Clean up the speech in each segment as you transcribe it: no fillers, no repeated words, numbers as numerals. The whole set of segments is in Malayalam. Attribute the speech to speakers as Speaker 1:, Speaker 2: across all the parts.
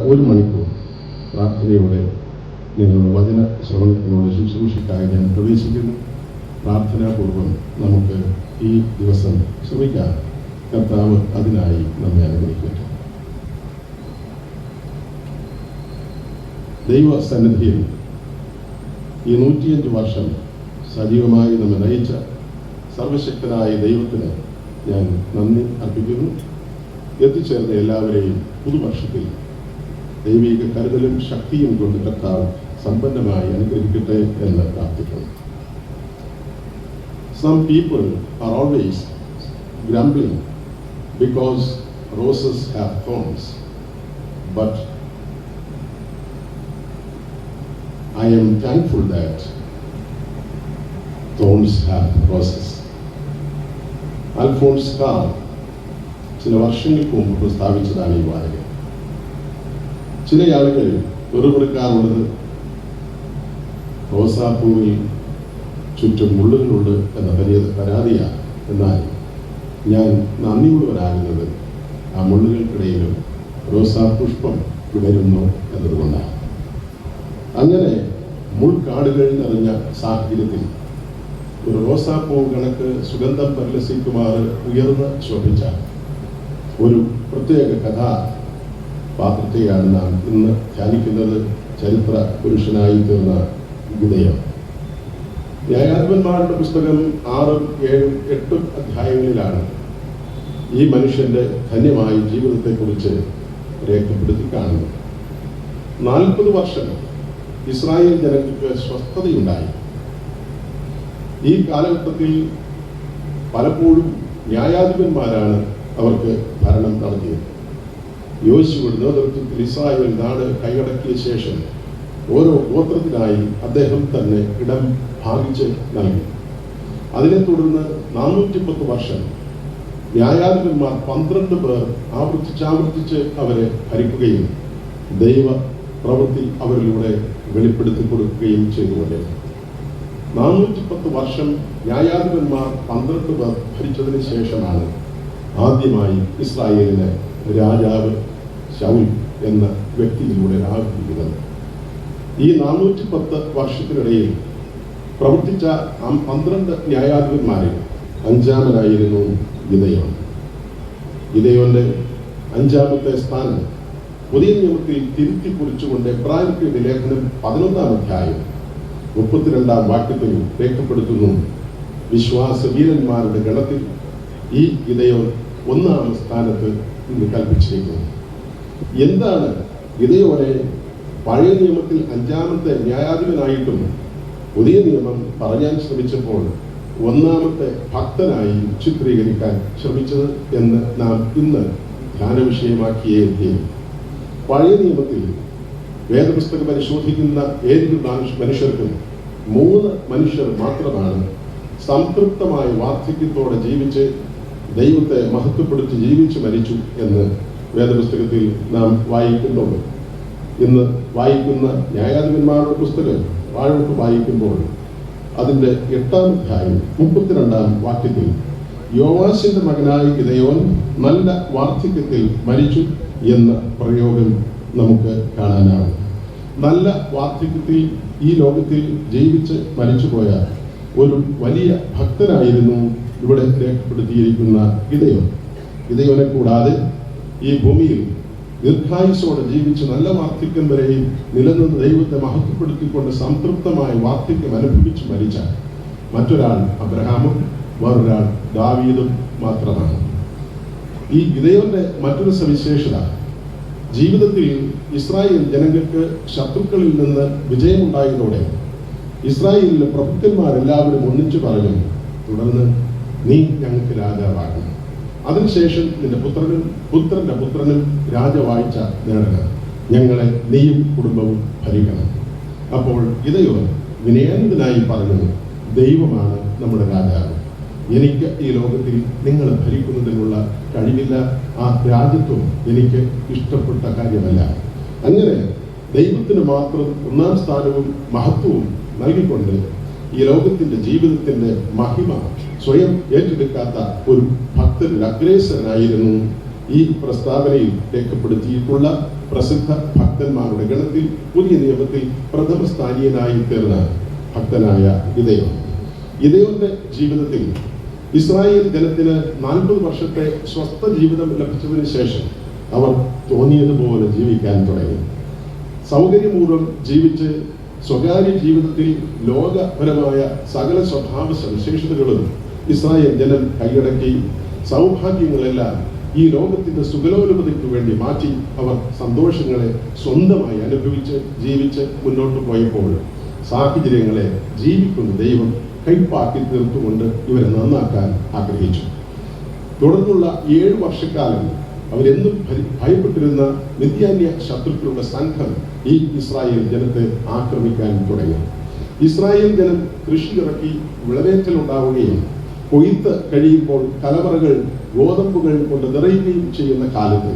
Speaker 1: ഒരു മണിക്കൂർ പ്രാർത്ഥനയോടെ നിങ്ങളുടെ വചന ശ്രവണത്തിനോട് ശുശ്രൂഷയ്ക്കായി ഞാൻ പ്രവേശിക്കുന്നു. പ്രാർത്ഥനാപൂർവം നമുക്ക് ഈ ദിവസം ശ്രമിക്കാം. കർത്താവ് അതിനായി നമ്മെ അനുഗ്രഹിക്കട്ടെ. ദൈവസന്നിധിയിൽ ഈ 105 വർഷം സജീവമായി നമ്മെ നയിച്ച സർവശക്തനായ ദൈവത്തിന് ഞാൻ നന്ദി അർപ്പിക്കുന്നു. എത്തിച്ചേർന്ന എല്ലാവരെയും പുതുവർഷത്തിൽ ദൈവിക കരുതലും ശക്തിയും കൊണ്ട് കർത്താവ് സമ്പന്നമായി അനുഗ്രഹിക്കട്ടെ എന്ന് പ്രാർത്ഥിക്കുന്നു. Some people are always grumbling because roses have thorns, but I am thankful that thorns have roses. Alphonse Karr ചില വർഷങ്ങൾക്ക് മുമ്പ് പ്രസ്താവിച്ചതാണ് ഈ വാചകം. ചില ആളുകൾ വെറുപെടുക്കാറുള്ളത് റോസാപ്പൂവിൽ ചുറ്റും മുള്ളുകളുണ്ട് എന്ന പരാതിയാണ്. എന്നാൽ ഞാൻ നന്ദിയുള്ളവരാകുന്നത് ആ മുള്ളുകൾക്കിടയിലും റോസാപുഷ്പം വിടരുന്നു എന്നതുകൊണ്ടാണ്. അങ്ങനെ മുൾക്കാടുകൾ നിറഞ്ഞ സാഹചര്യത്തിൽ ഒരു റോസാപ്പൂ കണക്ക് സുഗന്ധം പരിലസിക്കുമാർ ഉയർന്ന് ശോഭിച്ച ഒരു പ്രത്യേക കഥാപാത്രത്തെയാണ് നാം ഇന്ന് ധ്യാനിക്കുന്നത്. ചരിത്ര പുരുഷനായി തീർന്ന ഗിദെയോൻ. ന്യായാധിപന്മാരുടെ പുസ്തകം 6, 7, 8 അധ്യായങ്ങളിലാണ് ഈ മനുഷ്യന്റെ ധന്യമായ ജീവിതത്തെക്കുറിച്ച് രേഖപ്പെടുത്തി കാണുന്നത്. 40 വർഷം ഇസ്രായേൽ ജനങ്ങൾക്ക് സ്വസ്ഥതയുണ്ടായി. ഈ കാലഘട്ടത്തിൽ പലപ്പോഴും ന്യായാധിപന്മാരാണ് അവർക്ക് ഭരണം നടത്തിയത്. യോശുവയുടെ നേതൃത്വത്തിൽ ഇസ്രായേൽ നാട് കൈയടക്കിയ ശേഷം ഓരോ ഗോത്രത്തിനായി അദ്ദേഹം തന്നെ ഇടം ഭാഗിച്ച് നൽകി. അതിനെ തുടർന്ന് 410 വർഷം ന്യായാധിപന്മാർ 12 പേർ ആവർത്തിച്ച് അവരെ ഭരിക്കുകയും ദൈവ പ്രവൃത്തി അവരിലൂടെ വെളിപ്പെടുത്തി കൊടുക്കുകയും ചെയ്തുകൊണ്ടിരുന്നു. 410 വർഷം ന്യായാധിപന്മാർ 12 പേർ ഭരിച്ചതിന് ശേഷമാണ് ആദ്യമായി ഇസ്രായേലിന് രാജാവ് ശൗൽ എന്ന വ്യക്തിയിലൂടെ ആരംഭിക്കുന്നത്. ഈ 410 വർഷത്തിനിടയിൽ പ്രവർത്തിച്ച 12 ന്യായാധിപന്മാരിൽ 5-ാമനായിരുന്നു ഗിദെയോൻ. ഗിദെയോന്റെ 5-ാമത്തെ സ്ഥാനം പുതിയ നിയമത്തിൽ തിരുത്തി കുറിച്ചുകൊണ്ട് എബ്രായർക്കെഴുതിയ ലേഖനം 11-ാം അധ്യായം 32-ാം വാക്യത്തിൽ രേഖപ്പെടുത്തുന്നു. വിശ്വാസ വീരന്മാരുടെ ഗണത്തിൽ ഈ ഗിദെയോൻ 1-ാം സ്ഥാനത്ത് ഇന്ന് കൽപ്പിച്ചിരിക്കുന്നു. എന്താണ് ഗിദെയോനെ പഴയ നിയമത്തിൽ 5-ാമത്തെ ന്യായാധിപനായിട്ടും പുതിയ നിയമം പറയാൻ ശ്രമിച്ചപ്പോൾ 1-ാമത്തെ ഭക്തനായി ചിത്രീകരിക്കാൻ ശ്രമിച്ചത് എന്ന് നാം ഇന്ന് ധ്യാന വിഷയമാക്കിയേ തീരും. പഴയ നിയമത്തിൽ വേദപുസ്തകം പരിശോധിക്കുന്ന ഏതൊരു മനുഷ്യർക്കും 3 മനുഷ്യർ മാത്രമാണ് സംതൃപ്തമായ വാർദ്ധക്യത്തോടെ ജീവിച്ച് ദൈവത്തെ മഹത്വപ്പെടുത്തി ജീവിച്ച് മരിച്ചു എന്ന് വേദപുസ്തകത്തിൽ നാം വായിക്കുന്നുണ്ട്. ഇന്ന് വായിക്കുന്ന ന്യായാധിപന്മാരുടെ പുസ്തകം വാഴോട്ട് വായിക്കുമ്പോൾ അതിൻ്റെ 8-ാം അധ്യായം 32-ാം വാക്യത്തിൽ യോവാശിന്റെ മകനായ ഗിദെയോൻ നല്ല വാർദ്ധക്യത്തിൽ മരിച്ചു എന്ന പ്രയോഗം നമുക്ക് കാണാനാവും. നല്ല വാർദ്ധക്യത്തിൽ ഈ ലോകത്തിൽ ജീവിച്ച് മരിച്ചുപോയ ഒരു വലിയ ഭക്തനായിരുന്നു ഇവിടെ രേഖപ്പെടുത്തിയിരിക്കുന്ന ഗിദെയോൻ. ഗിദെയോനെ കൂടാതെ ഈ ഭൂമിയിൽ ദീർഘായുസോടെ ജീവിച്ച് നല്ല വാർദ്ധക്യം വരെയും നിലനിന്ന് ദൈവത്തെ മഹത്വപ്പെടുത്തിക്കൊണ്ട് സംതൃപ്തമായ വാർദ്ധക്യം അനുഭവിച്ച് മരിച്ച മറ്റൊരാൾ അബ്രഹാമും വേറൊരാൾ ദാവീദും മാത്രമാണ്. ഈ ഗിദെയോന്റെ മറ്റൊരു സവിശേഷത, ജീവിതത്തിൽ ഇസ്രായേൽ ജനങ്ങൾക്ക് ശത്രുക്കളിൽ നിന്ന് വിജയമുണ്ടായതോടെ ഇസ്രായേലിലെ പ്രഭുക്കന്മാരെല്ലാവരും ഒന്നിച്ചു പറഞ്ഞു, തുടർന്ന് നീ ഞങ്ങൾക്ക് രാജാവാകണം, അതിനുശേഷം നിന്റെ പുത്രന്റെ പുത്രനും രാജവാഴ്ച നേടണം, ഞങ്ങളെ നീയും കുടുംബവും ഭരിക്കണം. അപ്പോൾ ഗിദെയോൻ വിനയാനന്ദനായി പറഞ്ഞു, ദൈവമാണ് നമ്മുടെ രാജാവ്, എനിക്ക് ഈ ലോകത്തിൽ നിങ്ങൾ ഭരിക്കുന്നതിനുള്ള കഴിവില്ല, ആ രാജ്യത്വം എനിക്ക് ഇഷ്ടപ്പെട്ട കാര്യമല്ല. അങ്ങനെ ദൈവത്തിന് മാത്രം 1-ാം സ്ഥാനവും മഹത്വവും നൽകിക്കൊണ്ട് ഈ ലോകത്തിന്റെ ജീവിതത്തിന്റെ മഹിമ സ്വയം ഏറ്റെടുക്കാത്ത ഒരു ഭക്തരിൽ അഗ്രേസരനായിരുന്നു ഈ പ്രസ്താവനയിൽ രേഖപ്പെടുത്തിയിട്ടുള്ള പ്രസിദ്ധ ഭക്തന്മാരുടെ ഗണത്തിൽ പുതിയ നിയമത്തിൽ പ്രഥമ സ്ഥാനീയനായി തീർന്ന ഭക്തനായ ഗിദെയോൻ. ഗിദെയോന്റെ ജീവിതത്തിൽ ഇസ്രായേൽ ജനത്തിന് 40 വർഷത്തെ സ്വസ്ഥ ജീവിതം ലഭിച്ചതിന് ശേഷം അവർ തോന്നിയതുപോലെ ജീവിക്കാൻ തുടങ്ങി. സൗകര്യപൂർവ്വം ജീവിച്ച് സ്വകാര്യ ജീവിതത്തിൽ ലോകപരമായ സകല സ്വഭാവ സവിശേഷതകളും ഇസ്രായേൽ ജനം കൈയടക്കി സൗഭാഗ്യങ്ങളെല്ലാം ഈ ലോകത്തിന്റെ സുഖലോലുപതയ്ക്ക് വേണ്ടി മാറ്റി അവർ സന്തോഷങ്ങളെ സ്വന്തമായി അനുഭവിച്ച് ജീവിച്ച് മുന്നോട്ട് പോയപ്പോൾ സാഹചര്യങ്ങളെ ജീവിക്കുന്ന ദൈവം കൈപ്പാക്കി തീർത്തുകൊണ്ട് ഇവരെ നന്നാക്കാൻ ആഗ്രഹിച്ചു. തുടർന്നുള്ള 7 വർഷക്കാലം അവരെന്നും ഭയപ്പെട്ടിരുന്ന മിദ്യാന്യ ശത്രുക്കളുടെ സംഘം ഈ ഇസ്രായേൽ ജനത്തെ ആക്രമിക്കാൻ തുടങ്ങി. ഇസ്രായേൽ ജനം കൃഷി ഇറക്കി വിളവേറ്റലുണ്ടാവുകയും കൊയ്ത്ത് കഴിയുമ്പോൾ കലവറകൾ ഗോതമ്പുകൾ കൊണ്ട് നിറയുകയും ചെയ്യുന്ന കാലത്ത്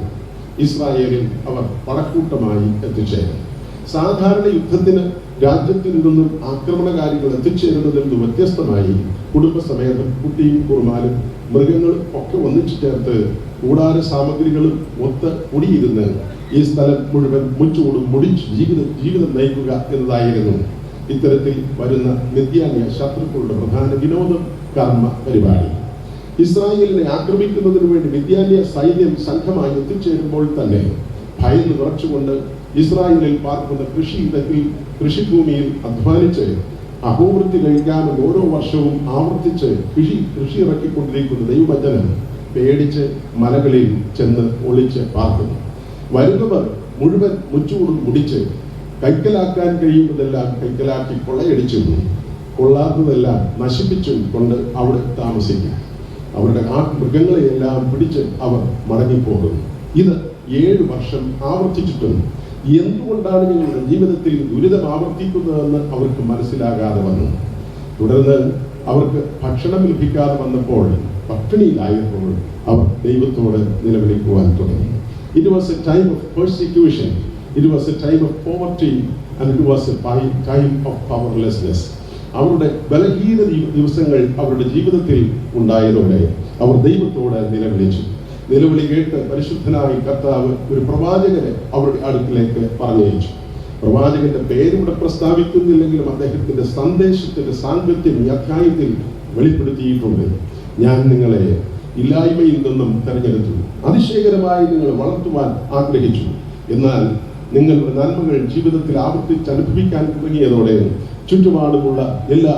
Speaker 1: ഇസ്രായേലിൽ അവർ പടക്കൂട്ടമായി എത്തിച്ചേരും. സാധാരണ യുദ്ധത്തിന് രാജ്യത്തിൽ നിന്നും ആക്രമണകാരികൾ എത്തിച്ചേരുന്നതിൽ നിന്ന് വ്യത്യസ്തമായി കുടുംബസമേതം കുട്ടിയും കുറുമാലും മൃഗങ്ങളും ഒക്കെ ഒന്നിച്ചു ചേർത്ത് കൂടാര സാമഗ്രികളും ഒത്ത് കുടിയിരുന്ന് ഈ സ്ഥലം മുഴുവൻ മുച്ചൂടും മുടിച്ച് ജീവിതം നയിക്കുക എന്നതായിരുന്നു ഇത്തരത്തിൽ വരുന്ന മിദ്യാന്യ ശത്രുക്കളുടെ പ്രധാന വിനോദം, കർമ്മ പരിപാടി. ഇസ്രായേലിനെ ആക്രമിക്കുന്നതിന് വേണ്ടി മിദ്യാന്യ സൈന്യം സംഘമായി എത്തിച്ചേരുമ്പോൾ തന്നെ ഭയന്ന് വിറച്ചുകൊണ്ട് ഇസ്രായേലിൽ പാർക്കുന്ന കൃഷിഭൂമിയിൽ അധ്വാനിച്ച് അഹോവൃത്തി കഴിക്കാമെന്ന് ഓരോ വർഷവും ആവർത്തിച്ച് കൃഷി ഇറക്കിക്കൊണ്ടിരിക്കുന്ന ദൈവവചനം പേടിച്ച് മലകളിൽ ചെന്ന് ഒളിച്ച് പാർക്കുന്നു. വരുന്നവർ മുഴുവൻ മുച്ചൂടും മുടിച്ച് കൈക്കലാക്കാൻ കഴിയുന്നതെല്ലാം കൈക്കലാക്കി കൊള്ളയടിച്ചും കൊള്ളാത്തതെല്ലാം നശിപ്പിച്ചും കൊണ്ട് അവിടെ താമസിക്കും. അവരുടെ മൃഗങ്ങളെയെല്ലാം പിടിച്ച് അവർ മടങ്ങിപ്പോകുന്നു. ഇത് 7 വർഷം ആവർത്തിച്ചിട്ടും എന്തുകൊണ്ടാണ് ഞങ്ങളുടെ ജീവിതത്തിൽ ദുരിതം ആവർത്തിക്കുന്നതെന്ന് അവർക്ക് മനസ്സിലാകാതെ വന്നു. തുടർന്ന് അവർക്ക് ഭക്ഷണം ലഭിക്കാതെ വന്നപ്പോൾ, പട്ടിണിയിലായപ്പോൾ അവർ ദൈവത്തോട് നിലവിളിക്കുവാൻ തുടങ്ങി. It was a time of persecution, it was a time of poverty, and it was a time of powerlessness. അവരുടെ ബലഹീന ദിവസങ്ങൾ അവരുടെ ജീവിതത്തിൽ ഉണ്ടായതോടെ അവർ ദൈവത്തോട് നിലവിളിച്ചു. നിലവിളി കേട്ട് പരിശുദ്ധനായ കർത്താവ് ഒരു പ്രവാചകനെ അവരുടെ അടുക്കിലേക്ക് പറഞ്ഞയച്ചു. പ്രവാചകന്റെ പേരിവിടെ പ്രസ്താവിക്കുന്നില്ലെങ്കിലും അദ്ദേഹത്തിന്റെ സന്ദേശത്തിന്റെ സാങ്കത്യം ഈ അധ്യായത്തിൽ വെളിപ്പെടുത്തിയിട്ടുണ്ട്. ഞാൻ നിങ്ങളെ ഇല്ലായ്മയിൽ നിന്നും തെരഞ്ഞെടുത്തു, അതിശയകരമായി നിങ്ങളെ വളർത്തുവാൻ ആഗ്രഹിച്ചു. എന്നാൽ നിങ്ങളുടെ നന്മകൾ ജീവിതത്തിൽ ആവർത്തിച്ച് അനുഭവിക്കാൻ തുടങ്ങിയതോടെ ചുറ്റുപാടുമുള്ള എല്ലാ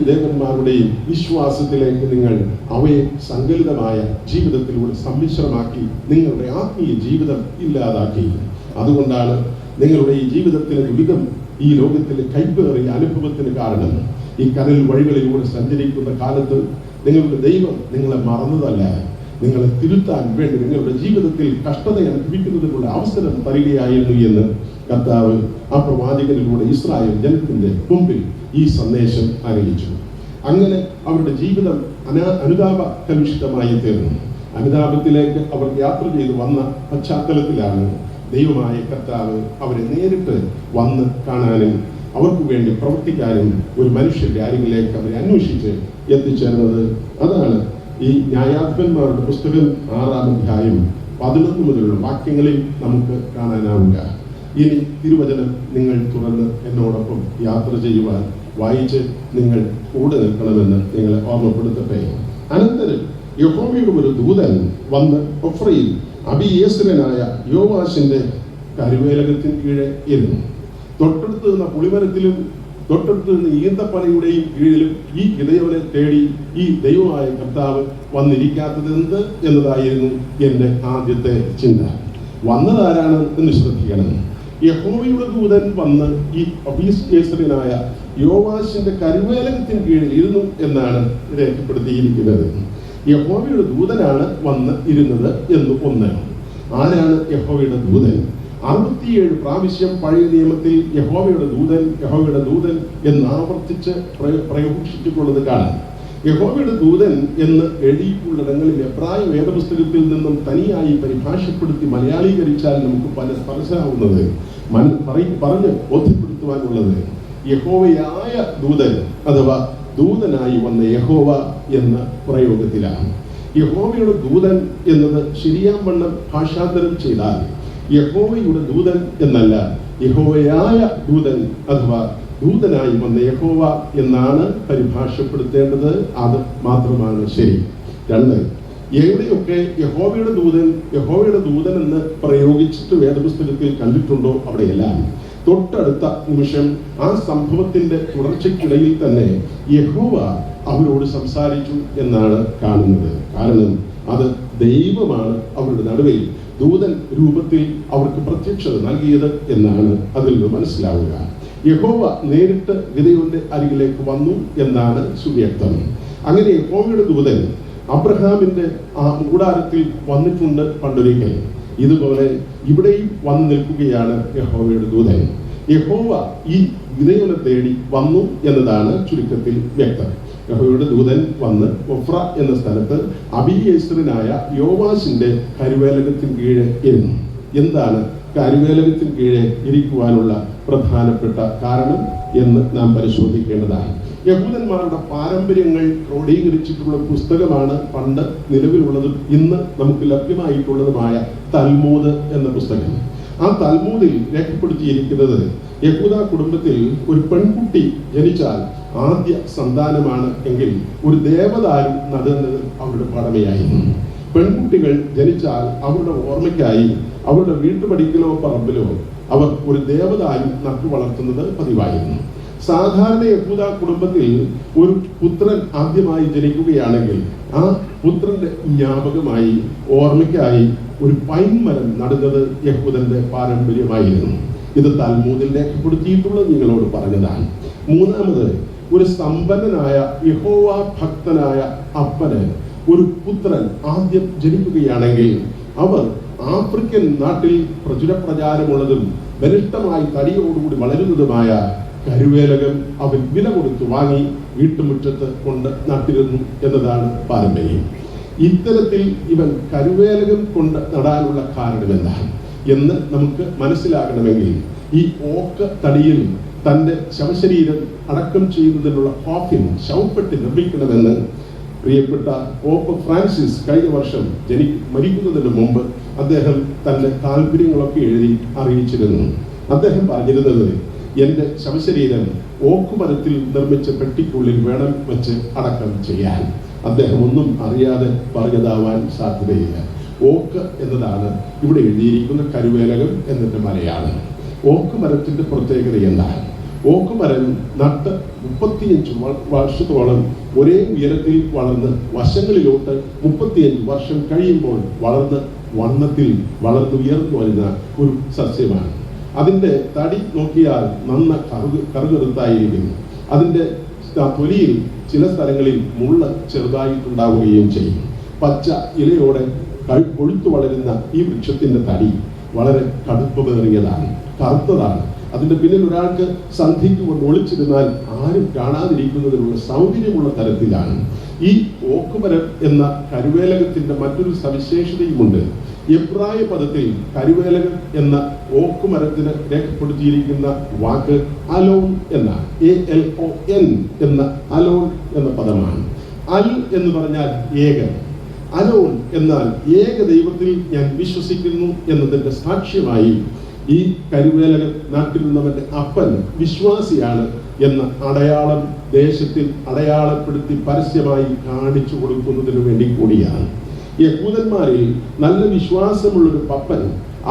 Speaker 1: ദേവന്മാരുടെയും വിശ്വാസത്തിലേക്ക് നിങ്ങൾ അവയെ സങ്കലിതമായ ജീവിതത്തിലൂടെ സമ്മിശ്രമാക്കി നിങ്ങളുടെ ആത്മീയ ജീവിതം ഇല്ലാതാക്കി. അതുകൊണ്ടാണ് നിങ്ങളുടെ ഈ ജീവിതത്തിലെ ദുരിതം, ഈ ലോകത്തിലെ കൈപ്പേറിയ അനുഭവത്തിന് കാരണം. ഈ കടൽ വഴികളിലൂടെ സഞ്ചരിക്കുന്ന കാലത്ത് നിങ്ങളുടെ ദൈവം നിങ്ങളെ മറന്നതല്ല, നിങ്ങളെ തിരുത്താൻ വേണ്ടി നിങ്ങളുടെ ജീവിതത്തിൽ കഷ്ടത അനുഭവിക്കുന്നതിനുള്ള അവസരം തരികയായിരുന്നു എന്ന് കർത്താവ് ആ പ്രവാചകനിലൂടെ ഇസ്രായേൽ ജനത്തിന്റെ മുമ്പിൽ ഈ സന്ദേശം അറിയിച്ചു. അങ്ങനെ അവരുടെ ജീവിതം അനുതാപ കലുഷിതമായി തീർന്നു. അനുതാപത്തിലേക്ക് അവർ യാത്ര ചെയ്തു വന്ന പശ്ചാത്തലത്തിലാണ് ദൈവമായ കർത്താവ് അവരെ നേരിട്ട് വന്ന് കാണാനും അവർക്ക് വേണ്ടി പ്രവർത്തിക്കാനും ഒരു മനുഷ്യന്റെ അരികിലേക്ക് അവരെ അന്വേഷിച്ച് എത്തിച്ചേർന്നത്. അതാണ് ഈ ന്യായാധിപന്മാരുടെ പുസ്തകം 6-ാം അധ്യായം 11 മുതലുള്ള വാക്യങ്ങളിൽ നമുക്ക് കാണാനാവുക. ഇനി തിരുവചനം നിങ്ങൾ തുറന്ന് എന്നോടൊപ്പം യാത്ര ചെയ്യുവാൻ വായിച്ച് നിങ്ങൾ കൂടെ നിൽക്കണമെന്ന് നിങ്ങളെ ഓർമ്മപ്പെടുത്തട്ടെ. അനന്തരം യഹോവയുടെ ഒരു ദൂതൻ വന്ന് ഒഫ്രയിൽ അബിയേസ്രനായ യോവാശിന്റെ കരുവേലകത്തിന് കീഴെ ഇരുന്നു. തൊട്ടടുത്ത് നിന്ന പുളിമരത്തിലും തൊട്ടടുത്ത് നിന്ന് ഈന്തപ്പനയുടെയും കീഴിലും ഈ ഗിദെയോനെ തേടി ഈ ദൈവമായ കർത്താവ് വന്നിരിക്കാത്തത് എന്ത് എന്നതായിരുന്നു എൻ്റെ ആദ്യത്തെ ചിന്ത. വന്നതാരാണ് എന്ന് ശ്രദ്ധിക്കണം. യഹോവയുടെ ദൂതൻ വന്ന് ഈ അബീയേസ്രനായ യോവാശിന്റെ കരുവേലകത്തിന് കീഴിൽ ഇരുന്നു എന്നാണ് രേഖപ്പെടുത്തിയിരിക്കുന്നത്. യഹോവയുടെ ദൂതനാണ് വന്ന് ഇരുന്നത് എന്ന് ഒന്ന്. ആരാണ് യഹോവയുടെ ദൂതൻ? 67 പ്രാവശ്യം പഴയ നിയമത്തിൽ യഹോവയുടെ ദൂതൻ എന്ന് ആവർത്തിച്ച് പ്രയോഗിച്ചിട്ടുള്ളത് കാണാം. യഹോവയുടെ ദൂതൻ എന്ന് എഴുതിയിട്ടുള്ളിടങ്ങളിൽ എബ്രായ വേദപുസ്തകത്തിൽ നിന്നും തനിയായി പരിഭാഷപ്പെടുത്തി മലയാളീകരിച്ചാൽ നമുക്ക് മനസ്സിലാവുന്നത് പറഞ്ഞ് ബോധ്യപ്പെടുത്തുവാനുള്ളത് യഹോവയായ ദൂതൻ അഥവാ ദൂതനായി വന്ന യഹോവ എന്ന പ്രയോഗത്തിലാണ്. യഹോവയുടെ ദൂതൻ എന്നത് ശരിയാം വണ്ണം ഭാഷാന്തരം ചെയ്താൽ യഹോവയുടെ ദൂതൻ എന്നല്ല, യഹോവയായ ദൂതൻ അഥവാ ദൂതനായി വന്ന യഹോവ എന്നാണ് പരിഭാഷപ്പെടുത്തേണ്ടത്. അത് മാത്രമാണ് ശരി. 2, എവിടെയൊക്കെ യഹോവയുടെ ദൂതൻ എന്ന് പ്രയോഗിച്ചിട്ട് വേദപുസ്തകത്തിൽ കണ്ടിട്ടുണ്ടോ അവിടെയെല്ലാം തൊട്ടടുത്ത നിമിഷം ആ സംഭവത്തിന്റെ തുടർച്ചയ്ക്കിടയിൽ തന്നെ യഹോവ അവരോട് സംസാരിച്ചു എന്നാണ് കാണുന്നത്. കാരണം അത് ദൈവമാണ് അവരുടെ നടുവിൽ ദൂതൻ രൂപത്തിൽ അവർക്ക് പ്രത്യക്ഷത നൽകിയത് എന്നാണ് അതിൽ നിന്ന് മനസ്സിലാവുക. യഹോവ നേരിട്ട് ഗിദെയോന്റെ അരികിലേക്ക് വന്നു എന്നാണ് സുവ്യക്തം. അങ്ങനെ യഹോവയുടെ ദൂതൻ അബ്രഹാമിന്റെ ആ കൂടാരത്തിൽ വന്നിട്ടുണ്ട് പണ്ടൊരിക്കൽ. ഇതുപോലെ ഇവിടെയും വന്നു നിൽക്കുകയാണ് യഹോവയുടെ ദൂതൻ. യഹോവ ഈ ഗിദെയോനെ തേടി വന്നു എന്നതാണ് ചുരുക്കത്തിൽ വ്യക്തം. യഹോവയുടെ ദൂതൻ വന്ന് ഒഫ്ര എന്ന സ്ഥലത്ത് അബീയേസറിനായ യോവാശിന്റെ കരുവേലകത്തിന് കീഴെ ഇരുന്നു. എന്താണ് കരുവേലകത്തിന് കീഴെ ഇരിക്കുവാനുള്ള പ്രധാനപ്പെട്ട കാരണം എന്ന് നാം പരിശോധിക്കേണ്ടതാണ്. യഹൂദന്മാരുടെ പാരമ്പര്യങ്ങൾ ക്രോഡീകരിച്ചിട്ടുള്ള പുസ്തകമാണ് പണ്ട് നിലവിലുള്ളതും ഇന്ന് നമുക്ക് ലഭ്യമായിട്ടുള്ളതുമായ തൽമൂദ് എന്ന പുസ്തകം. ആ തൽമൂദിൽ രേഖപ്പെടുത്തിയിരിക്കുന്നത് യഹൂദ കുടുംബത്തിൽ ഒരു പെൺകുട്ടി ജനിച്ചാൽ ആദ്യ സന്താനമാണ് എങ്കിൽ ഒരു ദേവദാരു നടുന്നത് അവരുടെ കടമയായിരുന്നു. പെൺകുട്ടികൾ ജനിച്ചാൽ അവരുടെ ഓർമ്മയ്ക്കായി അവരുടെ വീട്ടുപടിക്കലോ പറമ്പിലോ അവർ ഒരു ദേവദാരു നട്ടു വളർത്തുന്നത് പതിവായിരുന്നു. സാധാരണ യഹൂദ കുടുംബത്തിൽ ഒരു പുത്രൻ ആദ്യമായി ജനിക്കുകയാണെങ്കിൽ ആ പുത്രന്റെ ജ്ഞാപകമായി ഓർമ്മയ്ക്കായി ഒരു പൈൻ മരം നടുന്നത് യഹൂദന്റെ പാരമ്പര്യമായിരുന്നു. ഇത് തൽമൂദിൽ രേഖപ്പെടുത്തിയിട്ടുള്ളത് നിങ്ങളോട് പറഞ്ഞതാണ്. 3, ഒരു സമ്പന്നനായ യഹോവ ഭക്തനായ അപ്പന് ഒരു പുത്രൻ ആദ്യം ജനിക്കുകയാണെങ്കിൽ അവർ ആഫ്രിക്കൻ നാട്ടിൽ പ്രചാരമുള്ളതും ബലിഷ്ഠമായി തടിയോടുകൂടി വളരുന്നതുമായ കരുവേലകം അവൻ വില കൊടുത്ത് വാങ്ങി വീട്ടുമുറ്റത്ത് കൊണ്ട് നട്ടിരുന്നു എന്നതാണ് പാരമ്പര്യം. ഇത്തരത്തിൽ ഇവൻ കരുവേലകം കൊണ്ട് നടാനുള്ള കാരണം എന്താണ് എന്ന് നമുക്ക് മനസ്സിലാകണമെങ്കിൽ ഈ ഓക്ക് തടിയിൽ തൻ്റെ ശവശരീരം അടക്കം ചെയ്യുന്നതിനുള്ള കോഫിൻ ശവപ്പെട്ടി നിർമ്മിക്കണമെന്ന് പ്രിയപ്പെട്ട പോപ്പ് ഫ്രാൻസിസ് കഴിഞ്ഞ വർഷം മരിക്കുന്നതിന് മുമ്പ് അദ്ദേഹം തൻ്റെ താല്പര്യങ്ങളൊക്കെ എഴുതി അറിയിച്ചിരുന്നു. അദ്ദേഹം പറഞ്ഞിരുന്നത്, എൻ്റെ ശവശരീരം ഓക്കുമരത്തിൽ നിർമ്മിച്ച പെട്ടിക്കുള്ളിൽ വേണം വെച്ച് അടക്കം ചെയ്യാൻ. അദ്ദേഹം ഒന്നും അറിയാതെ പറഞ്ഞതാവാൻ സാധ്യതയില്ല. ഓക്ക് എന്നതാണ് ഇവിടെ എഴുതിയിരിക്കുന്ന കരുവേലകം എന്നതിൻ്റെ മലയാളം. ഓക്ക് മരത്തിന്റെ പ്രത്യേകത എന്താണ്? ഓക്ക് മരം നട്ട് 35 വർഷത്തോളം ഒരേ ഉയരത്തിൽ വളർന്ന് വശങ്ങളിലോട്ട് 35 വർഷം കഴിയുമ്പോൾ വണ്ണത്തിൽ വളർന്നുയർന്നു വരുന്ന ഒരു സസ്യമാണ്. അതിൻ്റെ തടി നോക്കിയാൽ നന്ന കറുകറുത്തായിരിക്കുന്നു. അതിൻ്റെ തൊലിയിൽ ചില സ്ഥലങ്ങളിൽ മുള്ള ചെറുതായിട്ടുണ്ടാവുകയും ചെയ്യും. പച്ച ഇലയോടെ കൊഴുത്തു വളരുന്ന ഈ വൃക്ഷത്തിന്റെ തടി വളരെ കടുപ്പമേറിയതാണ്, കറുത്തതാണ്. അതിന്റെ പിന്നിൽ ഒരാൾക്ക് സന്ധിക്ക് കൊണ്ട് ഒളിച്ചിരുന്നാൽ ആരും കാണാതിരിക്കുന്നതിനുള്ള സൗകര്യമുള്ള തരത്തിലാണ്. ഈ ഓക്കുമരം എന്ന കരുവേലകത്തിന്റെ മറ്റൊരു സവിശേഷതയുമുണ്ട്. എബ്രായ പദത്തിൽ കരുവേലകം എന്ന ഓക്കുമരത്തിന് രേഖപ്പെടുത്തിയിരിക്കുന്ന വാക്ക് അലോൺ എന്ന ALON എന്ന അലോൺ എന്ന പദമാണ്. അൽ എന്ന് പറഞ്ഞാൽ ഏകൻ, അലോൺ എന്നാൽ ഏക ദൈവത്തിൽ ഞാൻ വിശ്വസിക്കുന്നു എന്നതിന്റെ സാക്ഷ്യമായി ഈ കരുവേലകം നാട്ടിലുള്ളവന്റെ അപ്പൻ വിശ്വാസിയാണ് എന്ന അടയാളം ദേശത്തിൽ അടയാളപ്പെടുത്തി പരസ്യമായി കാണിച്ചു കൊടുക്കുന്നതിന് വേണ്ടി കൂടിയാണ്. യഹൂദന്മാരിൽ നല്ല വിശ്വാസമുള്ളൊരു പപ്പൻ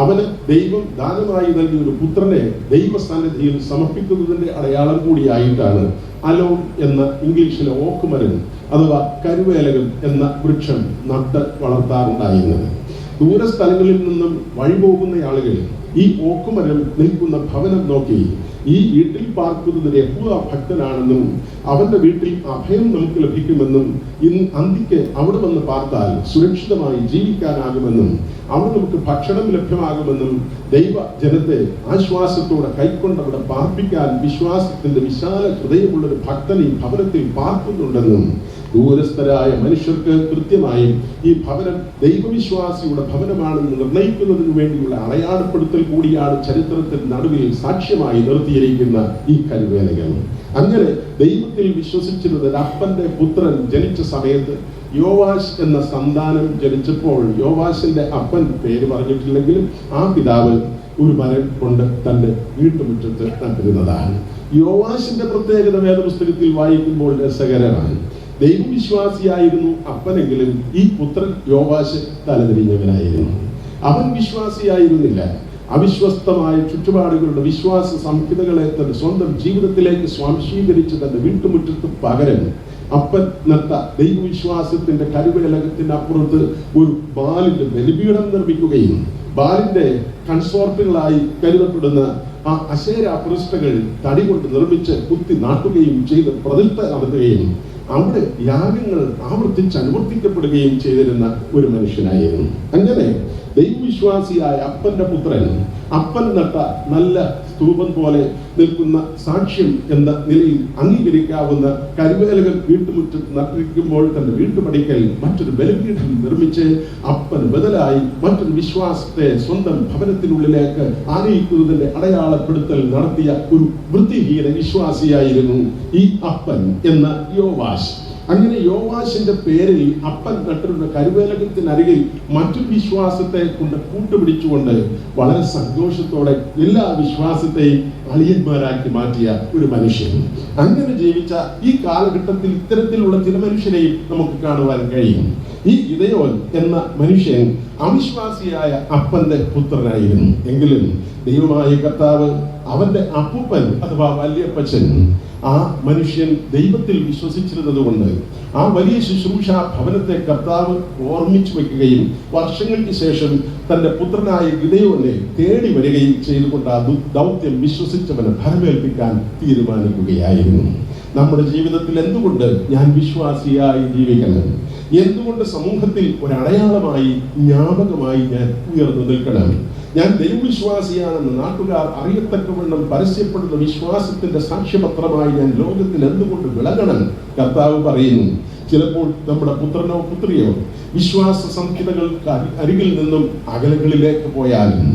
Speaker 1: അവന് ദൈവം ദാനമായി നൽകിയ ഒരു പുത്രനെ ദൈവസന്നിധിയിൽ സമർപ്പിക്കുന്നതിന്റെ അടയാളം കൂടിയായിട്ടാണ് അലോൺ എന്ന ഇംഗ്ലീഷിലെ ഓക്കുമരം അഥവാ കരുവേലകം എന്ന വൃക്ഷം നട്ട് വളർത്താറുണ്ടായിരുന്നത്. ദൂരസ്ഥലങ്ങളിൽ നിന്നും വഴിപോകുന്ന ആളുകൾ ഈ ഓക്കുമരം നിൽക്കുന്ന ഭവനം നോക്കി ഈ വീട്ടിൽ പാർക്കുന്നത് യഹോവ ഭക്തനാണെന്നും അവന്റെ വീട്ടിൽ അഭയം നമുക്ക് ലഭിക്കുമെന്നും ഇന്ന് അന്തിക്ക് അവിടെ വന്ന് പാർത്താൽ സുരക്ഷിതമായി ജീവിക്കാനാകുമെന്നും അവിടെ നമുക്ക് ഭക്ഷണം ലഭ്യമാകുമെന്നും ദൈവ ജനത്തെ ആശ്വാസത്തോടെ കൈക്കൊണ്ടവിടെ പാർപ്പിക്കാൻ വിശ്വാസത്തിന്റെ വിശാല ഹൃദയമുള്ളൊരു ഭക്തൻ ഈ ഭവനത്തിൽ പാർക്കുന്നുണ്ടെന്നും ദൂരസ്ഥരായ മനുഷ്യർക്ക് കൃത്യമായും ഈ ഭവനം ദൈവവിശ്വാസിയുടെ ഭവനമാണെന്ന് നിർണയിക്കുന്നതിന് വേണ്ടിയുള്ള അടയാളപ്പെടുത്തൽ കൂടിയാണ് ചരിത്രത്തിൽ നടുവിൽ സാക്ഷ്യമായി നിർത്തിയിരിക്കുന്ന ഈ കരുവേലകം. അങ്ങനെ ദൈവത്തിൽ വിശ്വസിച്ചിരുന്ന അപ്പന്റെ പുത്രൻ ജനിച്ച സമയത്ത് യോവാശ് എന്ന സന്താനം ജനിച്ചപ്പോൾ യോവാശിന്റെ അപ്പൻ പേര് പറഞ്ഞിട്ടില്ലെങ്കിലും ആ പിതാവ് ഒരു മരം കൊണ്ട് തന്റെ വീട്ടുമുറ്റത്ത് നട്ടിരുന്നതാണ്. യോവാശിന്റെ പ്രത്യേകത വേദപുസ്തകത്തിൽ വായിക്കുമ്പോൾ രസകരമാണ്. ദൈവവിശ്വാസിയായിരുന്നു അപ്പനെങ്കിലും ഈ പുത്രൻ യോവാശ് തലതിരിഞ്ഞവനായിരുന്നു. അവൻ വിശ്വാസിയായിരുന്നില്ല. അവിശ്വസ്തമായ ചുറ്റുപാടുകളുടെ വിശ്വാസ സംഹിതകളെ തന്റെ സ്വന്തം ജീവിതത്തിലേക്ക് സ്വാംശീകരിച്ച് തന്റെ വീട്ടുമുറ്റത്ത് പകരം അപ്പൻ നട്ട ദൈവവിശ്വാസത്തിന്റെ കരുവേലകത്തിനപ്പുറത്ത് ഒരു ബാലിന്റെ ബലിപീഠം നിർമ്മിക്കുകയും ബാലിന്റെ കൺസോർട്ടുകളായി കരുതപ്പെടുന്ന ആ അശേര പ്രതിഷ്ഠകൾ തടി കൊണ്ട് നിർമ്മിച്ച് കുത്തി നാട്ടുകയും ചെയ്ത് പ്രതിഷ്ഠ നടത്തുകയും അവിടെ യാഗങ്ങൾ ആവർത്തിച്ച് അനുവർത്തിക്കപ്പെടുകയും ചെയ്തിരുന്ന ഒരു മനുഷ്യനായിരുന്നു. അങ്ങനെ ദൈവവിശ്വാസിയായ അപ്പന്റെ പുത്രൻ അപ്പൻ നട്ട നല്ല സ്തൂപം പോലെ നിൽക്കുന്ന സാക്ഷ്യം എന്ന നിലയിൽ അംഗീകരിക്കാവുന്ന കരുവേലകൾ വീട്ടുമുറ്റത്ത് നട്ടിരിക്കുമ്പോൾ തന്റെ വീട്ടുപടിക്കൽ മറ്റൊരു ബലിപീഠം നിർമ്മിച്ച് അപ്പന് ബദലായി മറ്റൊരു വിശ്വാസത്തെ സ്വന്തം ഭവനത്തിനുള്ളിലേക്ക് ആനയിക്കുന്നതിന്റെ അടയാളപ്പെടുത്തൽ നടത്തിയ ഒരു വൃത്തിഹീന വിശ്വാസിയായിരുന്നു ഈ അപ്പൻ എന്ന യോവാശ്. അങ്ങനെ യോവാശിന്റെ പേരിൽ അപ്പൻ നട്ടിരുന്ന കരുവേലകത്തിനരികിൽ മറ്റൊരു വിശ്വാസത്തെ കൊണ്ട് കൂട്ടുപിടിച്ചുകൊണ്ട് വളരെ സന്തോഷത്തോടെ എല്ലാ വിശ്വാസത്തെയും അളിയന്മാരാക്കി മാറ്റിയ ഒരു മനുഷ്യൻ. അങ്ങനെ ജീവിച്ച ഈ കാലഘട്ടത്തിൽ ഇത്തരത്തിലുള്ള ചില മനുഷ്യരെയും നമുക്ക് കാണുവാൻ കഴിയും. ഈ ഗിദെയോൻ എന്ന മനുഷ്യൻ അവിശ്വാസിയായ അപ്പന്റെ പുത്രനായിരുന്നു. എങ്കിലും ദൈവമായ കർത്താവ് അവന്റെ അപ്പൂപ്പൻ അഥവാ വല്യപ്പച്ചൻ ആ മനുഷ്യൻ ദൈവത്തിൽ വിശ്വസിച്ചിരുന്നത് കൊണ്ട് ആ വലിയ ശുശ്രൂഷ ഭവനത്തെ കർത്താവ് ഓർമ്മിച്ചു വയ്ക്കുകയും വർഷങ്ങൾക്ക് ശേഷം തന്റെ പുത്രനായ ഗിദെയോനെ തേടി വരികയും ചെയ്തുകൊണ്ട് ആ ദൗത്യം വിശ്വസിച്ചവനെ ഫലമേൽപ്പിക്കാൻ തീരുമാനിക്കുകയായിരുന്നു. നമ്മുടെ ജീവിതത്തിൽ എന്തുകൊണ്ട് ഞാൻ വിശ്വാസിയായി ജീവിക്കണം? എന്തുകൊണ്ട് സമൂഹത്തിൽ ഒരടയാളമായി ജ്ഞാപകമായി ഞാൻ ഉയർന്നു നിൽക്കണം? ഞാൻ ദൈവവിശ്വാസിയാണെന്ന് നാട്ടുകാർ അറിയത്തക്കവണ്ണം പരസ്യപ്പെടുന്ന വിശ്വാസത്തിന്റെ സാക്ഷ്യപത്രമായി ഞാൻ ലോകത്തിൽ എന്തുകൊണ്ട് വിളങ്ങണം? കർത്താവ് പറയുന്നു, ചിലപ്പോൾ നമ്മുടെ പുത്രനോ പുത്രിയോ വിശ്വാസ സംഹിതകൾക്ക് അരികിൽ നിന്നും അകലങ്ങളിലേക്ക് പോയാലും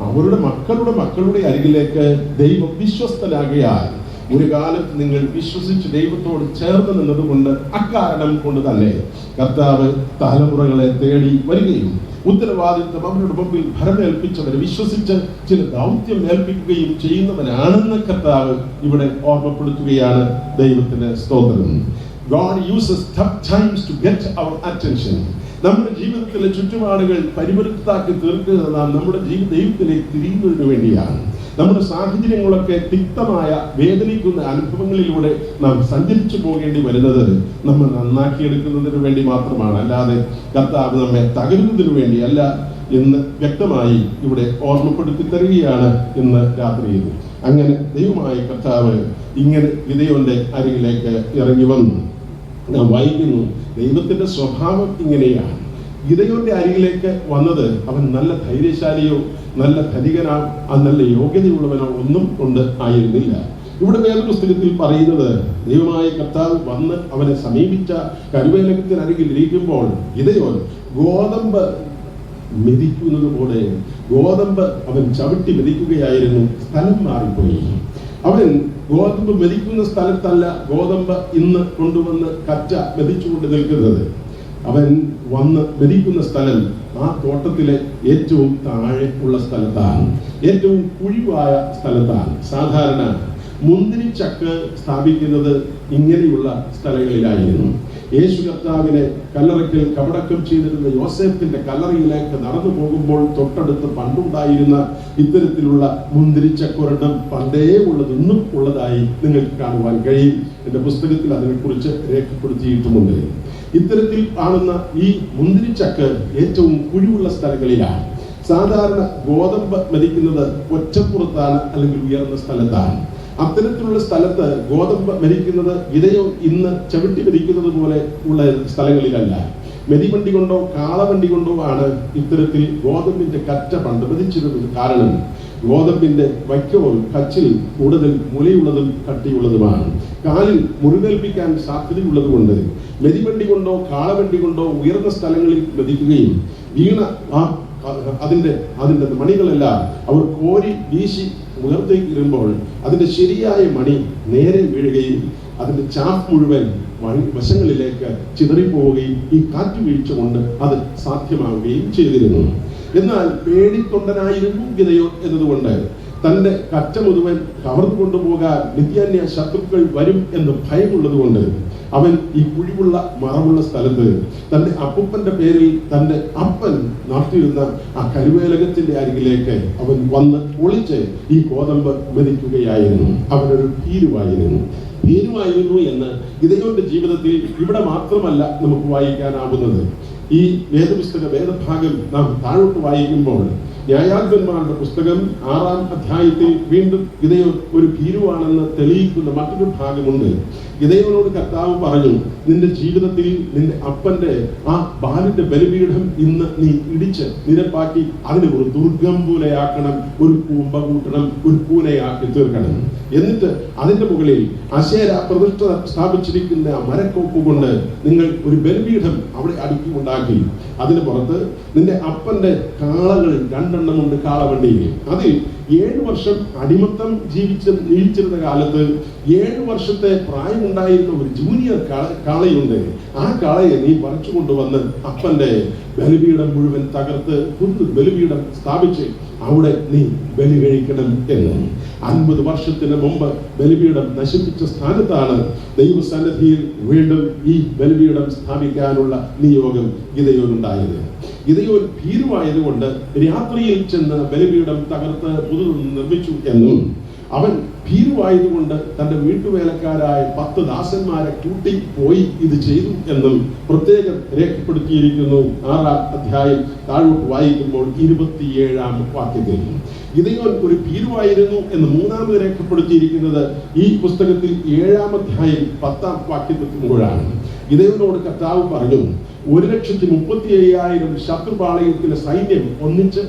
Speaker 1: അവരുടെ മക്കളുടെ അരികിലേക്ക് ദൈവം വിശ്വസ്തനാകയാൽ ഒരു കാലത്ത് നിങ്ങൾ വിശ്വസിച്ച് ദൈവത്തോട് ചേർന്ന് നിന്നതുകൊണ്ട് അക്കാരണം കൊണ്ട് തന്നെ കർത്താവ് തലമുറകളെ തേടി വരികയും ഉത്തരവാദിത്വം അവരുടെ മുമ്പിൽ ഭരമേൽപ്പിച്ചവരെ വിശ്വസിച്ച് ചില ദൗത്യം ഏൽപ്പിക്കുകയും ചെയ്യുന്നവനാണെന്ന് കർത്താവ് ഇവിടെ ഓർമ്മപ്പെടുത്തുകയാണ്. ദൈവത്തിന് സ്തോത്രം. God uses tough times to get our attention. നമ്മുടെ ജീവിതത്തിലെ ചുറ്റുപാടുകൾ പരിവൃത്താക്കി തീർക്കുന്നത് നാം നമ്മുടെ ദൈവത്തിലേക്ക് തിരിയുന്നതിന് വേണ്ടിയാണ്. നമ്മുടെ സാഹചര്യങ്ങളൊക്കെ തിക്തമായ വേദനിക്കുന്ന അനുഭവങ്ങളിലൂടെ നാം സഞ്ചരിച്ചു പോകേണ്ടി വരുന്നത് നമ്മൾ നന്നാക്കിയെടുക്കുന്നതിന് വേണ്ടി മാത്രമാണ്, അല്ലാതെ കർത്താവ് നമ്മെ തകരുന്നതിന് വേണ്ടിയല്ല എന്ന് വ്യക്തമായി ഇവിടെ ഓർമ്മപ്പെടുത്തി തരികയാണ് ഇന്ന് രാത്രിയിൽ. അങ്ങനെ ദൈവമായ കർത്താവ് ഇങ്ങനെ ഗിദെയോന്റെ അരികിലേക്ക് ഇറങ്ങി വന്നു. നാം വായിക്കുന്നു, ദൈവത്തിന്റെ സ്വഭാവം ഇങ്ങനെയാണ്. ഗിദെയോന്റെ അരികിലേക്ക് വന്നത് അവൻ നല്ല ധൈര്യശാലിയോ നല്ല ധനികനോ നല്ല യോഗ്യതയുള്ളവനോ ഒന്നും കൊണ്ട് ആയിരുന്നില്ല. ഇവിടെ വേദപുസ്തകത്തിൽ പറയുന്നത് ദൈവമായ കർത്താവ് വന്ന് അവനെ സമീപിച്ച കരുവേലകത്തിനരികിൽ ഇരിക്കുമ്പോൾ ഗിദെയോൻ ഗോതമ്പ് മെതിക്കുന്നത് പോലെ ഗോതമ്പ് അവൻ ചവിട്ടി മെതിക്കുകയായിരുന്നു. സ്ഥലം മാറിപ്പോയി. അവൻ ഗോതമ്പ് മെതിക്കുന്ന സ്ഥലത്തല്ല ഗോതമ്പ് ഇന്ന് കൊണ്ടുവന്ന് കറ്റ മെതിച്ചുകൊണ്ട് നിൽക്കുന്നത്. അവൻ വന്ന് മെതിക്കുന്ന സ്ഥലം ആ തോട്ടത്തിലെ ഏറ്റവും താഴെ ഉള്ള സ്ഥലത്താണ്, ഏറ്റവും കുഴിവായ സ്ഥലത്താണ്. സാധാരണ മുന്തിരിച്ചക്ക് സ്ഥാപിക്കുന്നത് ഇങ്ങനെയുള്ള സ്ഥലങ്ങളിലായിരുന്നു. യേശു കർത്താവിനെ കല്ലറയ്ക്കൽ കബടക്കം ചെയ്തിരുന്ന യോസേഫിന്റെ കല്ലറയിലേക്ക് നടന്നു പോകുമ്പോൾ തൊട്ടടുത്ത് പണ്ടുണ്ടായിരുന്ന ഇത്തരത്തിലുള്ള മുന്തിരിച്ചക്കൊരെണ്ണം പണ്ടേ ഉള്ളത് ഇന്നും ഉള്ളതായി നിങ്ങൾക്ക് കാണുവാൻ കഴിയും. എന്റെ പുസ്തകത്തിൽ അതിനെക്കുറിച്ച് രേഖപ്പെടുത്തിയിട്ടുമുണ്ട്. ഇത്തരത്തിൽ കാണുന്ന ഈ മുന്തിരിച്ചക്ക് ഏറ്റവും കുഴിവുള്ള സ്ഥലങ്ങളിലാണ്. സാധാരണ ഗോതമ്പ് മെതിക്കുന്നത് ഒറ്റപ്പുറത്താണ് അല്ലെങ്കിൽ ഉയർന്ന സ്ഥലത്താണ്. അത്തരത്തിലുള്ള സ്ഥലത്ത് ഗോതമ്പ് മെതിക്കുന്നത് ഗിദെയോൻ ഇന്ന് ചവിട്ടി മെതിക്കുന്നത് പോലെ ഉള്ള സ്ഥലങ്ങളിലല്ല. മെതിവണ്ടി കൊണ്ടോ കാളവണ്ടി കൊണ്ടോ ആണ് ഇത്തരത്തിൽ ഗോതമ്പിന്റെ കറ്റ പണ്ട് മെതിച്ചിരുന്നത്. കാരണം ഗോതമ്പിന്റെ വൈക്കോൽ കച്ചിൽ കൂടുതൽ മുലയുള്ളതും കട്ടിയുള്ളതുമാണ്. കാലിൽ മുറിവേൽപ്പിക്കാൻ സാധ്യതയുള്ളത് കൊണ്ട് മെതിവണ്ടി കൊണ്ടോ കാളവണ്ടി കൊണ്ടോ ഉയർന്ന സ്ഥലങ്ങളിൽ മെതിക്കുകയും വീണ അതിന്റെ മണികളെല്ലാം അവർ കോരി വീശി ഉയർത്തേക്ക് ഇരുമ്പോൾ അതിന്റെ ശരിയായ മണി നേരെ വീഴുകയും അതിന്റെ ചാഫ് മുഴുവൻ വശങ്ങളിലേക്ക് ചിതറിപ്പോവുകയും ഈ കാറ്റുവീഴ്ച കൊണ്ട് അത് സാധ്യമാവുകയും ചെയ്തിരുന്നു. എന്നാൽ പേടിത്തൊണ്ടനായിരുന്നു ഗിദെയോൻ എന്നതുകൊണ്ട് തന്റെ കറ്റ മുഴുവൻ കവർന്നു കൊണ്ടുപോകാൻ മിദ്യാന്യ ശത്രുക്കൾ വരും എന്ന് ഭയമുള്ളത് കൊണ്ട് അവൻ ഈ കുഴിവുള്ള മറവുള്ള സ്ഥലത്ത് തന്റെ അപ്പൂപ്പന്റെ പേരിൽ തന്റെ അപ്പൻ നടത്തിയിരുന്ന ആ കരുവേലകത്തിന്റെ അരികിലേക്ക് അവൻ വന്ന് ഒളിച്ച് ഈ ഗോതമ്പ് മെതിക്കുകയായിരുന്നു. അവനൊരു ഭീരുവായിരുന്നു എന്ന് ഗിദെയോന്റെ ജീവിതത്തിൽ ഇവിടെ മാത്രമല്ല നമുക്ക് വായിക്കാനാവുന്നത്. ഈ വേദഭാഗം നാം താഴോട്ട് വായിക്കുമ്പോൾ ന്യായാധിപന്മാരുടെ പുസ്തകം 6-ാം അധ്യായത്തിൽ വീണ്ടും ഗിദെയോൻ ഒരു ഭീരുവാണെന്ന് തെളിയിക്കുന്ന മറ്റൊരു ഭാഗമുണ്ട്. ഗിദെയോനോട് കർത്താവ് പറഞ്ഞു, നിന്റെ ജീവിതത്തിൽ നിന്റെ അപ്പന്റെ ആ ബാലിന്റെ ബലിപീഠം ഇന്ന് നീ ഇടിച്ച് നിരപ്പാക്കി അതിനെ ഒരു ദുർഗം പോലെയാക്കണം, ഒരു കൂമ്പ കൂട്ടണം, ഒരു പൂനയാക്കി തീർക്കണം. എന്നിട്ട് അതിന്റെ മുകളിൽ അശേര പ്രതിഷ്ഠ സ്ഥാപിച്ചിരിക്കുന്ന മരക്കോപ്പ് കൊണ്ട് നിങ്ങൾ ഒരു ബലിപീഠം അവിടെ അടുക്കി ഉണ്ടാക്കി. അതിന് പുറത്ത് നിന്റെ അപ്പന്റെ കാളകൾ 2 ഉണ്ട്, കാളവണ്ടിയിൽ. അതിൽ 7 വർഷം അടിമത്തം ജീവിച്ചിരുന്ന കാലത്ത് 7 വർഷത്തെ പ്രായമുണ്ടായിരുന്ന ഒരു ജൂനിയർ കാളയുണ്ട്. ആ കാളയെ നീ പറിച്ചു കൊണ്ടുവന്ന് അപ്പന്റെ ബലിപീഠം മുഴുവൻ തകർത്ത് പുതു ബലിപീഠം സ്ഥാപിച്ച് അവിടെ നീ ബലി കഴിക്കണം എന്ന്. 50 വർഷത്തിന് മുമ്പ് ബലിപീഠം നശിപ്പിച്ച സ്ഥാനത്താണ് ദൈവസന്നിധിയിൽ വീണ്ടും ഈ ബലിപീഠം സ്ഥാപിക്കാനുള്ള നിയോഗം ഗിദെയോനുണ്ടായത്. ഗിദെയോൻ ഭീരുവായതുകൊണ്ട് രാത്രിയിൽ ചെന്ന് ബലിപീഠം തകർത്ത് പുതു നിർമ്മിച്ചു എന്നും അവൻ ഭീരുവായതുകൊണ്ട് തന്റെ വീട്ടുവേലക്കാരായ 10 ദാസന്മാരെ കൂട്ടി പോയി ഇത് ചെയ്തു എന്നും പ്രത്യേകം രേഖപ്പെടുത്തിയിരിക്കുന്നു. 6-ാം അധ്യായം താഴോട്ട് വായിക്കുമ്പോൾ 27-ാം വാക്യത്തിൽ ഗിദെയോൻ ഒരു ഭീരുവായിരുന്നു എന്ന് 3-ാമത് രേഖപ്പെടുത്തിയിരിക്കുന്നത് ഈ പുസ്തകത്തിൽ 7-ാം അധ്യായം 10-ാം വാക്യത്തിലെത്തുമ്പോഴാണ്. ഗിദെയോനോട് കർത്താവ് പറഞ്ഞു, 1,35,000 ശത്രുപാളയത്തിലെ സൈന്യം ഒന്നിച്ച്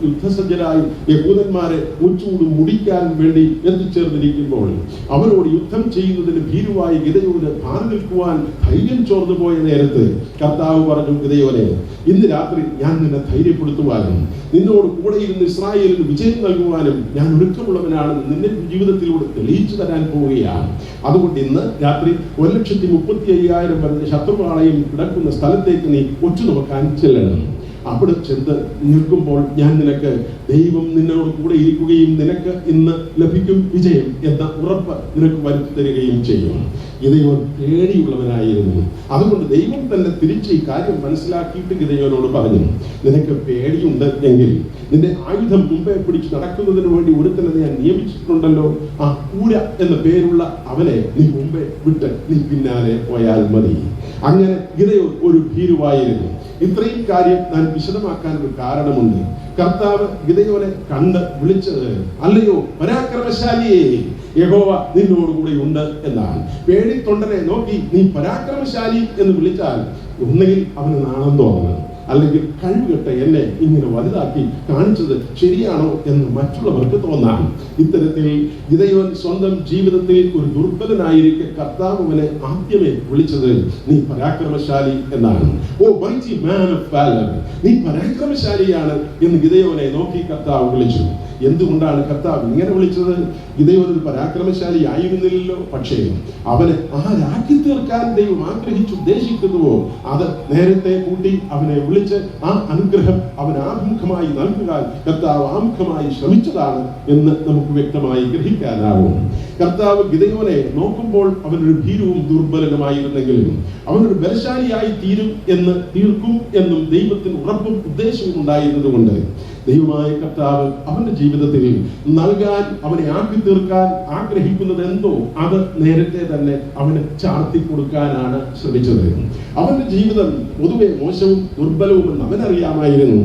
Speaker 1: യുദ്ധസജ്ജരായി യഹൂദന്മാരെ ഉച്ചൂട് മുടിക്കാൻ വേണ്ടി എത്തിച്ചേർന്നിരിക്കുമ്പോൾ അവരോട് യുദ്ധം ചെയ്യുന്നതിന് ഭീരുവായി ഗിദെയോന് മാറി നിൽക്കുവാൻ ധൈര്യം ചോർന്നു പോയ നേരത്ത് കർത്താവ് പറഞ്ഞു, ഗിദെയോനെ, ഇന്ന് രാത്രി ഞാൻ നിന്നെ ധൈര്യപ്പെടുത്തുവാനും നിന്നോട് കൂടെ ഇരുന്ന് ഇസ്രായേലിന് വിജയം നൽകുവാനും ഞാൻ ഒരുക്കമുള്ളവനാണെന്ന് നിന്റെ ജീവിതത്തിലൂടെ തെളിയിച്ചു തരാൻ പോവുകയാണ്. അതുകൊണ്ട് ഇന്ന് രാത്രി 1,35,000 വരുന്ന ശത്രുപാളയം കിടക്കുന്ന സ്ഥലത്തേക്ക് നീ ഒറ്റുനോക്കാൻ ചെല്ലണം. അവിടെ ചെന്ന് നിൽക്കുമ്പോൾ ഞാൻ നിനക്ക് ദൈവം നിന്നോട് കൂടെ ഇരിക്കുകയും നിനക്ക് ഇന്ന് ലഭിക്കും വിജയം എന്ന ഉറപ്പ് നിനക്ക് വരുത്തി തരികയും ചെയ്യും. ഗിദെയോൻ പേടിയുള്ളവനായിരുന്നു. അതുകൊണ്ട് ദൈവം തന്നെ തിരിച്ച് ഈ കാര്യം മനസ്സിലാക്കിയിട്ട് ഗിദെയോനോട് പറഞ്ഞു, നിനക്ക് പേടിയുണ്ട് എങ്കിൽ നിന്റെ ആയുധം മുമ്പേ പിടിച്ച് നടക്കുന്നതിന് വേണ്ടി ഒരുത്തനെ ഞാൻ നിയമിച്ചിട്ടുണ്ടല്ലോ, ആ കൂര എന്ന പേരുള്ള അവനെ നീ മുമ്പേ വിട്ട് നീ പിന്നാലെ പോയാൽ മതി. അങ്ങനെ ഗിദെയോൻ ഒരു ഭീരുവായിരുന്നു. ഇത്രയും കാര്യം ഞാൻ വിശദമാക്കാൻ ഒരു കാരണമുണ്ട്. കർത്താവ് ഗിദെയോനെ കണ്ട് വിളിച്ചത്, അല്ലയോ പരാക്രമശാലിയെ, യഹോവ നിന്നോടുകൂടി ഉണ്ട് എന്നാണ്. പേടിത്തൊണ്ടനെ നോക്കി നീ പരാക്രമശാലി എന്ന് വിളിച്ചാൽ ഒന്നുകിൽ അവന് നാണം തോന്നണം, അല്ലെങ്കിൽ കഴിവുകെട്ട എന്നെ ഇങ്ങനെ വലുതാക്കി കാണിച്ചത് ശരിയാണോ എന്ന് മറ്റുള്ളവർക്ക് തോന്നാം. ഇത്തരത്തിൽ ഗിദെയോൻ സ്വന്തം ജീവിതത്തിൽ ഒരു ദുർബലനായിരിക്കെ കർത്താവ് അവനെ ആദ്യമേ വിളിച്ചത് നീ പരാക്രമശാലി എന്നാണ്. ഓ മൈറ്റി മാൻ ഓഫ് വാലർ, നീ പരാക്രമശാലിയാണ് എന്ന് ഗിദെയോനെ നോക്കി കർത്താവ് വിളിച്ചു. എന്തുകൊണ്ടാണ് കർത്താവ് ഇങ്ങനെ വിളിച്ചത്? ഗിദെയോൻ ഒരു പരാക്രമശാലി ആയിരുന്നില്ലല്ലോ, പക്ഷേ അവനെ ആരാക്കി തീർക്കാൻ ദൈവം ഉദ്ദേശിക്കുന്നുവോ അത് നേരത്തെ കൂട്ടി അവനെ വിളിച്ച് ആ അനുഗ്രഹം അവൻ ആമുഖമായി നൽകുവാൻ കർത്താവ് ആമുഖമായി ശ്രമിച്ചതാണ് എന്ന് നമുക്ക് വ്യക്തമായി ഗ്രഹിക്കാനാവും. കർത്താവ് ഗിദെയോനെ നോക്കുമ്പോൾ അവനൊരു ഭീരുവും ദുർബലനുമായിരുന്നെങ്കിലും അവനൊരു ബലശാലിയായി തീർക്കും എന്നും ദൈവത്തിന് ഉറപ്പും ഉദ്ദേശവും ഉണ്ടായിരുന്നത് കൊണ്ട് ദൈവമായ കർത്താവ് അവന്റെ ജീവിതത്തിൽ നൽകാൻ, അവനെ ആക്കി തീർക്കാൻ ആഗ്രഹിക്കുന്നത് എന്തോ അത് നേരത്തെ തന്നെ അവന് ചാർത്തി കൊടുക്കാനാണ് ശ്രമിച്ചത്. അവന്റെ ജീവിതം പൊതുവെ മോശവും ദുർബലവും എന്ന് അവനറിയാമായിരുന്നു,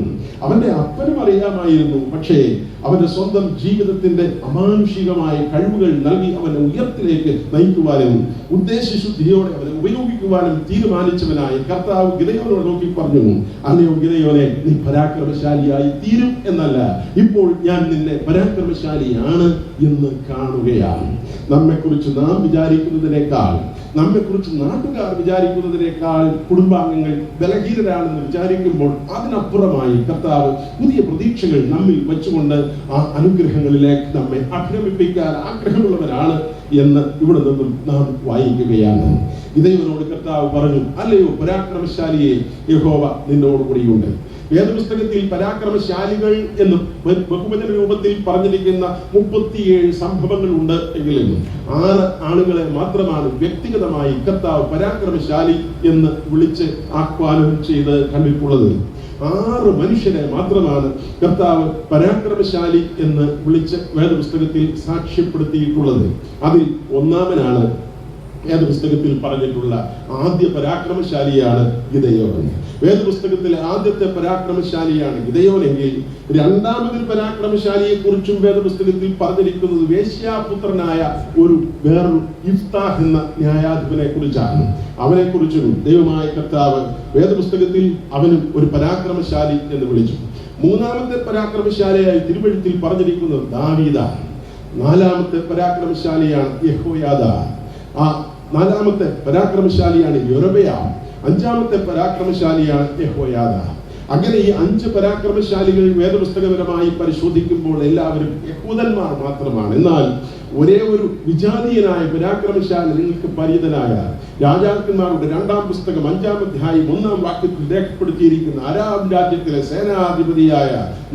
Speaker 1: അവന്റെ അപ്പനും അറിയാമായിരുന്നു. പക്ഷേ അവന്റെ സ്വന്തം ജീവിതത്തിന്റെ അമാനുഷികമായ കഴിവുകൾ നൽകി അവനെ ഉയർത്തിലേക്ക് നയിക്കുവാനും ഉദ്ദേശശുദ്ധിയോടെ അവനെ ഉപയോഗിക്കുവാനും തീരുമാനിച്ചവനായ കർത്താവ് ഗിദെയോനോട് നോക്കി പറഞ്ഞു, അല്ലയോ ഗിദെയോനെ, നീ പരാക്രമശാലിയായി തീരും എന്നല്ല, ഇപ്പോൾ ഞാൻ നിന്നെ പരാക്രമശാലിയാണ് എന്ന് കാണുകയാണ്. നമ്മെക്കുറിച്ച് നാം വിചാരിക്കുന്നതിനേക്കാൾ, നമ്മെക്കുറിച്ച് നാട്ടുകാർ വിചാരിക്കുന്നതിനേക്കാൾ കുടുംബാംഗങ്ങൾ ബലഹീനരാണെന്ന് വിചാരിക്കുമ്പോൾ അതിനപ്പുറമായി കർത്താവ് പുതിയ പ്രതീക്ഷകൾ നമ്മിൽ വെച്ചുകൊണ്ട് ആ അനുഗ്രഹങ്ങളിലേക്ക് നമ്മെ അഭിനമിപ്പിക്കാൻ ആഗ്രഹമുള്ളവരാണ് എന്ന് ഇവിടെ നിന്നും നാം വായിക്കുകയാണ്. ഗിദെയോനോട് കർത്താവ് പറഞ്ഞു, അല്ലയോ പരാക്രമശാലിയെ, യഹോവ നിന്നോടുകൂടിയുണ്ട്. വേദപുസ്തകത്തിൽ പരാക്രമശാലികൾ എന്നും ബഹുവചന രൂപത്തിൽ പറഞ്ഞിരിക്കുന്ന 37 സംഭവങ്ങൾ ഉണ്ട് എങ്കിലും 6 ആളുകളെ മാത്രമാണ് വ്യക്തിഗതമായി കർത്താവ് പരാക്രമശാലി എന്ന് വിളിച്ച് ആഹ്വാനം ചെയ്ത് കണ്ടിട്ടുള്ളത്. 6 മനുഷ്യരെ മാത്രമാണ് കർത്താവ് പരാക്രമശാലി എന്ന് വിളിച്ച് വേദപുസ്തകത്തിൽ സാക്ഷ്യപ്പെടുത്തിയിട്ടുള്ളത്. അതിൽ ഒന്നാമനാണ് വേദപുസ്തകത്തിൽ പറഞ്ഞിട്ടുള്ള ആദ്യ പരാക്രമശാലിയാണ് ഗിദെയോൻ. വേദപുസ്തകത്തിലെ ആദ്യത്തെ പരാക്രമശാലിയാണ് ഗിദെയോനെങ്കിൽ രണ്ടാമതൊരു പരാക്രമശാലിയെ കുറിച്ചും വേദപുസ്തകത്തിൽ പറഞ്ഞിരിക്കുന്നത് വേശ്യാപുത്രനായ ഒരു വേറൊരു യിഫ്താഹ് എന്ന ന്യായാധിപനെ കുറിച്ചാണ്. അവനെ കുറിച്ചും ദൈവമായ കർത്താവ് വേദപുസ്തകത്തിൽ അവനും ഒരു പരാക്രമശാലി എന്ന് വിളിച്ചു. മൂന്നാമത്തെ പരാക്രമശാലിയായി തിരുവെഴുത്തിൽ പറഞ്ഞിരിക്കുന്നത് ദാവീദാണ്. നാലാമത്തെ പരാക്രമശാലിയാണ് യെഹോയാദാ. ആ നാലാമത്തെ പരാക്രമശാലിയാണ് യൊരോബെയാം. അഞ്ചാമത്തെ പരാക്രമശാലിയാണ് യെഹോയാദാ. അങ്ങനെ ഈ 5 പരാക്രമശാലികൾ വേദപുസ്തകപരമായി പരിശോധിക്കുമ്പോൾ എല്ലാവരും യഹൂദന്മാർ മാത്രമാണ്. എന്നാൽ ഒരേ ഒരു വിജാതീയനായ പരാക്രമശാലി നിങ്ങൾക്ക് പരിചിതനായ രാജാക്കന്മാരുടെ 2-ാം പുസ്തകം 5-ാം അധ്യായം 1-ാം വാക്യത്തിൽ രേഖപ്പെടുത്തിയിരിക്കുന്ന അരാം രാജ്യത്തിലെ സേനാധിപതിയായ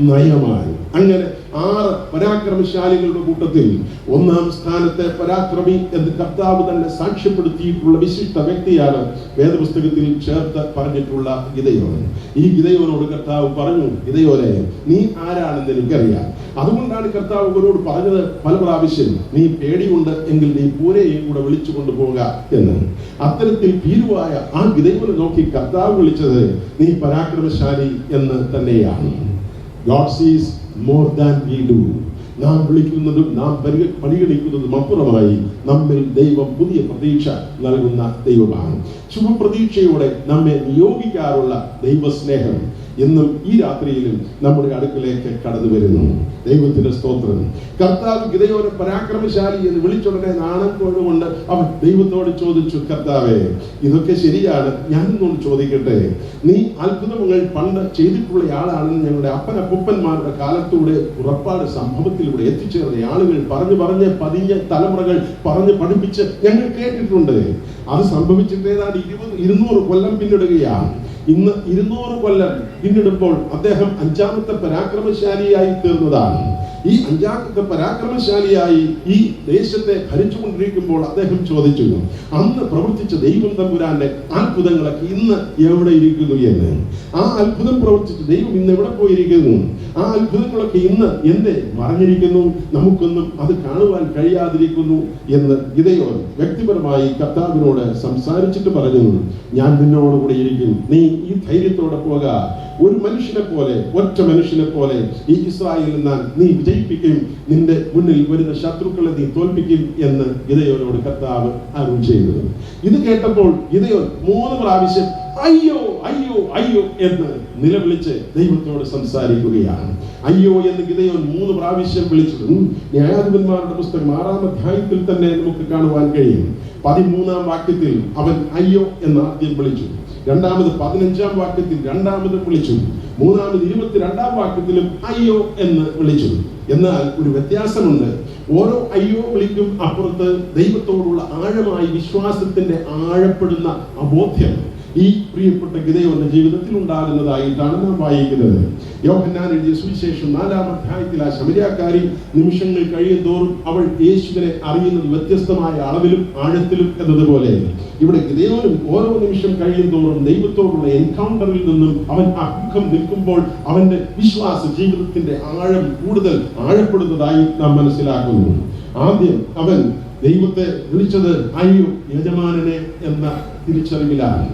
Speaker 1: നയമാൻ. അങ്ങനെ 6 പരാക്രമശാലികളുടെ കൂട്ടത്തിൽ 1-ാം സ്ഥാനത്തെ പരാക്രമി എന്ന് കർത്താവ് തന്നെ സാക്ഷ്യപ്പെടുത്തിയിട്ടുള്ള വിശിഷ്ട വ്യക്തിയാണ് വേദപുസ്തകത്തിൽ ചേർത്ത് പറഞ്ഞിട്ടുള്ള ഗിദെയോൻ. ഈ ഗിദെയോനോട് കർത്താവ് പറഞ്ഞു, ഗിദെയോനെ, നീ ആരാണെന്ന് എനിക്കറിയാം. അതുകൊണ്ടാണ് കർത്താവ് അവരോട് പറഞ്ഞത് പല പ്രാവശ്യം, നീ പേടിയുണ്ട് എങ്കിൽ നീ പൂരെയും കൂടെ വിളിച്ചു കൊണ്ടുപോകുക എന്ന്. അത്തരത്തിൽ ഭീരുവായ ആ ഗിദെയോനെ നോക്കി കർത്താവ് വിളിച്ചത് നീ പരാക്രമശാലി എന്ന് തന്നെയാണ്. God sees more than we do. നാം വിളിക്കുന്നതും നാം പരിഗണിക്കുന്നതും അപ്പുറമായി നമ്മിൽ ദൈവം പുതിയ പ്രതീക്ഷ നൽകുന്ന ദൈവമാണ്. ശുഭപ്രതീക്ഷയോടെ നമ്മെ നിയോഗിക്കാറുള്ള ദൈവസ്നേഹം എന്നും ഈ രാത്രിയിലും നമ്മുടെ അടുക്കലേക്ക് കടന്നു വരുന്നു. ദൈവത്തിന്റെ സ്തോത്രം. കർത്താവ് ഗിദെയോനെ പരാക്രമശാലി എന്ന് വിളിച്ചുടനെ നാണക്കേടുകൊണ്ട് അവൻ ദൈവത്തോട് ചോദിച്ചു, കർത്താവേ, ഇതൊക്കെ ശരിയാണ്, ഞാനൊന്നും ചോദിക്കട്ടെ, നീ അത്ഭുതങ്ങൾ പണ്ട് ചെയ്തിട്ടുള്ള ആളാണെന്ന് ഞങ്ങളുടെ അപ്പനപ്പൂപ്പന്മാരുടെ കാലത്തൂടെ പുറപ്പാട് സംഭവത്തിലൂടെ എത്തിച്ചേർന്ന ആളുകൾ പറഞ്ഞ് പതിഞ്ഞ തലമുറകൾ പറഞ്ഞ് പഠിപ്പിച്ച് ഞങ്ങൾ കേട്ടിട്ടുണ്ട്. അത് സംഭവിച്ചിട്ട് ഏതാണ്ട് 200 കൊല്ലം പിന്നിടുകയാണ്. ഇന്ന് 200 കൊല്ലം പിന്നിടുമ്പോൾ അദ്ദേഹം 5-ാമത്തെ പരാക്രമശാലിയായി തീർന്നതാണ്. ഈ 5-ാമത്തെ പരാക്രമശാലിയായി ഈ ദേശത്തെ ഭരിച്ചുകൊണ്ടിരിക്കുമ്പോൾ അദ്ദേഹം ചോദിച്ചു, അന്ന് പ്രവർത്തിച്ച ദൈവം തമ്പുരാന്റെ അത്ഭുതങ്ങളൊക്കെ ഇന്ന് എവിടെ ഇരിക്കുന്നു എന്ന്. ആ അത്ഭുതം പ്രവർത്തിച്ച ദൈവം ഇന്ന് എവിടെ പോയിരിക്കുന്നു? ആ അത്ഭുതങ്ങളൊക്കെ ഇന്ന് എന്തേ മറഞ്ഞിരിക്കുന്നു? നമുക്കൊന്നും അത് കാണുവാൻ കഴിയാതിരിക്കുന്നു എന്ന് ഗിദെയോൻ വ്യക്തിപരമായി കർത്താവിനോട് സംസാരിച്ചിട്ട് പറഞ്ഞു, ഞാൻ നിന്നോടുകൂടി ഇരിക്കും, നീ ഈ ധൈര്യത്തോടെ പോക. ഒരു മനുഷ്യനെ പോലെ, ഒറ്റ മനുഷ്യനെ പോലെ ഈ ഇസ്രായേലിൽ ഞാൻ നീ വിജയിപ്പിക്കും, നിന്റെ മുന്നിൽ വരുന്ന ശത്രുക്കളെ നീ തോൽപ്പിക്കും എന്ന് ഗിദെയോനോട് കർത്താവ് അരുൾ ചെയ്തു. ഇത് കേട്ടപ്പോൾ ഗിദെയോൻ 3 പ്രാവശ്യം അയ്യോ അയ്യോ അയ്യോ എന്ന് നിലവിളിച്ച് ദൈവത്തോട് സംസാരിക്കുകയാണ്. അയ്യോ എന്ന് ഗിദെയോൻ 3 പ്രാവശ്യം വിളിച്ചു. ന്യായാധിപന്മാരുടെ പുസ്തകം 6-ാം അധ്യായത്തിൽ തന്നെ നമുക്ക് കാണുവാൻ കഴിയും. 13-ാം വാക്യത്തിൽ അവൻ അയ്യോ എന്ന് ആദ്യം വിളിച്ചു. രണ്ടാമത് 15-ാം വാക്യത്തിൽ രണ്ടാമത് വിളിച്ചു. മൂന്നാമത് 22-ാം വാക്യത്തിലും അയ്യോ എന്ന് വിളിച്ചു. എന്നാൽ ഒരു വ്യത്യാസമുണ്ട്. ഓരോ അയ്യോ വിളിക്കും അപ്പുറത്ത് ദൈവത്തോടുള്ള ആഴമായ വിശ്വാസത്തിന്റെ ആഴപ്പെടുന്ന അബോധ്യം ഈ പ്രിയപ്പെട്ട ഗിദെയോന്റെ ജീവിതത്തിൽ ഉണ്ടാകുന്നതായിട്ടാണ് നാം വായിക്കുന്നത്. യോഹന്നാൻ എഴുതിയ സുവിശേഷം 4-ാം അധ്യായത്തിൽ ആ ശമരിയാക്കാരി നിമിഷങ്ങൾ കഴിയുന്തോറും അവൾ യേശുവിനെ അറിയുന്നത് വ്യത്യസ്തമായ അളവിലും ആഴത്തിലും എന്നതുപോലെ ഇവിടെ ഗിദെയോനും ഓരോ നിമിഷം കഴിയുന്തോറും ദൈവത്തോടുള്ള എൻകൗണ്ടറിൽ നിന്നും അവൻ അഭിമുഖം നിൽക്കുമ്പോൾ അവന്റെ വിശ്വാസ ജീവിതത്തിന്റെ ആഴം കൂടുതൽ ആഴപ്പെടുന്നതായി നാം മനസ്സിലാക്കുന്നു. ആദ്യം അവൻ ദൈവത്തെ വിളിച്ചത് അയ്യോ യജമാനനെ എന്ന തിരിച്ചറിവിലാണ്.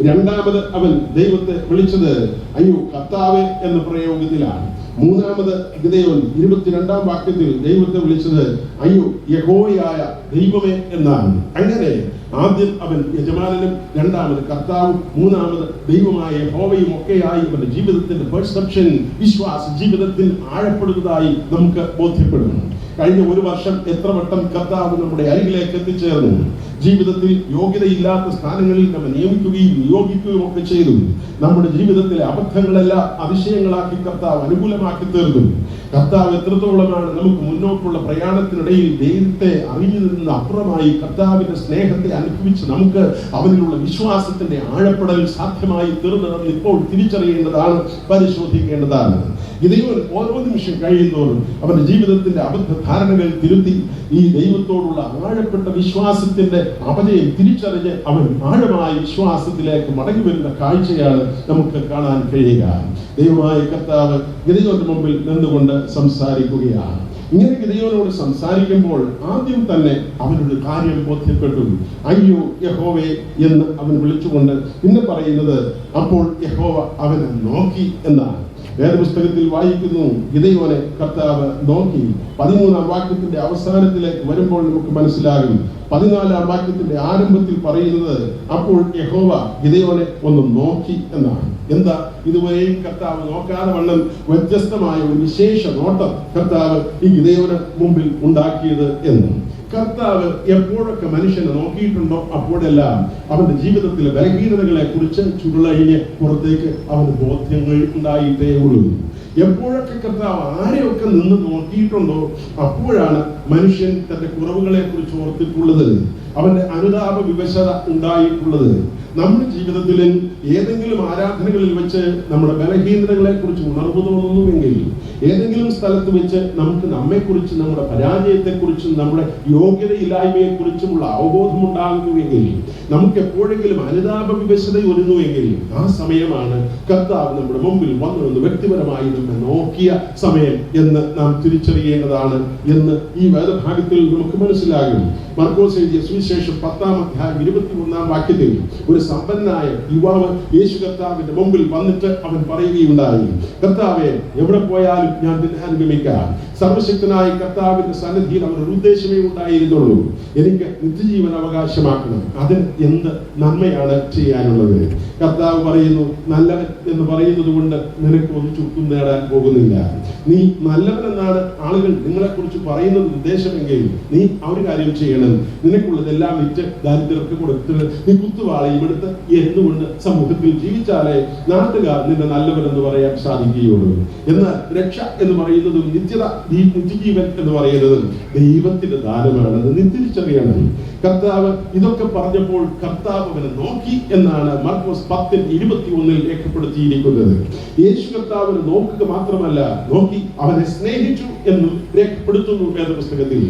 Speaker 1: രണ്ടാമത് അവൻ ദൈവത്തെ വിളിച്ചത് അയ്യോ കർത്താവേ എന്ന പ്രയോഗത്തിലാണ്. മൂന്നാമത് ഗിദെയോൻ 22-ാം വാക്യത്തിൽ ദൈവത്തെ വിളിച്ചത് അയ്യോ യഹോവയായ ദൈവമേ എന്നാണ്. അങ്ങനെ ആദ്യം അവൻ യജമാനനും, രണ്ടാമത് കർത്താവും, മൂന്നാമത് ദൈവമായ യഹോവയും ഒക്കെയായി അവന്റെ ജീവിതത്തിന്റെ പെർസെപ്ഷൻ, വിശ്വാസ ജീവിതത്തിൽ ആഴപ്പെടുന്നതായി നമുക്ക് ബോധ്യപ്പെടുന്നു. കഴിഞ്ഞ 1 വർഷം എത്ര വട്ടം കർത്താവ് നമ്മുടെ അരികിലേക്ക് എത്തിച്ചേർന്നു. ജീവിതത്തിൽ യോഗ്യതയില്ലാത്ത സ്ഥാനങ്ങളിൽ നമ്മെ നിയമിക്കുകയും നിയോഗിക്കുകയും ഒക്കെ ചെയ്തു. നമ്മുടെ ജീവിതത്തിലെ അബദ്ധങ്ങളെല്ലാം അതിശയങ്ങളാക്കി കർത്താവ് അനുകൂലമാക്കി തീർന്നു. കർത്താവ് എത്രത്തോളമാണ് നമുക്ക് മുന്നോട്ടുള്ള പ്രയാണത്തിനിടയിൽ ദൈവത്തെ അറിഞ്ഞു നിന്ന് അപ്പുറമായി കർത്താവിന്റെ സ്നേഹത്തെ അനുഭവിച്ച് നമുക്ക് അവനിലുള്ള വിശ്വാസത്തിന്റെ ആഴപ്പെടൽ സാധ്യമായി തീർന്നതെന്ന് ഇപ്പോൾ തിരിച്ചറിയേണ്ടതാണ്, പരിശോധിക്കേണ്ടതാണ്. ഗിദെയോൻ ഓരോ നിമിഷം കഴിയുന്നതോറും അവന്റെ ജീവിതത്തിന്റെ അബദ്ധ ധാരണകൾ തിരുത്തി ഈ ദൈവത്തോടുള്ള ആഴപ്പെട്ട വിശ്വാസത്തിന്റെ അപജയം തിരിച്ചറിഞ്ഞ് അവൻ ആഴമായ വിശ്വാസത്തിലേക്ക് മടങ്ങി വരുന്ന കാഴ്ചയാണ് നമുക്ക് കാണാൻ കഴിയുക. ദൈവമായ കർത്താവ് ഗിദെയോന്റെ മുമ്പിൽ നിന്നുകൊണ്ട് സംസാരിക്കുകയാണ്. ഇങ്ങനെ ഗിദെയോനോട് സംസാരിക്കുമ്പോൾ ആദ്യം തന്നെ അവനൊരു കാര്യം ബോധ്യപ്പെട്ടു. അയ്യോ യഹോവേ എന്ന് അവൻ വിളിച്ചുകൊണ്ട് പിന്നെ പറയുന്നത്, അപ്പോൾ യഹോവ അവനെ നോക്കി എന്നാണ്. വേദപുസ്തകത്തിൽ വായിക്കുന്നു, ഗിദെയോനെ കർത്താവ് നോക്കി. 13-ാം വാക്യത്തിന്റെ അവസാനത്തിലേക്ക് വരുമ്പോൾ നമുക്ക് മനസ്സിലാകും. 14-ാം വാക്യത്തിന്റെ ആരംഭത്തിൽ പറയുന്നത്, അപ്പോൾ യഹോവ ഗിദെയോനെ ഒന്ന് നോക്കി എന്നാണ്. എന്താ ഇതുവരെയും കർത്താവ് നോക്കാതെ വണ്ണം വ്യത്യസ്തമായ ഒരു വിശേഷ നോട്ടം കർത്താവ് ഈ ഗിദെയോന് മുമ്പിൽ ഉണ്ടാക്കിയത് എന്ന്? കർത്താവ് എപ്പോഴൊക്കെ മനുഷ്യനെ നോക്കിയിട്ടുണ്ടോ അപ്പോഴെല്ലാം അവന്റെ ജീവിതത്തിലെ ബലഹീനതകളെ കുറിച്ച് ചുരുളഴിഞ്ഞ് പുറത്തേക്ക് അവന് ബോധ്യങ്ങൾ ഉണ്ടായിട്ടേ ഉള്ളൂ. എപ്പോഴൊക്കെ കർത്താവ് ആരെയൊക്കെ നിന്ന് നോക്കിയിട്ടുണ്ടോ അപ്പോഴാണ് മനുഷ്യൻ തന്റെ കുറവുകളെ കുറിച്ച് ഓർത്തിട്ടുള്ളത്, അവന്റെ അനുതാപ വിവശത ഉണ്ടായിട്ടുള്ളത്. നമ്മുടെ ജീവിതത്തിലും ഏതെങ്കിലും ആരാധനകളിൽ വെച്ച് നമ്മുടെ ബലഹീനതകളെ കുറിച്ച് ഉണർവ് തോന്നുന്നുവെങ്കിൽ, ഏതെങ്കിലും സ്ഥലത്ത് വെച്ച് നമുക്ക് നമ്മെക്കുറിച്ച്, നമ്മുടെ പരാജയത്തെക്കുറിച്ചും നമ്മുടെ യോഗ്യതയില്ലായ്മയെ കുറിച്ചുമുള്ള അവബോധം ഉണ്ടാകുന്നുവെങ്കിൽ, നമുക്ക് എപ്പോഴെങ്കിലും അനുതാപ വിവശത ഒരുന്നുവെങ്കിൽ, ആ സമയമാണ് കർത്താവ് നമ്മുടെ മുമ്പിൽ വന്നു വ്യക്തിപരമായി നമ്മെ നോക്കിയ സമയം എന്ന് നാം തിരിച്ചറിയേണ്ടതാണ് എന്ന് ഈ വേദഭാഗത്തിൽ നമുക്ക് മനസ്സിലാകും. മർക്കോസ് എഴുതിയ സുവിശേഷം 10-ാം അധ്യായം 21-ാം വാക്യത്തിൽ ഒരു സമ്പന്നനായ യുവാവ് യേശു കർത്താവിന്റെ മുമ്പിൽ വന്നിട്ട് അവൻ പറയുകയുണ്ടായി, കർത്താവേ, എവിടെ പോയാലും ഞാൻ നിന്നെ അനുഗമിക്കാം. സർവശക്തനായ കർത്താവിന്റെ സന്നിധിയിൽ അവനൊരു ഉദ്ദേശമേ ഉണ്ടായിരുന്നുള്ളൂ, എനിക്ക് നിത്യജീവൻ അവകാശമാക്കണം. അതിന് എന്ത് നന്മയാണ് ചെയ്യാനുള്ളത്? കർത്താവ് പറയുന്നു, നല്ലവൻ എന്ന് പറയുന്നത് കൊണ്ട് നിനക്ക് ഒരു ചുക്കും നേടാൻ പോകുന്നില്ല. നീ നല്ലവൻ എന്നാണ് ആളുകൾ നിങ്ങളെ കുറിച്ച് പറയുന്നത് ഉദ്ദേശമെങ്കിൽ നീ ആ ഒരു കാര്യം ചെയ്യണം. നിനക്കുള്ളതെല്ലാം വിറ്റ് ദരിദ്രർക്ക് കൊടുത്തിട്ട് നീ കുത്തുവാളയും എടുത്ത് എന്നുകൊണ്ട് സമൂഹത്തിൽ ജീവിച്ചാലേ നാട്ടുകാർ നിന്നെ നല്ലവൻ എന്ന് പറയാൻ സാധിക്കുകയുള്ളൂ. എന്നാൽ രക്ഷ എന്ന് പറയുന്നതും നിത്യജീവൻ എന്ന് പറയുന്നതും ദൈവത്തിന്റെ ദാനമാണ്. അത് നീ തിരിച്ചറിയണം. കർത്താവ് ഇതൊക്കെ പറഞ്ഞപ്പോൾ കർത്താവ് അവനെ നോക്കി എന്നാണ് മർക്കോസ് 10:21 രേഖപ്പെടുത്തിയിരിക്കുന്നത്. യേശു കർത്താവിനെ നോക്കുക മാത്രമല്ല, നോക്കി അവനെ സ്നേഹിച്ചു എന്നും രേഖപ്പെടുത്തുന്നു വേദപുസ്തകത്തിൽ.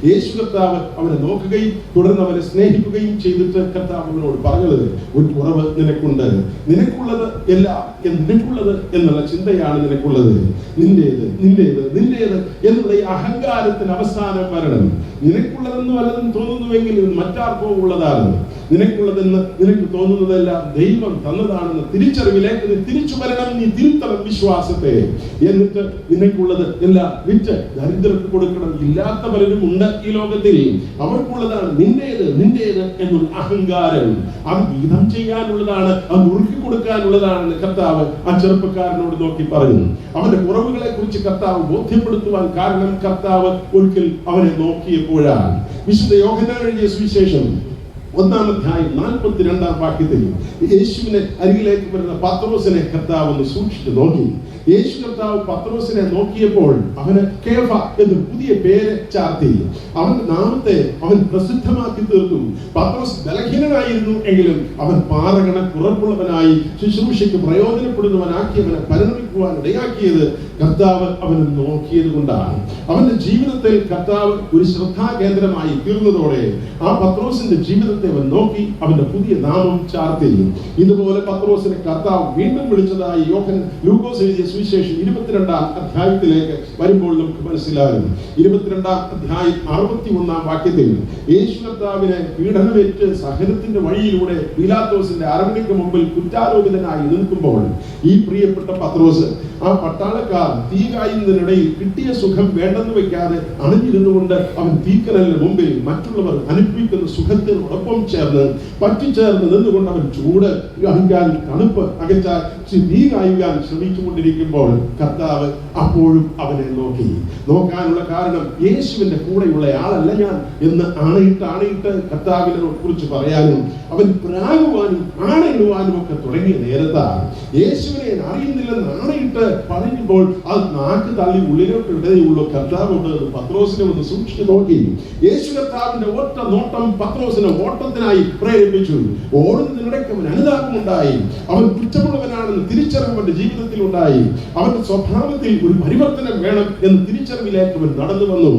Speaker 1: യേശു കർത്താവ് അവനെ നോക്കുകയും തുടർന്ന് അവനെ സ്നേഹിക്കുകയും ചെയ്തിട്ട് കർത്താവ് അവനോട് പറഞ്ഞത്, ഒരു കുറവ് നിനക്കുണ്ട്, നിനക്കുള്ളത് എല്ലാം നിനക്കുള്ളത് എന്നുള്ള ചിന്തയാണ് നിനക്കുള്ളത്. നിന്റേത് നിന്റേത് നിന്റേത് എന്നുള്ള ഈ അഹങ്കാരത്തിന് അവസാനം വരണം. നിനക്കുള്ളതെന്ന് വല്ലതും തോന്നുന്നുവെങ്കിൽ മറ്റാർക്കോ ഉള്ളതാണ്. നിനക്കുള്ളതെന്ന് നിനക്ക് തോന്നുന്നതെല്ലാം ദൈവം തന്നതാണെന്ന് തിരിച്ചറിവിലേക്ക് നീ തിരിച്ചു വരണം. നീ തിരുത്തണം വിശ്വാസത്തെ. എന്നിട്ട് നിനക്കുള്ളത് എല്ലാം വിറ്റ് ദരിദ്രർക്ക് കൊടുക്കണം. ഇല്ലാത്ത പലരും ഉണ്ട് ഈ ലോകത്തിൽ, അവർക്കുള്ളതാണ് നിന്റേത് നിന്റേത് എന്നുള്ള അഹങ്കാരം. അത് വീതം ചെയ്യാനുള്ളതാണ്, അത് ഉറുക്കി കൊടുക്കാനുള്ളതാണ് കർത്താവ് ആ ചെറുപ്പക്കാരനോട് നോക്കി പറഞ്ഞു. അവന്റെ കുറവുകളെ കുറിച്ച് കർത്താവ് ബോധ്യപ്പെടുത്തുവാൻ കാരണം കർത്താവ് ഒരിക്കൽ അവനെ നോക്കിയപ്പോഴാണ്. വിശുദ്ധ യോഹന്നാൻ എഴുതിയ സുവിശേഷം 1-ാം അധ്യായം 42-ാം വാക്യത്തിൽ യേശുവിനെ അരികിലേക്ക് വരുന്ന പത്രോസിനെ കർത്താവ് ഒന്ന് സൂക്ഷിച്ചു നോക്കി. യേശു കർത്താവ് പത്രോസിനെ നോക്കിയപ്പോൾ അവന് കേഫ എന്നൊരു പുതിയ പേര് ചാർത്തി. അവന്റെ നാമത്തെ അവൻ പ്രസിദ്ധമാക്കി തീർത്തു. പത്രോസ് ബലഹീനനായിരുന്നു എങ്കിലും അവൻ പാറകണ കുറപ്പുള്ളവനായി ശുശ്രൂഷയ്ക്ക് പ്രയോജനപ്പെടുന്നവനാക്കി അവനെ പരിണമിക്കുവാൻ ഇടയാക്കിയത് കർത്താവ് അവനെ നോക്കിയത് കൊണ്ടാണ്. അവന്റെ ജീവിതത്തിൽ കർത്താവ് ഒരു ശ്രദ്ധാകേന്ദ്രമായി തീർന്നതോടെ ആ പത്രോസിന്റെ ജീവിതത്തെ അവൻ നോക്കി അവന്റെ പുതിയ നാമം ചാർത്തി. ഇതുപോലെ പത്രോസിനെ കർത്താവ് വീണ്ടും വിളിച്ചതായി ലൂക്കോസ് എഴുതിയ സുവിശേഷം 22-ാം അധ്യായത്തിലേക്ക് വരുമ്പോൾ നമുക്ക് മനസ്സിലാകും. 22-ാം അധ്യായം 61-ാം വാക്യത്തിൽ യേശു കർത്താവിനെ പീഡനമേറ്റ് സഹനത്തിന്റെ വഴിയിലൂടെ പീലാത്തോസിന്റെ അരമനയ്ക്ക് മുമ്പിൽ കുറ്റാരോപിതനായി നിൽക്കുമ്പോൾ ഈ പ്രിയപ്പെട്ട പത്രോസ് ആ പട്ടാളക്കാർ തീ കായുന്നതിനിടയിൽ കിട്ടിയ സുഖം വേണ്ടെന്ന് വെക്കാതെ അണിഞ്ഞിരുന്നുകൊണ്ട് അവൻ തീക്കനലിന് മുമ്പിൽ മറ്റുള്ളവർ അനുഭവിക്കുന്ന സുഖത്തിനോടൊപ്പം ചേർന്ന് പറ്റിച്ചേർന്ന് നിന്നുകൊണ്ട് അവൻ ചൂട് അഹിക്കാൻ തണുപ്പ് അകറ്റാൻ തീ കായുവാൻ ശ്രമിച്ചുകൊണ്ടിരിക്കുമ്പോൾ കർത്താവ് അപ്പോഴും അവനെ നോക്കാനുള്ള കാരണം യേശുവിന്റെ കൂടെയുള്ള ആളല്ല ഞാൻ എന്ന് ആണയിട്ട് കർത്താവിനെ കുറിച്ച് പറയാനും അവൻ പ്രാകുവാനും ആണയിടുവാനും ഒക്കെ തുടങ്ങിയ നേരത്താണ് യേശുവിനെ അറിയുന്നില്ലെന്ന് ആണയിട്ട് പറയുമ്പോൾ അത് നാക്ക് തള്ളി ഉള്ളിലോട്ട് ഇടയുള്ളൂ. കർത്താവ് പത്രോസിനെ ഒന്ന് സൂക്ഷിച്ചു നോക്കി. യേശു കർത്താവിന്റെ ഒറ്റ നോട്ടം പത്രോസിനെ ഓട്ടത്തിനായി പ്രേരിപ്പിച്ചു. ഓടുന്നതിനിടയ്ക്ക് അവൻ അനുതാപമുണ്ടായി. അവൻ കുറ്റമുള്ളവനാണെന്ന് തിരിച്ചറിവ് അവന്റെ ജീവിതത്തിൽ ഉണ്ടായി. അവന്റെ സ്വഭാവത്തിൽ ഒരു പരിവർത്തനം വേണം എന്ന് തിരിച്ചറിവിലേക്ക് അവൻ നടന്നു വന്നു.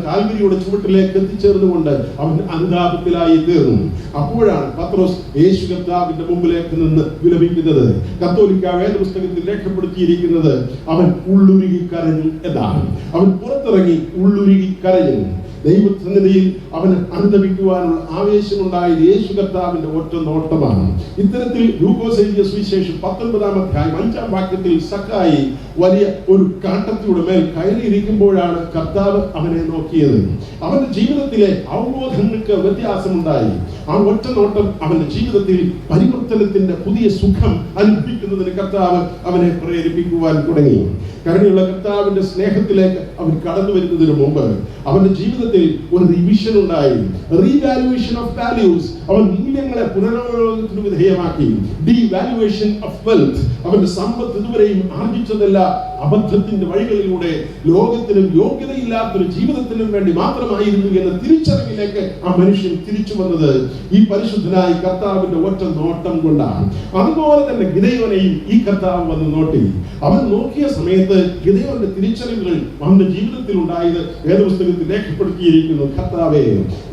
Speaker 1: കാൽവരിയുടെ ചുവട്ടിലേക്ക് എത്തിച്ചേർന്നുകൊണ്ട് അവൻ അനുതാപത്തിലായി തീർന്നു. അപ്പോഴാണ് പത്രോസ് യേശു കർത്താവിന്റെ മുമ്പിലേക്ക് നിന്ന് വിലപിക്കുന്നത്. കത്തോലിക്ക വേദപുസ്തകത്തിൽ രേഖപ്പെടുത്തിയിരിക്കുന്നത് അവൻ ഉള്ളുരുകി കരഞ്ഞു എന്നാണ്. അവൻ പുറത്തിറങ്ങി ഉള്ളുരുകി കരഞ്ഞു. ദൈവസന്നിധിയിൽ അവന് അനുദപിക്കുവാനുള്ള ആവേശമുണ്ടായത് യേശു കർത്താവിന്റെ ഒറ്റ നോട്ടമാണ്. ഇത്തരത്തിൽ ലൂക്കോസ് എഴുതിയ സുവിശേഷം 19-ാം അധ്യായം 5-ാം വാക്യത്തിൽ സക്കായി വലിയ ഒരു കാട്ടത്തിയുടെ മേൽ കയറിയിരിക്കുമ്പോഴാണ് കർത്താവ് അവനെ നോക്കിയത്. അവന്റെ ജീവിതത്തിലെ അവബോധങ്ങൾക്ക് വ്യത്യാസമുണ്ടായി. ആ ഒറ്റ നോട്ടം അവന്റെ ജീവിതത്തിൽ പരിവർത്തനത്തിന്റെ പുതിയ സുഖം അനുഭവിക്കുന്നതിന് കർത്താവ് അവനെ പ്രേരിപ്പിക്കുവാൻ തുടങ്ങി. കരുണയുള്ള കർത്താവിന്റെ സ്നേഹത്തിലേക്ക് അവൻ കടന്നു വരുന്നതിന് മുമ്പ് അവന്റെ ജീവിതത്തിൽ ഒരു റിവിഷൻ ഉണ്ടായി. Revaluation of values. അവൻ മൂല്യങ്ങളെ പുനരവലോകനത്തിന് വിധേയമാക്കി. Devaluation of wealth. അവന്റെ സമ്പത്ത് ഇതുവരെയും ആർജിച്ചതല്ല അബദ്ധത്തിന്റെ വഴികളിലൂടെ ലോകത്തിനും യോഗ്യതയില്ലാത്തൊരു ജീവിതത്തിനും വേണ്ടി മാത്രമായിരുന്നു എന്ന തിരിച്ചറിവിലേക്ക് ആ മനുഷ്യൻ തിരിച്ചു വന്നത് ഈ പരിശുദ്ധനായ കർത്താവിന്റെ ഒറ്റ നോട്ടം കൊണ്ടാണ്. അതുപോലെ തന്നെ ഗിദെയോനെയും ഈ കർത്താവ് വന്ന് നോട്ടി. അവൻ നോക്കിയ സമയത്ത് ഗിദെയോന്റെ തിരിച്ചറിവുകൾ അവന്റെ ജീവിതത്തിൽ ഉണ്ടായത് വേദപുസ്തകത്തിൽ രേഖപ്പെടുത്തിയിരിക്കുന്നു. കർത്താവേ,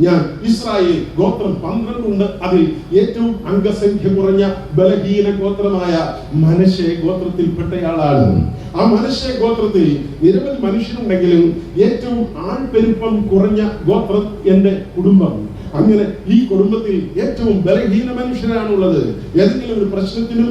Speaker 1: ഞാൻ ഇസ്രായേൽ ഗോത്രം 12 ഉണ്ട്. അതിൽ ഏറ്റവും അംഗസംഖ്യ കുറഞ്ഞ ബലഹീന ഗോത്രമായ മനശ്ശെ ഗോത്രത്തിൽപ്പെട്ടയാളാണ്. ആ മനശ്ശെ ഗോത്രത്തിൽ നിരവധി മനുഷ്യരുണ്ടെങ്കിലും ഏറ്റവും ആൾപ്പെരുപ്പം കുറഞ്ഞ ഗോത്രം എന്റെ കുടുംബം. അങ്ങനെ ഈ കുടുംബത്തിൽ ഏറ്റവും ബലഹീന മനുഷ്യരാണുള്ളത്. ഏതെങ്കിലും ഒരു പ്രശ്നത്തിനും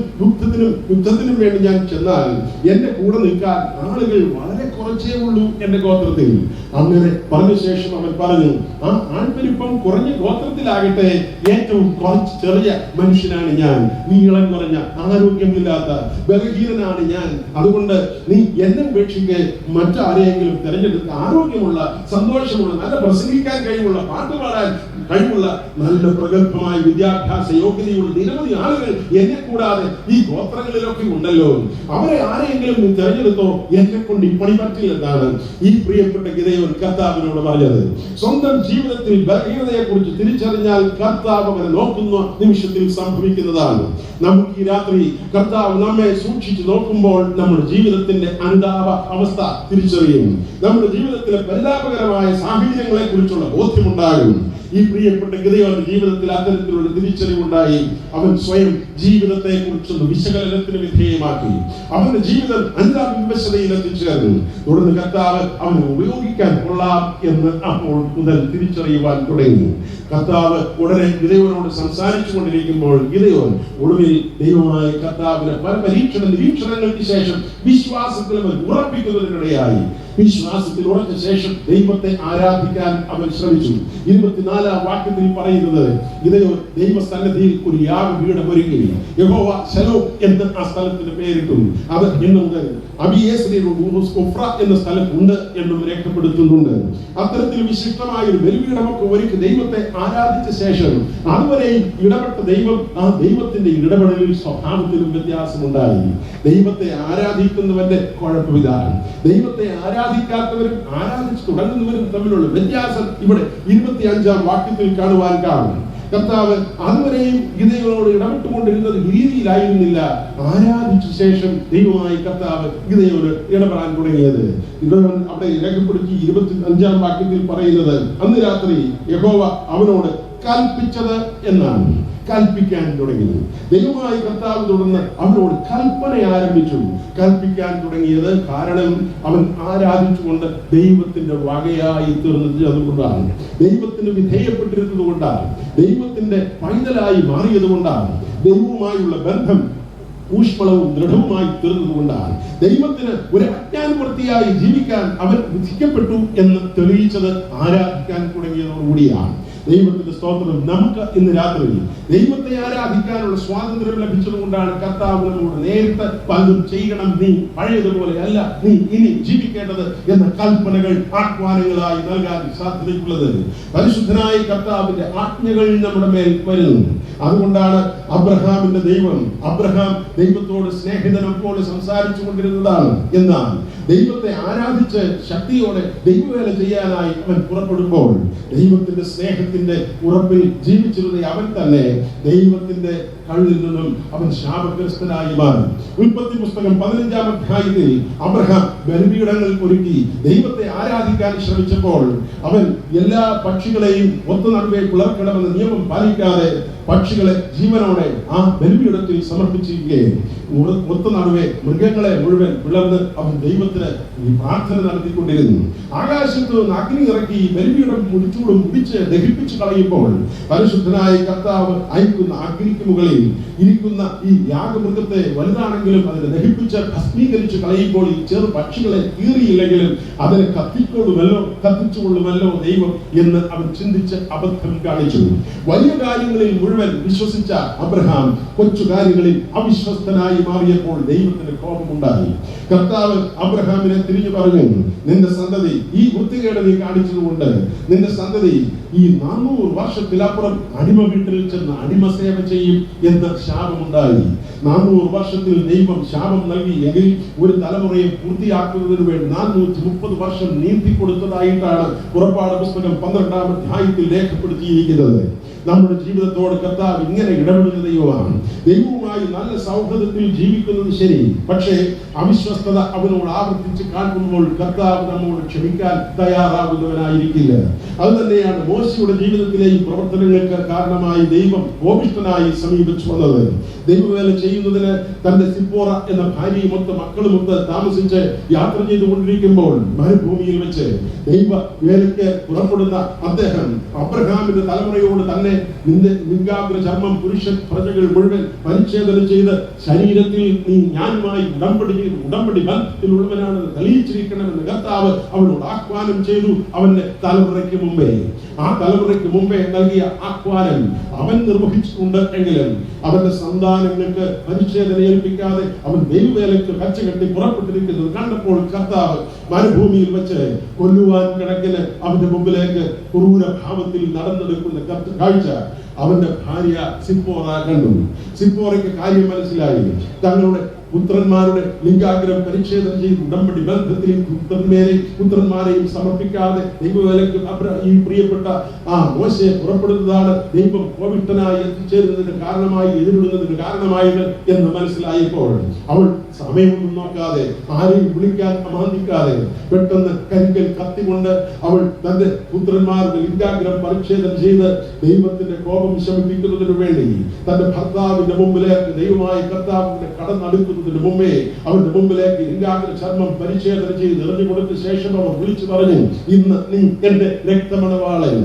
Speaker 1: യുദ്ധത്തിനും വേണ്ടി ഞാൻ ചെന്നാൽ എന്റെ കൂടെ നിൽക്കാൻ ആളുകൾ വളരെ കുറച്ചേ ഉള്ളൂ എന്റെ ഗോത്രത്തിൽ. അങ്ങനെ പറഞ്ഞ ശേഷം അവൻ പറഞ്ഞു, ആ ആൾപ്പെരുപ്പം കുറഞ്ഞ ഗോത്രത്തിലാകട്ടെ ഏറ്റവും കുറച്ച് ചെറിയ മനുഷ്യനാണ് ഞാൻ. നീളം കുറഞ്ഞ ആരോഗ്യമില്ലാത്ത ബലഹീനനാണ് ഞാൻ. അതുകൊണ്ട് നീ എന്നെ ഉപേക്ഷിക്ക് മറ്റാരെയെങ്കിലും തിരഞ്ഞെടുത്ത് ആരോഗ്യമുള്ള സന്തോഷമുള്ള നല്ല പ്രസംഗിക്കാൻ കഴിവുള്ള പാട്ട് പാടാൻ കഴിവുള്ള നല്ല പ്രഗത്ഭമായ വിദ്യാഭ്യാസ യോഗ്യതയുള്ള നിരവധി ആളുകൾ എന്നെ കൂടാതെ ഈ ഗോത്രങ്ങളിലൊക്കെ ഉണ്ടല്ലോ. അവരെ ആരെയെങ്കിലും നീ തിരഞ്ഞെടുത്തോ, എന്നെ കൊണ്ട് ഈ പണി പറ്റില്ലെന്നാണ് ഈ പ്രിയപ്പെട്ട ഗിദെയോൻ കർത്താവിനോട് പറഞ്ഞത്. സ്വന്തം ജീവിതത്തിൽ ബലഹീനതയെ കുറിച്ച് തിരിച്ചറിഞ്ഞാൽ കർത്താവ് അവനെ നോക്കുന്ന നിമിഷത്തിൽ സംഭവിക്കുന്നതാണ്. നമുക്ക് ഈ രാത്രി കർത്താവ് നമ്മെ സൂക്ഷിച്ചു നോക്കുമ്പോൾ നമ്മുടെ ജീവിതത്തിന്റെ അനുതാപ അവസ്ഥ തിരിച്ചറിയും. നമ്മുടെ ജീവിതത്തിലെ പരിതാപകരമായ സാഹചര്യങ്ങളെ കുറിച്ചുള്ള ബോധ്യമുണ്ടാകും. ഈ പ്രിയപ്പെട്ട ഗിദെയോന്റെ ജീവിതത്തിൽ അത്തരത്തിലുള്ള തിരിച്ചറിവുണ്ടായി. അവൻ സ്വയം ജീവിതത്തെ കുറിച്ചൊന്ന് വിശകലനത്തിന് വിധേയമാക്കി. അവന്റെ ജീവിതം അനുതാപവിവശതയിൽ എത്തിച്ചേർന്നു. തുടർന്ന് കർത്താവ് അവനെ ഉപയോഗിക്കാൻ കൊള്ളാം എന്ന് അപ്പോൾ മുതൽ തിരിച്ചറിയുവാൻ തുടങ്ങി. കർത്താവ് ഉടനെ ഗിദെയോനോട് സംസാരിച്ചു കൊണ്ടിരിക്കുമ്പോൾ ഗിദെയോൻ ഒടുവിൽ ദൈവമായ കർത്താവിനെ പല നിരീക്ഷണങ്ങൾക്ക് ശേഷം വിശ്വാസത്തിൽ അവൻ ഉറപ്പിക്കുന്നതിനിടയായി. വിശ്വാസത്തിൽ ഉറച്ച ശേഷം ദൈവത്തെ ആരാധിക്കാൻ അവൻ ശ്രമിച്ചു. 24-ാം വാക്യത്തിൽ പറയുന്നത്, ഗിദെയോൻ ദൈവസന്നിധിയിൽ ഒരു യാഗപീഠം ഒരുക്കി. യഹോവ ശലോം എന്ന് ആ സ്ഥലത്തിന് പേരിട്ടു. അത് ഇന്ന് മുതൽ എന്ന സ്ഥലത്തുണ്ട് എന്നും രേഖപ്പെടുത്തുന്നുണ്ട്. അത്തരത്തിൽ വിശിഷ്ടമായ ഒരു ബലിപീഠമൊക്കെ ഒരുക്കി ദൈവത്തെ ആരാധിച്ച ശേഷം അതുവരെയും ഇടപെട്ട ദൈവം ആ ദൈവത്തിന്റെ ഇടപെടലിൽ സ്വഭാവത്തിലും വ്യത്യാസമുണ്ടായി. ദൈവത്തെ ആരാധിക്കുന്നവന്റെ കുഴപ്പമിതാണ്. ദൈവത്തെ ആരാധിക്കാത്തവരും ആരാധിച്ചു തുടങ്ങുന്നവരും തമ്മിലുള്ള വ്യത്യാസം ഇവിടെ 25-ാം വാക്യത്തിൽ കാണുവാൻ കാണും. കർത്താവ് അതുവരെയും ഗിദെയോനോട് ഇടപെട്ടുകൊണ്ടിരുന്നത് രീതിയിലായിരുന്നില്ല. ആരാധിച്ച ശേഷം ദൈവമായി കർത്താവ് ഗിദെയോന് ഇടപെടാൻ തുടങ്ങിയത്. അവിടെ രേഖപ്പെടുത്തി 25-ാം വാക്യത്തിൽ പറയുന്നത്, അന്ന് രാത്രി യഹോവ അവനോട് കൽപ്പിച്ചത് എന്നാണ്. കൽപ്പിക്കാൻ തുടങ്ങി. ദൈവമായ കർത്താവ് തുടർന്ന് അവനോട് കൽപ്പന ആരംഭിച്ചു. കൽപ്പിക്കാൻ തുടങ്ങിയത് കാരണം അവൻ ആരാധിച്ചുകൊണ്ട് ദൈവത്തിന്റെ വകയായി തീർന്നത് അതുകൊണ്ടാണ്. ദൈവത്തിന് വിധേയപ്പെട്ടിരുന്നത് കൊണ്ടാണ്. ദൈവത്തിന്റെ പൈതലായി മാറിയത് കൊണ്ടാണ്. ദൈവവുമായുള്ള ബന്ധം ഊഷ്മളവും ദൃഢവുമായി തീർന്നതുകൊണ്ടാണ്. ദൈവത്തിന് ഒരു അജ്ഞാനവൃത്തിയായി ജീവിക്കാൻ അവൻ വിധിക്കപ്പെട്ടു എന്ന് തെളിയിച്ചത് ആരാധിക്കാൻ തുടങ്ങിയതോടുകൂടിയാണ്. ദൈവത്തിന്റെ സ്തോത്രം. നമുക്ക് ഇന്ന് രാത്രി ദൈവത്തെ ആരാധിക്കാനുള്ള സ്വാതന്ത്ര്യം ലഭിച്ചതുകൊണ്ടാണ് കർത്താവ് നമ്മോട് നേരിട്ട് പലതും ചെയ്യണം, നീ പഴയതുപോലെ അല്ല, നീ ഇനി ജീവിക്കേണ്ടത് എന്ന കൽപ്പനകൾ ആഹ്വാനങ്ങളായി നൽകാൻ സാധ്യതയുള്ളത്. പരിശുദ്ധനായ കർത്താവിന്റെ ആജ്ഞകൾ നമ്മുടെ മേൽ വരുന്നു. അതുകൊണ്ടാണ് അബ്രഹാമിന്റെ ദൈവം, അബ്രഹാം ദൈവത്തോട് സ്നേഹിതനെ പോലെ സംസാരിച്ചു കൊണ്ടിരുന്നതാണ്. എന്നാൽ ദൈവത്തെ ആരാധിച്ച് ശക്തിയോടെ ദൈവവേല ചെയ്യാനായി അവൻ പുറപ്പെടുമ്പോൾ ദൈവത്തിന്റെ സ്നേഹത്തിന്റെ ഉറപ്പിൽ ജീവിച്ചിരുന്ന അവൻ തന്നെ ദൈവത്തിന്റെ കണ്ണിൽ നിന്നും അവൻ ശാപഗ്രസ്തനായി മാറി. ഉൽപ്പത്തി പുസ്തകം 15-ാം അധ്യായത്തിൽ അബ്രഹാം ബലിപീഠങ്ങൾ ഒരുക്കി ദൈവത്തെ ആരാധിക്കാൻ ശ്രമിച്ചപ്പോൾ അവൻ എല്ലാ പക്ഷികളെയും ഒത്തുനടുവെ പിളർക്കണമെന്ന നിയമം പാലിക്കാതെ പക്ഷികളെ ജീവനോടെ ആ ബലിപീഠത്തിൽ സമർപ്പിച്ചിരിക്കുകയും ഒത്തുനടുവെ മൃഗങ്ങളെ മുഴുവൻ പിളർന്ന് അവൻ ദൈവത്തിന് പ്രാർത്ഥന നടത്തിക്കൊണ്ടിരുന്നു. ആകാശത്ത് നിന്ന് അഗ്നി ഇറക്കി ബലിപീഠം മുടിച്ചൂടും മുടിച്ച് ദഹിപ്പിച്ചു കളയുമ്പോൾ പരിശുദ്ധനായ കർത്താവ് അയക്കുന്ന അഗ്നിക്ക് മുകളിൽ ഇരിക്കുന്ന ഈ യാഗമൃഗത്തെ വലുതാണെങ്കിലും അതിനെ ദഹിപ്പിച്ച് ഭസ്മീകരിച്ച് കളയുമ്പോൾ ഈ ചെറു പക്ഷികളെ കീറിയില്ലെങ്കിലും അതിനെ കത്തിച്ചുകൊള്ളുമല്ലോ ദൈവം എന്ന് അവൻ ചിന്തിച്ച് അബദ്ധം കാണിച്ചു. വലിയ കാര്യങ്ങളിൽ മുഴുവൻ വിശ്വസിച്ച അബ്രഹാം കൊച്ചു കാര്യങ്ങളിൽ അവിശ്വസ്തനായി മാറിയപ്പോൾ ദൈവത്തിന് കോപമുണ്ടായി. കർത്താവ് അബ്രഹാമിനെ തിരിഞ്ഞു പറഞ്ഞു, നിന്റെ സന്തതി ഈ വൃത്തികേട് നീ കാണിച്ചതുകൊണ്ട് നിന്റെ സന്തതി ഈ 400 വർഷത്തിലപ്പുറം അടിമ വീട്ടിൽ ചെന്ന് അടിമ സേവ ചെയ്യും എന്ന് ശാപമുണ്ടായി. 400 വർഷത്തിൽ ദൈവം ശാപം നൽകി എങ്കിൽ ഒരു തലമുറയെ പൂർത്തിയാക്കുന്നതിന് വേണ്ടി 430 വർഷം നീട്ടി കൊടുത്തതായിട്ടാണ് പുറപ്പാട് പുസ്തകം 12-ാം അധ്യായത്തിൽ രേഖപ്പെടുത്തിയിരിക്കുന്നത്. നമ്മുടെ ജീവിതത്തോട് കർത്താവ് ഇങ്ങനെ ഇടപെടുന്ന ദൈവമാണ്. ദൈവവുമായി നല്ല സൗഹൃദത്തിൽ ജീവിക്കുന്നത് ശരി, പക്ഷേ അവിശ്വസ്തത അവനോട് ആവർത്തിച്ച് കാണിക്കുമ്പോൾ കർത്താവ് നമ്മോട് ക്ഷമിക്കാൻ തയ്യാറാകുന്നവനായിരിക്കില്ല. അത് തന്നെയാണ് മോശയുടെ ജീവിതത്തിലെയും പ്രവർത്തനങ്ങൾക്ക് കാരണമായി ദൈവം കോപിഷ്ഠനായി സമീപിച്ചു വന്നത്. ദൈവവേല ചെയ്യുന്നതിന് തന്റെ സിപ്പോറ എന്ന ഭാര്യയുമൊത്ത് മക്കളുമൊത്ത് താമസിച്ച് യാത്ര ചെയ്തുകൊണ്ടിരിക്കുമ്പോൾ മരുഭൂമിയിൽ വെച്ച് ദൈവ വേലയ്ക്ക് പുറപ്പെടുന്ന അദ്ദേഹം അബ്രഹാമിന്റെ തലമുറയോട് തന്നെ ലിംഗാഗ്ര ചർമ്മം പുരുഷ പ്രജകൾ മുഴുവൻ പരിച്ഛേദന ചെയ്ത് ശരീരത്തിൽ നീ ഞാനുമായി ഉടമ്പടി ബന്ധത്തിലുള്ളവനാണെന്ന് തെളിയിച്ചിരിക്കണമെന്ന് കർത്താവ് അവനോട് ആഹ്വാനം ചെയ്തു. അവന്റെ തലമുറയ്ക്ക് മുമ്പേ, ആ തലമുറയ്ക്ക് മുമ്പേ നൽകിയ ആഹ്വാനം അവൻ നിർവഹിച്ചിട്ടുണ്ട് എങ്കിലും അവന്റെ സന്താനങ്ങൾക്ക് പരിച്ഛേദന ഏൽപ്പിക്കാതെ അവൻ ദൈവവേലയ്ക്ക് കച്ചകെട്ടി പുറപ്പെട്ടിരിക്കുന്നത് കണ്ടപ്പോൾ കർത്താവ് മരുഭൂമിയിൽ വെച്ച് കൊല്ലുവാൻ കിടക്കിന് അവന്റെ മുമ്പിലേക്ക് ക്രൂരഭാവത്തിൽ നടന്നെടുക്കുന്ന കാഴ്ച അവന്റെ ഭാര്യ സിപ്പോറ കണ്ടു. സിപ്പോറയ്ക്ക് കാര്യം മനസ്സിലായി. തങ്ങളുടെ പുത്രന്മാരുടെ ലിംഗാഗ്രം പരിച്ഛേദന ചെയ്ത് ഉടമ്പടി ബന്ധത്തിൽ പുത്രന്മാരെയും സമർപ്പിക്കാതെ ദൈവവേലയ്ക്ക് ഈ പ്രിയപ്പെട്ട മോശയെ പുറപ്പെടുന്നതാണ് ദൈവം കോപിഷ്ഠനായി എത്തിച്ചേരുന്നതിന് കാരണമായി, എതിരിടുന്നതിന് കാരണമായത് എന്ന് മനസ്സിലായപ്പോൾ അവൾ സമയമൊന്നും നോക്കാതെ, ആരെയും വിളിക്കാൻ അമാന്തിക്കാതെ പെട്ടെന്ന് കരിക്കൽ കത്തിക്കൊണ്ട് അവൾ തന്റെ പുത്രന്മാരുടെ ലിംഗാഗ്രം പരിച്ഛേദന ചെയ്ത് ദൈവത്തിന്റെ കോപം ശമിപ്പിക്കുന്നതിന് വേണ്ടി തന്റെ ഭർത്താവിന്റെ മുമ്പിലേക്ക് ദൈവമായ കർത്താവിന്റെ കടന്നടുക്കുന്നതിന് മുമ്പേ അവന്റെ മുമ്പിലേക്ക് ലിംഗാഗ്ര ചർമ്മം പരിച്ഛേദന ചെയ്ത് എറിഞ്ഞു കൊടുത്ത ശേഷം അവർ വിളിച്ചു പറഞ്ഞു, ഇന്ന് നീ എന്റെ രക്തമണവാളൻ.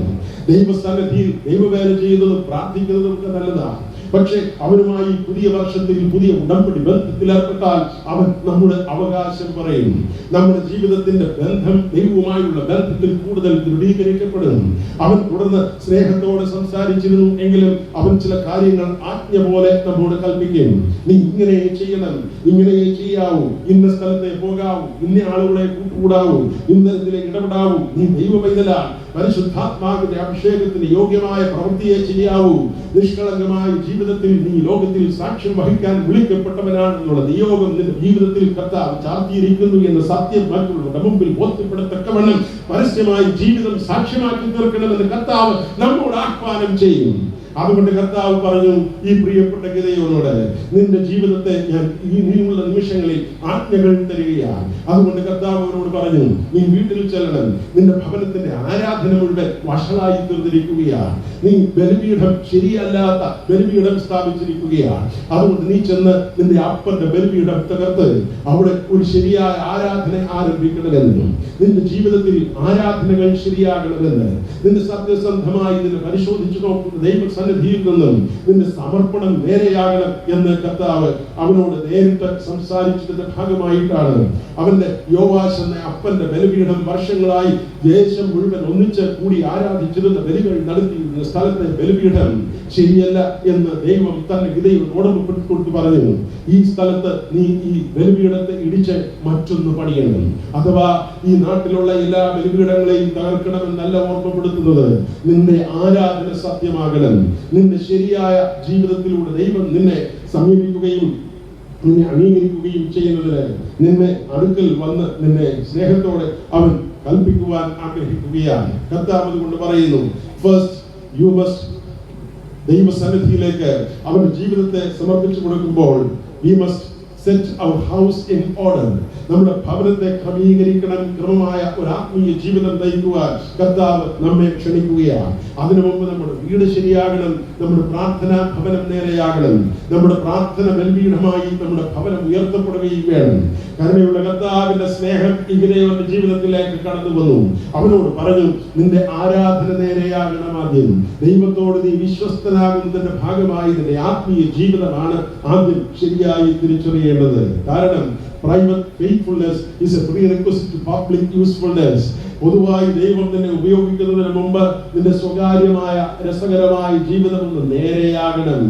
Speaker 1: ദൈവസന്നിധിയിൽ ദൈവവേല ചെയ്യുന്നതും പ്രാർത്ഥിക്കുന്നതും ഒക്കെ നല്ലതാണ്. പക്ഷെ അവനുമായി പുതിയ വർഷത്തിൽ പുതിയ ഉടമ്പടി ബന്ധത്തിൽ ഏർപ്പെട്ടാൽ അവൻ നമ്മുടെ അവകാശം പറയും. നമ്മുടെ ജീവിതത്തിന്റെ ബന്ധം ദൈവവുമായുള്ള ബന്ധത്തിൽ കൂടുതൽ ദൃഢീകരിക്കപ്പെടും. അവൻ തുടർന്ന് സ്നേഹത്തോടെ സംസാരിച്ചിരുന്നു എങ്കിലും അവൻ ചില കാര്യങ്ങൾ ആജ്ഞ പോലെ നമ്മോട് കൽപ്പിക്കും. നീ ഇങ്ങനെ ചെയ്യണം, ഇങ്ങനെ ചെയ്യാവൂ, ഇന്ന സ്ഥലത്തെ പോകാവൂ, ഇന്ന ആളുകളെ കൂട്ടുകൂടാവൂ, ഇന്നതിലെ ഇടപെടാവൂ, നീ ദൈവമൈതലാണ്, പരിശുദ്ധാത്മാവിന്റെ അഭിഷേകത്തിന് യോഗ്യമായ പ്രവൃത്തിയെ ചെയ്യാവൂ, നിഷ്കളങ്കമായ ജീവിതത്തിൽ നീ ലോകത്തിൽ സാക്ഷ്യം വഹിക്കാൻ വിളിക്കപ്പെട്ടവനാണെന്നുള്ള നിയോഗം നിന്റെ ജീവിതത്തിൽ കർത്താവ് ചാർത്തിയിരിക്കുന്നു എന്ന സത്യം മറ്റുള്ളവരുടെ മുമ്പിൽ ബോധ്യപ്പെടത്തക്കവണ്ണം പരസ്യമായി ജീവിതം സാക്ഷ്യമാക്കി തീർക്കണമെന്ന് കർത്താവ് നമ്മോട് ആഹ്വാനം ചെയ്യും. അതുകൊണ്ട് കർത്താവ് പറഞ്ഞു ഈ പ്രിയപ്പെട്ട ഗിദെയോനോട്, നിന്റെ ജീവിതത്തെ ഞാൻ ഇനിയുള്ള നിമിഷങ്ങളിൽ ആജ്ഞകൾ തരികയാണ്. അതുകൊണ്ട് കർത്താവ് അവനോട് പറഞ്ഞു, നീ വീട്ടിൽ ചെല്ലണം, നിന്റെ ഭവനത്തിന്റെ ആരാധന മുഴുവൻ വഷളായി തീർന്നിരിക്കുകയാണ്, നീ ബലിപീഠം ശരിയല്ലാത്ത ബലിപീഠം സ്ഥാപിച്ചിരിക്കുകയാണ്. അതുകൊണ്ട് നീ ചെന്ന് നിന്റെ അപ്പന്റെ ബലിപീഠം തകർത്ത് അവിടെ ഒരു ശരിയായ ആരാധന ആരംഭിക്കണമെന്നും നിന്റെ ജീവിതത്തിൽ ആരാധനകൾ ശരിയാകണമെന്ന് നിന്റെ സത്യസന്ധമായി ഇതിനെ പരിശോധിച്ചു നോക്കുന്ന ദൈവ സന്നിധിയിൽ നിന്നും നിന്റെ സമർപ്പണം നേരെയാകണം എന്ന് കർത്താവ് അവനോട് നേരിട്ട് സംസാരിച്ചതിന്റെ ഭാഗമായിട്ടാണ് അവന്റെ യോവാശ് എന്ന അപ്പന്റെ ബലിപീഠം വർഷങ്ങളായി ദേശം മുഴുവൻ ഒന്നിച്ച് കൂടി ആരാധിച്ചിരുന്ന ബലികൾ നടത്തിയിരുന്ന സ്ഥലത്തെ ബലിപീഠം ശരിയല്ല എന്ന് ദൈവം തന്നെ വിധേയം ഓർമ്മപ്പെടുത്തിക്കൊണ്ട് പറഞ്ഞു, ഈ സ്ഥലത്ത് നീ ഈ ബലിപീഠത്തെ ഇടിച്ച് മറ്റൊന്ന് പണിയണം. അഥവാ ഈ നാട്ടിലുള്ള എല്ലാ ബലിപീഠങ്ങളെയും തകർക്കണമെന്നല്ല ഓർമ്മപ്പെടുത്തുന്നത്, നിന്റെ ആരാധന സത്യമാകണം. നിന്റെ ശരിയായ ജീവിതത്തിലൂടെ ദൈവം നിന്നെ സമീപിക്കുകയും നിന്നെ അംഗീകരിക്കുകയും ചെയ്യുന്നതിന് നിന്നെ അടുക്കൽ വന്ന് നിന്നെ സ്നേഹത്തോടെ അവൻ കൽപ്പിക്കുവാൻ ആഗ്രഹിക്കുകയാണ്. കർത്താവ് കൊണ്ട് പറയുന്നു, ഫസ്റ്റ് യു മസ്റ്റ് ദൈവസന്നിധിയിലേക്ക് അവന്റെ ജീവിതത്തെ സമർപ്പിച്ചു കൊടുക്കുമ്പോൾ we must set our house in order. നമ്മുടെ ഭവനത്തെ ക്രമീകരിക്കണം. ക്രമമായ ഒരു ആത്മീയ ജീവിതം നയിക്കുവാൻ കർത്താവ് നമ്മെ ക്ഷണിക്കുകയാണ്. അതിനു മുമ്പ് നമ്മുടെ വീട് ശരിയാകണം, നമ്മുടെ പ്രാർത്ഥനാ ഭവനം നേരെയാകണം, നമ്മുടെ പ്രാർത്ഥന ബലിപീഠമായി നമ്മുടെ ഭവനം ഉയർത്തപ്പെടുകയും വേണം. കരുണയുള്ള കർത്താവിന്റെ സ്നേഹം ഇവരുടെ ജീവിതത്തിലേക്ക് കടന്നു വന്നു. അവനോട് പറഞ്ഞു, നിന്റെ ആരാധന നേരെയാകണം. ആദ്യം ദൈവത്തോട് നീ വിശ്വസ്തനാകുന്നതിന്റെ ഭാഗമായി നിന്റെ ആത്മീയ ജീവിതമാണ് ആദ്യം ശരിയായി തിരിച്ചറിയേണ്ടത്. കാരണം private faithfulness is a prerequisite to public usefulness. പൊതുവായി ദൈവം നിന്നെ ഉപയോഗിക്കുന്നതിന് മുമ്പ് നിന്റെ സ്വകാര്യമായ രസകരമായ ജീവിതം ഒന്ന് നേരെയാകണം.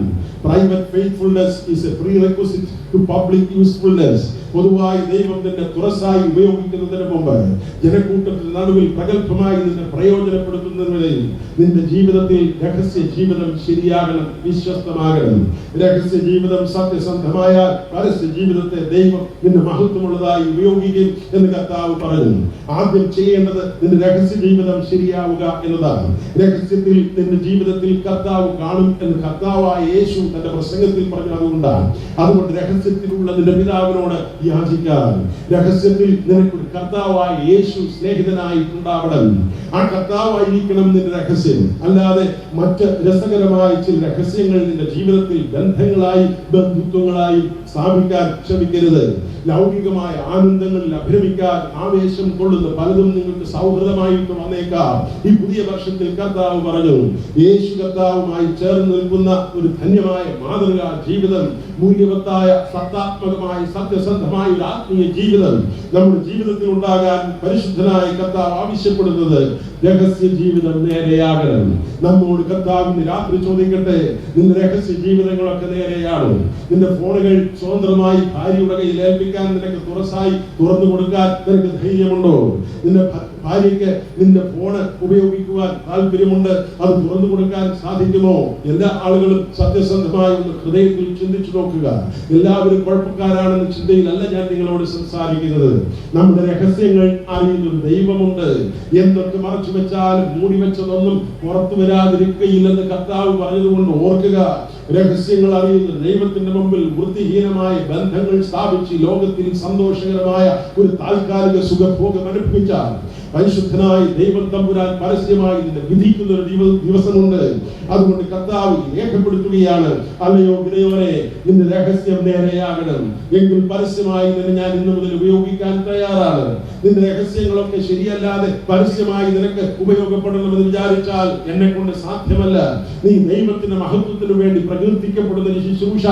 Speaker 1: Private faithfulness is a prerequisite to public usefulness. പൊതുവായി ദൈവം നിന്നെ തുറസായി ഉപയോഗിക്കുന്നതിന് മുമ്പ് ജനക്കൂട്ടത്തിൽ നടുവിൽ പ്രഗത്ഭമായി നിന്നെ പ്രയോജനപ്പെടുത്തുന്നതിന് നിന്റെ ജീവിതത്തിൽ രഹസ്യ ജീവിതം ശരിയാകണം, വിശ്വസ്തമാകണം. രഹസ്യ ജീവിതം സത്യസന്ധമായ പരസ്യ ജീവിതത്തെ ദൈവം നിന്റെ മഹത്വമുള്ളതായി ഉപയോഗിക്കും എന്ന് കർത്താവ് പറഞ്ഞു. ആദ്യം ചെയ്യേണ്ടത് നിന്റെ രഹസ്യ ജീവിതം ശരിയാവുക എന്നതാണ്. രഹസ്യത്തിൽ നിന്റെ ജീവിതത്തിൽ കർത്താവ് കാണും എന്ന് കർത്താവായ യേശു തന്റെ പ്രസംഗത്തിൽ പറഞ്ഞതുകൊണ്ടാണ്. അതുകൊണ്ട് രഹസ്യത്തിലുള്ള നിന്റെ പിതാവിനോട് യാചിക്കാൻ, രഹസ്യത്തിൽ നിനക്കൊരു കർത്താവായ യേശു സ്നേഹിതനായിട്ടുണ്ടാവണം. ആ കർത്താവായിരിക്കണം നിന്റെ രഹസ്യം. അല്ലാതെ മറ്റ് രസകരമായ ചില രഹസ്യങ്ങൾ നിന്റെ ജീവിതത്തിൽ ബന്ധങ്ങളായി ബന്ധുത്വങ്ങളായി സ്ഥാപിക്കാൻ ശ്രമിക്കരുത്. ലൗകികമായ ആനന്ദങ്ങളിൽ അഭിരമിക്കാൻ ആവേശം കൊള്ളുന്ന പലതും നിങ്ങൾക്ക് സൗഹൃദമായിട്ട് വന്നേക്കാം. ഈ പുതിയ വർഷത്തിൽ കർത്താവ് പറഞ്ഞു, യേശു കർത്താവുമായി ചേർന്ന് നിൽക്കുന്ന ഒരു ധന്യമായ മാതൃകാ ജീവിതം, മൂല്യവത്തായ സത്താത്മകമായ സത്യസന്ധമായ ഒരു ആത്മീയ ജീവിതം നമ്മുടെ ജീവിതത്തിൽ ഉണ്ടാകാൻ പരിശുദ്ധനായ കർത്താവ് ആവശ്യപ്പെടുന്നത് രഹസ്യ ജീവിതം നേരെയാകണം. നമ്മോട് കർത്താവിന് രാത്രി ചോദിക്കട്ടെ, നിന്റെ രഹസ്യ ജീവിതങ്ങളൊക്കെ നേരെയാണോ? നിന്റെ ഫോണുകൾ സ്വതന്ത്രമായി ഭാര്യയുടെ കയ്യിൽ ഏൽപ്പിക്കാൻ നിനക്ക് തുറസായി തുറന്നു കൊടുക്കാൻ നിനക്ക് ധൈര്യമുണ്ടോ? നിന്റെ ഭാര്യയ്ക്ക് നിന്റെ ഫോണ് ഉപയോഗിക്കുവാൻ താല്പര്യമുണ്ട്, അത് തുറന്നു കൊടുക്കാൻ സാധിക്കുമോ? എല്ലാ ആളുകളും സത്യസന്ധമായ ഒന്ന് ഹൃദയത്തിൽ ചിന്തിച്ചു നോക്കുക. എല്ലാവരും കുഴപ്പക്കാരാണെന്ന ചിന്തയിലല്ല ഞാൻ നിങ്ങളോട് സംസാരിക്കുന്നത്. നമ്മുടെ രഹസ്യങ്ങൾ അറിയുന്ന ദൈവമുണ്ട്. എന്തൊക്കെ മറച്ചു വെച്ചാലും മൂടി വെച്ചതൊന്നും പുറത്തു വരാതിരിക്കുകയില്ലെന്ന് കർത്താവ് പറഞ്ഞതുകൊണ്ട് ഓർക്കുക. രഹസ്യങ്ങൾ അറിയുന്ന ദൈവത്തിന്റെ മുമ്പിൽ വൃത്തിഹീനമായ ബന്ധങ്ങൾ സ്ഥാപിച്ച് ലോകത്തിൽ സന്തോഷകരമായ ഒരു താൽക്കാലിക സുഖഭോഗം അനുഭവിച്ചാൽ പരിശുദ്ധനായ ദൈവം തമ്പുരാൻ പരസ്യമായി നിന്നെ വിധിക്കുന്ന ഒരു ദിവസമുണ്ട്. അതുകൊണ്ട് കർത്താവ് രേഖപ്പെടുത്തുകയാണ്, അല്ലയോ വിനയോനെ, നിന്റെ രഹസ്യം നേരെയാകണം. എങ്കിൽ പരസ്യമായി നിന്നെ ഞാൻ ഇന്നു മുതൽ ഉപയോഗിക്കാൻ തയ്യാറാണ്. നിന്റെ രഹസ്യങ്ങളൊക്കെ ശരിയല്ലാതെ പരസ്യമായി നിനക്ക് ഉപയോഗപ്പെടണമെന്ന് വിചാരിച്ചാൽ എന്നെ കൊണ്ട് സാധ്യമല്ല. നീ ദൈവത്തിന്റെ മഹത്വത്തിന് വേണ്ടി പ്രകീർത്തിക്കപ്പെടുന്ന ശുശ്രൂഷ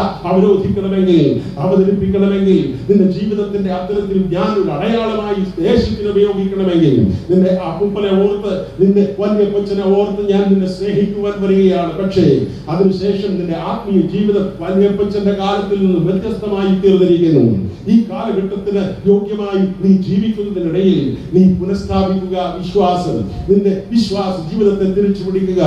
Speaker 1: അവതരിപ്പിക്കണമെങ്കിൽ നിന്റെ ജീവിതത്തിന്റെ അത്തരത്തിൽ ഞാൻ ഒരു അടയാളമായി ദേശത്തിന് ഉപയോഗിക്കണമെങ്കിൽ നിന്റെ അപ്പൂപ്പനെ ഓർത്ത് നിന്റെ വലിയ കൊച്ചനെ ഓർത്ത് ഞാൻ നിന്നെ സ്നേഹിക്കുവാൻ വരികയാണ്. പക്ഷേ അതിനുശേഷം നിന്റെ ആത്മീയ ജീവിതം വലിയ കൊച്ചന്റെ കാലത്തിൽ നിന്ന് വ്യത്യസ്തമായി തീർന്നിരിക്കുന്നു. ഈ കാലഘട്ടത്തിന് യോഗ്യമായി നീ ജീവിക്കുന്നതിനിടയിൽ നീ പുനഃസ്ഥാപിക്കുക വിശ്വാസം. നിന്റെ വിശ്വാസ ജീവിതത്തെ തിരിച്ചു പിടിക്കുക.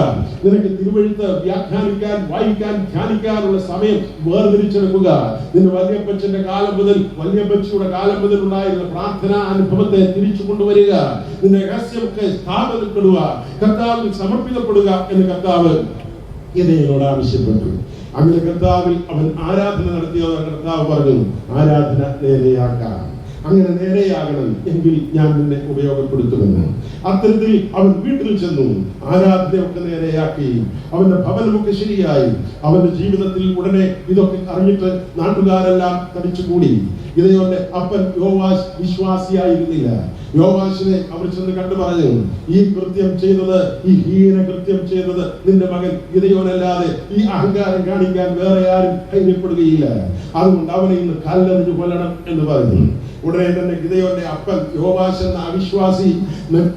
Speaker 1: നിനക്ക് തിരുവെഴുത്ത് വ്യാഖ്യാനിക്കാൻ, വായിക്കാൻ, ധ്യാനിക്കാനുള്ള സമയം വേർതിരിച്ചെടുക്കുക. നിന്റെ വല്യപ്പച്ചന്റെ കാലം മുതൽ, വല്യപ്പച്ചിയുടെ കാലം മുതൽ ഉണ്ടായിരുന്ന പ്രാർത്ഥനാ അനുഭവത്തെ തിരിച്ചു കൊണ്ടുവരിക. നിന്റെ രഹസ്യമൊക്കെ സ്ഥാപനപ്പെടുക, കർത്താവിൽ സമർപ്പിക്കപ്പെടുക എന്ന് കർത്താവ് എന്നോട് ആവശ്യപ്പെട്ടു. അങ്ങനെ കർത്താവിൽ അവൻ ആരാധന നടത്തിയത് കർത്താവ് പറഞ്ഞു, ആരാധന നേരെയാക്കാം. അങ്ങനെ നേരെയാകണം എങ്കിൽ ഞാൻ നിന്നെ ഉപയോഗപ്പെടുത്തുമെന്ന്. അത്തരത്തിൽ അവൻ വീട്ടിൽ ചെന്നു, ആരാധനയൊക്കെ നേരെയാക്കി, അവന്റെ ഭവനമൊക്കെ ശരിയായി. അവന്റെ ജീവിതത്തിൽ ഉടനെ ഇതൊക്കെ അറിഞ്ഞിട്ട് നാട്ടുകാരെല്ലാം തടിച്ചുകൂടി. ഗിദെയോന്റെ അപ്പൻ യോവാശ് വിശ്വാസിയായിരുന്നില്ല. യോവാശിനെ അവർ ചെന്ന് കണ്ടു പറഞ്ഞു, ഈ കൃത്യം ചെയ്തത്, ഈ ഹീന കൃത്യം ചെയ്തത് നിന്റെ മകൻ ഗിദെയോനല്ലാതെ ഈ അഹങ്കാരം കാണിക്കാൻ വേറെ ആരും ധൈര്യപ്പെടുകയില്ല. അതുകൊണ്ട് അവനെ ഇന്ന് കല്ലെറിഞ്ഞു കൊല്ലണം എന്ന് പറഞ്ഞു. ഉടനെ തന്നെ ഗിദെയോന്റെ അപ്പൻ യോവാശ് എന്ന അവിശ്വാസി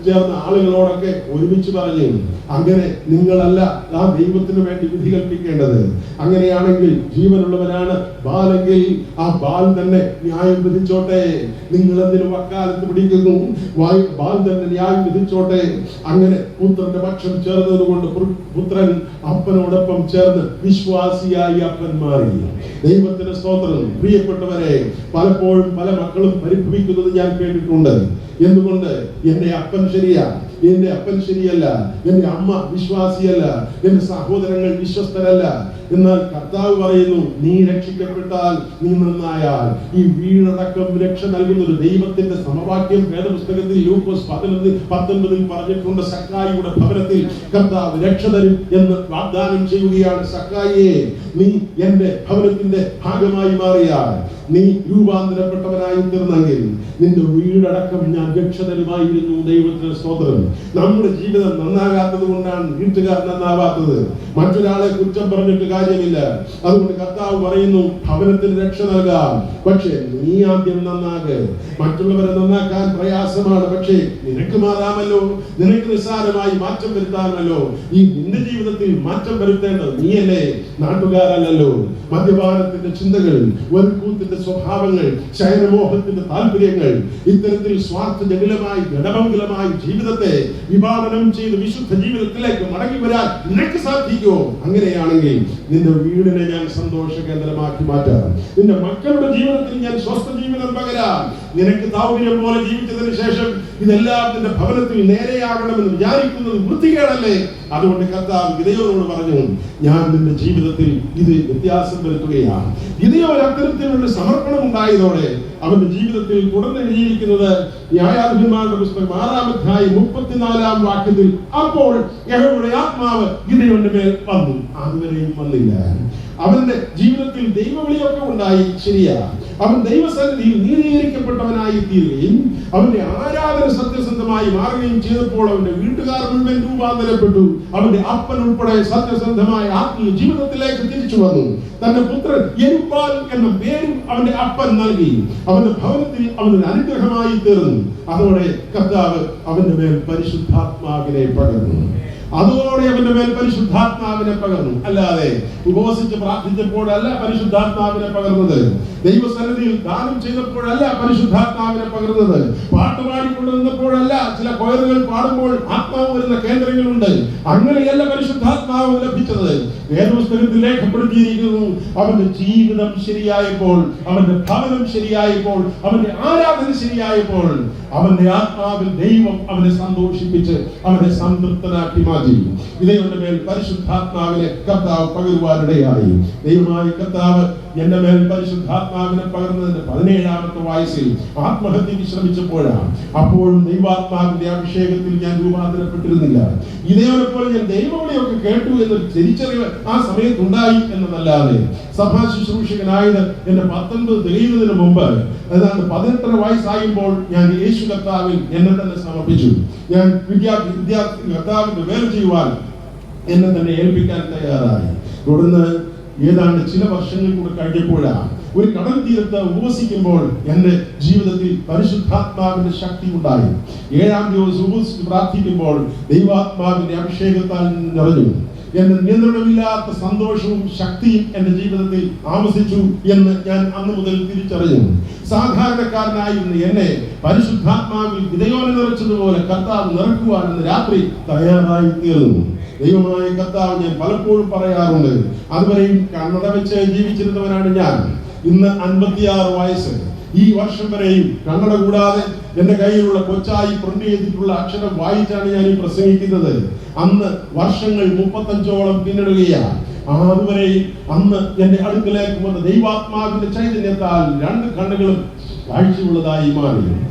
Speaker 1: ചേർന്ന ആളുകളോടൊക്കെ ഒരുമിച്ച് പറഞ്ഞു, അങ്ങനെ നിങ്ങളല്ല ആ ദൈവത്തിന് വേണ്ടി വിധി കൽപ്പിക്കേണ്ടത്. അങ്ങനെയാണെങ്കിൽ ജീവനുള്ളവനാണ് ബാലെങ്കിൽ ആ ബാൽ തന്നെ ന്യായം വിധിച്ചോട്ടെ. നിങ്ങൾ എന്തിനു വക്കാലത്ത് പിടിക്കുന്നു? ബാൽ തന്നെ ന്യായം വിധിച്ചോട്ടെ. അങ്ങനെ പുത്രന്റെ പക്ഷം ചേർന്നതുകൊണ്ട് പുത്രൻ അപ്പനോടൊപ്പം ചേർന്ന് വിശ്വാസിയായി അപ്പൻ മാറി. ദൈവത്തിന്റെ സ്തോത്രം. പ്രിയപ്പെട്ടവരെ, പലപ്പോഴും പല മക്കളും പരിഭവിക്കുന്നത് ഞാൻ കേട്ടിട്ടുണ്ട്. എന്തുകൊണ്ട്? എന്റെ അപ്പൻ ശരിയാ, എന്റെ അപ്പൻ ശരിയല്ല, എന്റെ അമ്മ വിശ്വാസിയല്ല, എന്റെ സഹോദരങ്ങൾ വിശ്വസ്തരല്ല. എന്നാൽ കർത്താവ് പറയുന്നു, നീ രക്ഷിക്കപ്പെട്ടാൽ, നീ നന്നായാൽ ഈ വീടടക്കം രക്ഷ നൽകുന്നത് ദൈവത്തിന്റെ സമവാക്യം വേദപുസ്തകത്തിൽ ലൂക്കോസ് 11:19 പറഞ്ഞിട്ടുണ്ട്. സക്കായിയുടെ ഭവനത്തിൽ കർത്താവ് രക്ഷ തരും എന്ന് വാഗ്ദാനം ചെയ്യുകയാണ്. സക്കായിയെ, നീ എന്റെ ഭവനത്തിന്റെ ഭാഗമായി മാറിയാൽ, നീ രൂപാന്തരപ്പെട്ടവനായി തീർന്നെങ്കിൽ നിന്റെ വീടടക്കം ഞാൻ രക്ഷ തരുമായിരുന്നു. ദൈവത്തിന്റെ സ്തോത്രം. നമ്മുടെ ജീവിതം നന്നാകാത്തത് കൊണ്ടാണ് വീട്ടുകാർ നന്നാവാത്തത്. മറ്റൊരാളെ കുറ്റം പറഞ്ഞിട്ട് കാര്യമില്ല. അതുകൊണ്ട് കർത്താവ് പറയുന്നു, ഭവനത്തിന് രക്ഷ നൽകാം, പക്ഷേ നീ ആദ്യം നന്നാക്. മറ്റുള്ളവരെ നന്നാക്കാൻ പ്രയാസമാണ്, പക്ഷേ നിനക്ക് മാറാമല്ലോ, നിനക്ക് നിസ്സാരമായി മാറ്റം വരുത്താമല്ലോ. ഈ നിന്റെ ജീവിതത്തിൽ മാറ്റം വരുത്തേണ്ടത് നീയല്ലേ, നാട്ടുകാരല്ലോ. മദ്യപാനത്തിന്റെ ചിന്തകൾ, വെറുക്കൂത്തിന്റെ സ്വഭാവങ്ങൾ, ശയനമോഹത്തിന്റെ താല്പര്യങ്ങൾ, ഇത്തരത്തിൽ സ്വാർത്ഥജടിലമായി ഗണമംഗലമായ ജീവിതത്തെ വിഭാവനം ചെയ്ത് വിശുദ്ധ ജീവിതത്തിലേക്ക് മടങ്ങി വരാൻ നിനക്ക് സാധിക്കുമോ? അങ്ങനെയാണെങ്കിൽ നിന്റെ വീടിനെ ഞാൻ സന്തോഷ കേന്ദ്രമാക്കി മാറ്റാം. നിന്റെ മക്കളുടെ ജീവിതത്തിൽ ഞാൻ സ്വസ്ഥ ജീവിതം പകരാം. നിനക്ക് താല്പര്യം പോലെ ജീവിച്ചതിന് ശേഷം ഇതെല്ലാം നിന്റെ ഭവനത്തിൽ നേരെയാകണമെന്ന് വിചാരിക്കുന്നത് വൃത്തികേടല്ലേ? അതുകൊണ്ട് കർത്താവ് ഗിദെയോനോട് പറഞ്ഞു, ഞാൻ നിന്റെ ജീവിതത്തിൽ ഇത് വ്യത്യാസം വരുത്തുകയാണ്. ഗിദെയോൻ അത്തരത്തിലുള്ള സമർപ്പണം ഉണ്ടായതോടെ അവന്റെ ജീവിതത്തിൽ തുടർന്ന് എഴുതിയിരിക്കുന്നത് ന്യായാധിപന്മാരുടെ പുസ്തകം 6-ാം അധ്യായം 34-ാം വാക്യത്തിൽ, അപ്പോൾ യഹോവയുടെ ആത്മാവ് ഗിദെയോന്റെ മേൽ വന്നു. അതുവരെയും വന്നില്ല. അവന്റെ ജീവിതത്തിൽ ദൈവവിളിയൊക്കെ ഉണ്ടായി, ശരിയാ. അവൻ ദൈവസന്നിധിയിൽ നീതീകരിക്കപ്പെട്ടവനായി തീരുകയും അവന്റെ ആരാധന സത്യസന്ധമായി മാറുകയും ചെയ്തപ്പോൾ അവന്റെ വീട്ടുകാർ മുഴുവൻ രൂപാന്തരപ്പെട്ടു. അവന്റെ അപ്പൻ ഉൾപ്പെടെ സത്യസന്ധമായ ആത്മീയ ജീവിതത്തിലേക്ക് തിരിച്ചു വന്നു. തന്റെ പുത്രൻ യെരുബ്ബാൽ എന്ന പേരും അവന്റെ അപ്പൻ നൽകി. അവന്റെ ഭവനത്തിൽ അവനൊരു അനുഗ്രഹമായി തീർന്നു. അതോടെ കർത്താവ് അവന്റെ മേൽ പരിശുദ്ധാത്മാവിനെ പകർന്നു. അതോടെ അവന്റെ മേൽ പരിശുദ്ധാത്മാവിനെ പകർന്നു. അല്ലാതെ ഉപവസിച്ച് പ്രാർത്ഥിച്ചപ്പോഴല്ല പരിശുദ്ധാത്മാവിനെ പകർന്നത്. ദൈവസന്നിധിയിൽ ദാനം ചെയ്തപ്പോഴല്ല പരിശുദ്ധാത്മാവിനെ പകർന്നത്. പാട്ടുപാടിക്കൊണ്ടിരുന്നപ്പോഴല്ല, ചില കൊയറുകൾ പാടുമ്പോൾ ആത്മാവ് വരുന്ന കേന്ദ്രങ്ങളുണ്ട്. അങ്ങനെയല്ല പരിശുദ്ധാത്മാവ് ലഭിച്ചത്. വേദപുസ്തകത്തിൽ രേഖപ്പെടുത്തിയിരിക്കുന്നു, അവന്റെ ജീവിതം ശരിയായപ്പോൾ, അവന്റെ ഭവനം ശരിയായപ്പോൾ, അവന്റെ ആരാധന ശരിയായപ്പോൾ അവന്റെ ആത്മാവിൽ ദൈവം അവനെ സന്തോഷിപ്പിച്ച് അവനെ സംതൃപ്തനാക്കി മാറ്റി. ഗിദെയോന്റെ മേൽ പരിശുദ്ധാത്മാവിനെ കർത്താവ് പകരുവാനിടയായി. ദൈവമായ കർത്താവ് എന്റെ മേൽ പരിശുദ്ധാത്മാവിനെ പകർന്നതിന്റെ 17-ാമത്തെ വയസ്സിൽ ആത്മഹത്യക്ക് ശ്രമിച്ചപ്പോഴാണ്. അപ്പോഴും ദൈവാത്മാവിന്റെ അഭിഷേകത്തിൽ ഞാൻ രൂപാന്തരപ്പെട്ടിരുന്നില്ല. ഗിദെയോനെ പോലെ ഞാൻ ദൈവവിളിയൊക്കെ കേട്ടു എന്നൊരു തിരിച്ചറിവ് ആ സമയത്തുണ്ടായി എന്നതല്ലാതെ സഭാ ശുശ്രൂഷകനായത് എന്റെ 19 തികയുന്നതിന് മുമ്പ്, അതായത് 18 വയസ്സായുമ്പോൾ ഞാൻ യേശു കർത്താവിൽ എന്നെ തന്നെ സമർപ്പിച്ചു. ഞാൻ കർത്താവിന്റെ വേല ചെയ്യുവാൻ എന്നെ തന്നെ ഏൽപ്പിക്കാൻ തയ്യാറായി. തുടർന്ന് ഏതാണ്ട് ചില വർഷങ്ങൾ കൂടെ കഴിഞ്ഞപ്പോഴാണ് ഒരു കടൽ തീരത്ത് ഉപവസിക്കുമ്പോൾ എന്റെ ജീവിതത്തിൽ പരിശുദ്ധാത്മാവിന്റെ ശക്തി ഉണ്ടായി. 7-ാം ദിവസം ഉപവസിച്ച് പ്രാർത്ഥിക്കുമ്പോൾ ദൈവാത്മാവിന്റെ അഭിഷേകത്താൽ നിറഞ്ഞു. എന്റെ നിയന്ത്രണമില്ലാത്ത സന്തോഷവും ശക്തിയും എന്റെ ജീവിതത്തിൽ ആവസിച്ചു എന്ന് ഞാൻ അന്ന് മുതൽ തിരിച്ചറിഞ്ഞു. സാധാരണക്കാരനായിരുന്ന എന്നെ പരിശുദ്ധാത്മാവിൽ ഗിദെയോനെ നിറച്ചതുപോലെ കർത്താവ് നിറയ്ക്കുവാൻ ഇന്ന് രാത്രി തയ്യാറായി തീർന്നു. ദൈവമായ കർത്താവ്, ഞാൻ പലപ്പോഴും പറയാറുണ്ട്, അതുവരെയും കണ്ണട വെച്ച് ജീവിച്ചിരുന്നവനാണ് ഞാൻ. ഇന്ന് 56 വയസ്സ്. ഈ വർഷം വരെയും കണ്ണട കൂടാതെ എന്റെ കയ്യിലുള്ള കൊച്ചായി പ്രിന്റ് ചെയ്തിട്ടുള്ള അക്ഷരം വായിച്ചാണ് ഞാൻ ഈ പ്രസംഗിക്കുന്നത്. അന്ന് വർഷങ്ങൾ 35ഓളം പിന്നിടുകയാണ്. അതുവരെയും അന്ന് എന്റെ അടുക്കലേക്ക് വന്ന ദൈവാത്മാവിന്റെ ചൈതന്യത്താൽ 2 കണ്ണുകളും കാഴ്ചയുള്ളതായി മാറി.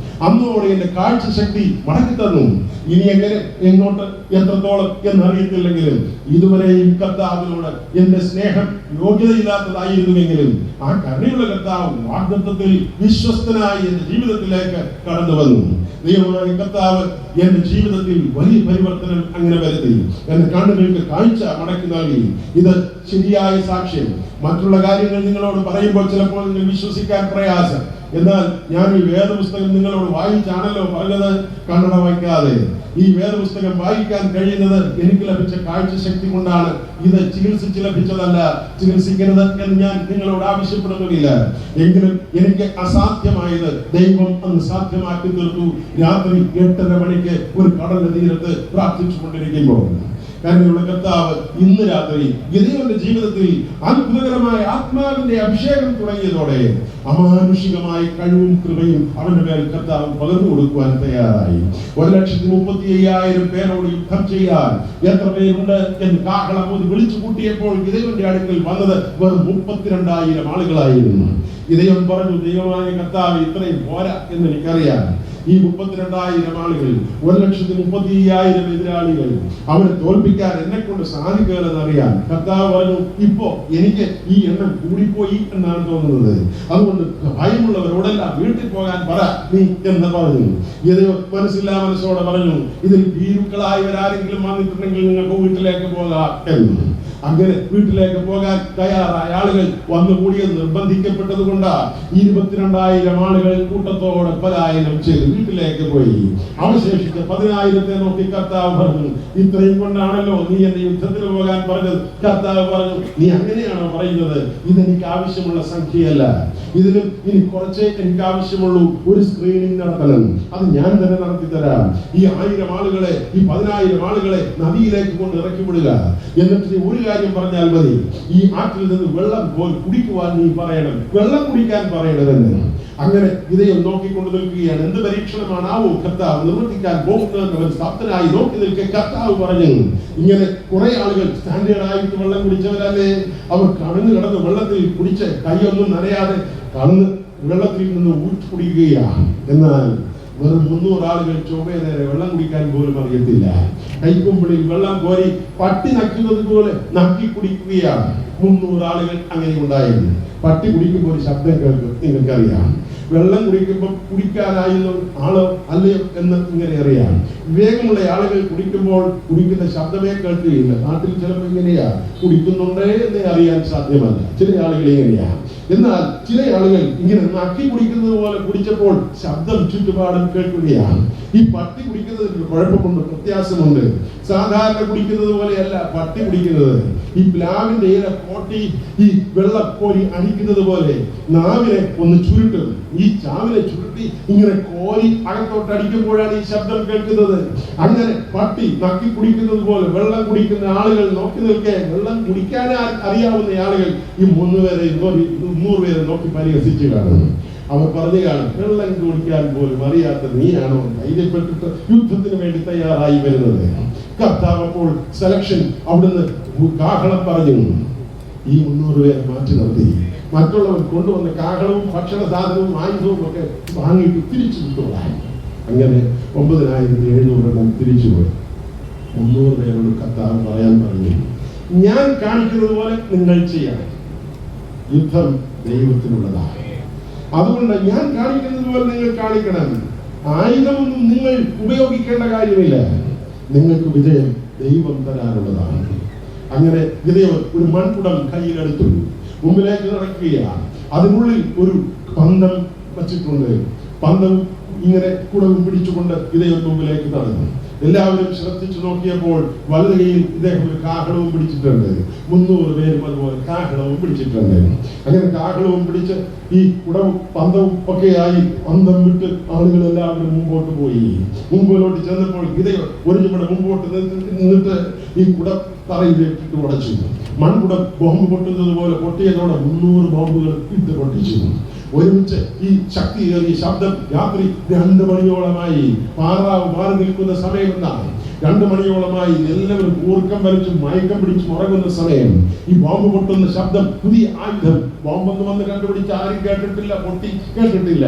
Speaker 1: അന്നോടെ എന്റെ കാഴ്ച ശക്തി മടക്കി തന്നു. ഇനി എങ്ങനെ, എങ്ങോട്ട്, എത്രത്തോളം എന്നറിയത്തില്ലെങ്കിലും ഇതുവരെയും കർത്താവിനോട് എന്റെ സ്നേഹം യോഗ്യതയില്ലാത്തതായിരുന്നുവെങ്കിലും ആ കരുണയുള്ള കർത്താവ് വാഗ്ദത്തത്തിൽ വിശ്വസ്തനായി എന്റെ ജീവിതത്തിലേക്ക് കടന്നു വന്നു. ദൈവമായ കർത്താവ് എന്റെ ജീവിതത്തിൽ വലിയ പരിവർത്തനം അങ്ങനെ വരുത്തി. എന്റെ കണ്ണുകൾക്ക് കാഴ്ച മടക്കി നൽകി. ഇത് ശരിയായ സാക്ഷ്യം. മറ്റുള്ള കാര്യങ്ങൾ നിങ്ങളോട് പറയുമ്പോൾ ചിലപ്പോൾ നിങ്ങൾ വിശ്വസിക്കാൻ പ്രയാസം. എന്നാൽ ഞാൻ ഈ വേദപുസ്തകം നിങ്ങളോട് വായിച്ചാണല്ലോ പറഞ്ഞത്. കണ്ണട വയ്ക്കാതെ ഈ വേദപുസ്തകം വായിക്കാൻ കഴിയുന്നത് എനിക്ക് ലഭിച്ച കാഴ്ച ശക്തി കൊണ്ടാണ്. ഇത് ചികിത്സിച്ച് ലഭിച്ചതല്ല. ചികിത്സിക്കരുത് എന്ന് ഞാൻ നിങ്ങളോട് ആവശ്യപ്പെടുന്നില്ല. എങ്കിലും എനിക്ക് അസാധ്യമായത് ദൈവം അന്ന് സാധ്യമാക്കി തീർത്തു. രാത്രി 8:30 മണിക്ക് ഒരു കടലിന്റെ തീരത്ത് പ്രാർത്ഥിച്ചു കൊണ്ടിരിക്കുമ്പോൾ കരുണയുള്ള കർത്താവ് ഇന്ന് രാത്രി ഗിദെയോന്റെ ജീവിതത്തിൽ അത്ഭുതകരമായ ആത്മാവിന്റെ അഭിഷേകം തുടങ്ങിയതോടെ അമാനുഷികമായ കഴിവും കൃപയും അവന്റെ മേൽ കർത്താവ് പകർന്നു കൊടുക്കുവാൻ തയ്യാറായി. 1,35,000 പേരോട് യുദ്ധം ചെയ്യാൻ എത്ര പേരുണ്ട് എന്ന് കാഹളം വിളിച്ചു കൂട്ടിയപ്പോൾ ഗിദെയോന്റെ അടുക്കൽ വന്നത് വെറും 32,000 ആളുകളായിരുന്നു. ഗിദെയോൻ പറഞ്ഞു, ദൈവമായ കർത്താവ് ഇത്രയും പോരാ എന്ന് എനിക്കറിയാം. ഈ 32,000 ആളുകൾ, 1,35,000 എതിരാളികൾ, അവരെ തോൽപ്പിക്കാൻ എന്നെ കൊണ്ട് സാധിക്കുകയെന്നറിയാൻ കർത്താവ് പറഞ്ഞു, ഇപ്പോ എനിക്ക് ഈ എണ്ണം കൂടിപ്പോയി എന്നാണ് തോന്നുന്നത്. അതുകൊണ്ട് ഭയമുള്ളവരോടെല്ലാം വീട്ടിൽ പോകാൻ പറ നീ എന്ന് പറഞ്ഞു. ഇത് മനസ്സില്ലാ മനസ്സോടെ പറഞ്ഞു, ഇതിൽ ഭീരുക്കളായവരാരെങ്കിലും വന്നിട്ടുണ്ടെങ്കിൽ നിങ്ങൾക്ക് വീട്ടിലേക്ക് പോകാം എന്ന്. അങ്ങനെ വീട്ടിലേക്ക് പോകാൻ തയ്യാറായ ആളുകൾ വന്നു കൂടിയത് നിർബന്ധിക്കപ്പെട്ടത് കൊണ്ട് 22,000 ആളുകൾ കൂട്ടത്തോടെ പലായനം ചെയ്ത് വീട്ടിലേക്ക് പോയി. അവശേഷിച്ച 10,000 നോക്കി കർത്താവ് പറഞ്ഞു, ഇത്രയും കൊണ്ടാണല്ലോ നീ എന്റെ യുദ്ധത്തിന് പോകാൻ പറഞ്ഞത്. കർത്താവ് പറഞ്ഞു, നീ അങ്ങനെയാണോ പറയുന്നത്? ഇതെനിക്ക് ആവശ്യമുള്ള സംഖ്യയല്ല. ഇതിലും ഇനി കുറച്ചേ എനിക്ക് ആവശ്യമുള്ളൂ. ഒരു സ്ക്രീനിങ് നടത്തണം. അത് ഞാൻ തന്നെ നടത്തി തരാം. ഈ 1000 ആളുകളെ, ഈ 10,000 ആളുകളെ നദിയിലേക്ക് കൊണ്ട് ഇറക്കി വിടുക. എന്നിട്ട് ഒരു കാര്യം പറഞ്ഞാൽ മതി, ഈ ആറ്റിൽ നിന്ന് വെള്ളം പോയി കുടിക്കുവാൻ നീ പറയണം, വെള്ളം കുടിക്കാൻ പറയണമെന്ന്. അങ്ങനെ ഗിദെയോൻ നോക്കിക്കൊണ്ട് നിൽക്കുകയാണ്. എന്ത് പരീക്ഷണമാണാവോ കർത്താവ് നിവർത്തിക്കാൻ പോകുന്നതെന്ന് അവൻ സ്തബ്ധനായി നോക്കി നിൽക്കെ കർത്താവ് പറഞ്ഞു, ഇങ്ങനെ കുറെ ആളുകൾ സ്റ്റാൻഡേർഡ് ആയിട്ട് വെള്ളം കുടിച്ചവരല്ലേ, അവർ കടന്നു കിടന്ന് വെള്ളത്തിൽ കുടിച്ച് കൈയൊന്നും നനയാതെ കടന്ന് വെള്ളത്തിൽ നിന്ന് ഊറ്റി കുടിക്കുകയാണ്. എന്നാൽ വെറും 300 ആളുകൾ ചൊവ്വേ നേരെ വെള്ളം കുടിക്കാൻ പോലും അറിയത്തില്ല. കൈക്കുമ്പിളിൽ വെള്ളം കോരി പട്ടി നക്കുന്നത് പോലെ നക്കി കുടിക്കുകയാണ്. 300 ആളുകൾ അങ്ങനെ ഉണ്ടായിരുന്നു. പട്ടി കുടിക്കുമ്പോൾ ഒരു ശബ്ദം കേൾക്കും, നിങ്ങൾക്കറിയാം. വെള്ളം കുടിക്കുമ്പോൾ കുടിക്കാനായിരുന്നു ആളോ അല്ലയോ എന്ന് ഇങ്ങനെ അറിയാം. വിവേകമുള്ള ആളുകൾ കുടിക്കുമ്പോൾ കുടിക്കുന്ന ശബ്ദമേ കേൾക്കുകയില്ല. നാട്ടിൽ ചിലപ്പോൾ ഇങ്ങനെയാ, കുടിക്കുന്നുണ്ടേ എന്നേ അറിയാൻ സാധ്യമല്ല. ചില ആളുകൾ ഇങ്ങനെയാ. എന്നാൽ ചില ആളുകൾ ഇങ്ങനെ നക്കി കുടിക്കുന്നത് പോലെ കുടിച്ചപ്പോൾ ശബ്ദം ചുറ്റുപാടും കേൾക്കുകയാണ്. ഈ പട്ടി കുടിക്കുന്നതിന് കുഴപ്പമുണ്ട്, വ്യത്യാസമുണ്ട്. സാധാരണ കുടിക്കുന്നത് പോലെയല്ല പട്ടി കുടിക്കുന്നത്. ഈ പ്ലാവിന്റെ ഇല കോട്ടി ഈ വെള്ളം കോരി അടിക്കുന്നത് പോലെ നാവിനെ ഒന്ന് ചുരുട്ടും. ഈ ചാവിനെ ചുരുട്ടി ഇങ്ങനെ കോരി അകത്തോട്ട് അടിക്കുമ്പോഴാണ് ഈ ശബ്ദം കേൾക്കുന്നത്. അങ്ങനെ പട്ടി നക്കി കുടിക്കുന്നത് പോലെ വെള്ളം കുടിക്കുന്ന ആളുകൾ നോക്കി നിൽക്കെ, വെള്ളം കുടിക്കാൻ അറിയാവുന്ന ആളുകൾ ഈ 300 പേരെ നോക്കി പരിഹസിച്ചു കാണുന്നു. അവർ പറഞ്ഞു കാണും, വെള്ളം കുടിക്കാൻ പോലും അറിയാത്ത നീയാണോ ധൈര്യപ്പെട്ടിട്ട് യുദ്ധത്തിന് വേണ്ടി തയ്യാറായി വരുന്നത്? കർത്താവ് അപ്പോൾ സെലക്ഷൻ അവിടുന്ന് കാഹളം പറഞ്ഞു. ഈ 300 പേരെ മാറ്റി നിർത്തി. മറ്റുള്ളവർ കൊണ്ടുവന്ന കാഹളവും ഭക്ഷണ സാധനവും ആയുധവും ഒക്കെ വാങ്ങിയിട്ട് തിരിച്ചു വിട്ടുകൊള്ളാൻ. അങ്ങനെ 9,700 തിരിച്ചുപോയി. 300 പേരോട് കർത്താവ് പറയാൻ പറഞ്ഞു, ഞാൻ കാണിക്കുന്നത് പോലെ നിങ്ങൾ ചെയ്യണം. യുദ്ധം ദൈവത്തിനുള്ളതാണ്. അതുകൊണ്ട് ഞാൻ കാണിക്കുന്നത് പോലെ നിങ്ങൾ കാണിക്കണം. ആയുധമൊന്നും നിങ്ങൾ ഉപയോഗിക്കേണ്ട കാര്യമില്ല. നിങ്ങൾക്ക് വിജയം ദൈവം തരാനുള്ളതാണ്. അങ്ങനെ ഗിദെയോൻ ഒരു മൺകുടം കയ്യിലെടുത്തു മുമ്പിലേക്ക് നടക്കുകയാണ്. അതിനുള്ളിൽ ഒരു പന്തം വച്ചിട്ടുണ്ട്. പന്തം ഇങ്ങനെ കുടവും പിടിച്ചുകൊണ്ട് ഗിദെയോൻ മുമ്പിലേക്ക് നടന്നു. എല്ലാവരും ശ്രദ്ധിച്ചു നോക്കിയപ്പോൾ വലത് കൈയിൽ ഇദ്ദേഹം ഒരു കാഹളവും പിടിച്ചിട്ടുണ്ട്. 300 പേരും അതുപോലെ കാഹളവും പിടിച്ചിട്ടുണ്ട്. അങ്ങനെ കാഹളവും പിടിച്ച് ഈ കുടവും പന്തവും ഒക്കെയായി പന്തം വിട്ട് ആളുകൾ എല്ലാവരും മുമ്പോട്ട് പോയി. മുമ്പോട്ട് ചെന്നപ്പോൾ ഗിദെയോൻ ഒരു ചുമട് മുമ്പോട്ട് നിന്നിട്ട് ഈ കുടം തറയിലിട്ടിട്ട് ഉടച്ചു. മൺകുടം ബോംബ് പൊട്ടുന്നത് പോലെ പൊട്ടിയതോടെ 300 ബോംബുകൾ ഇട്ട് പൊട്ടിച്ചു. ഒരുമിച്ച് ഈ ശക്തിയേറിയ ശബ്ദം രാത്രി 2 മണിയോളമായി. പാറാവ് മാറി നിൽക്കുന്ന സമയമെന്നാണ്. 2 മണിയോളമായി എല്ലാവരും കൂർക്കം വലിച്ചും മയക്കം പിടിച്ചും ഉറങ്ങുന്ന സമയം ഈ ബോംബ് പൊട്ടുന്ന ശബ്ദം, പുതിയ ആയുധം, ബോംബൊന്നും വന്ന് കണ്ടുപിടിച്ച് ആരും കേട്ടിട്ടില്ല, പൊട്ടി കേട്ടിട്ടില്ല.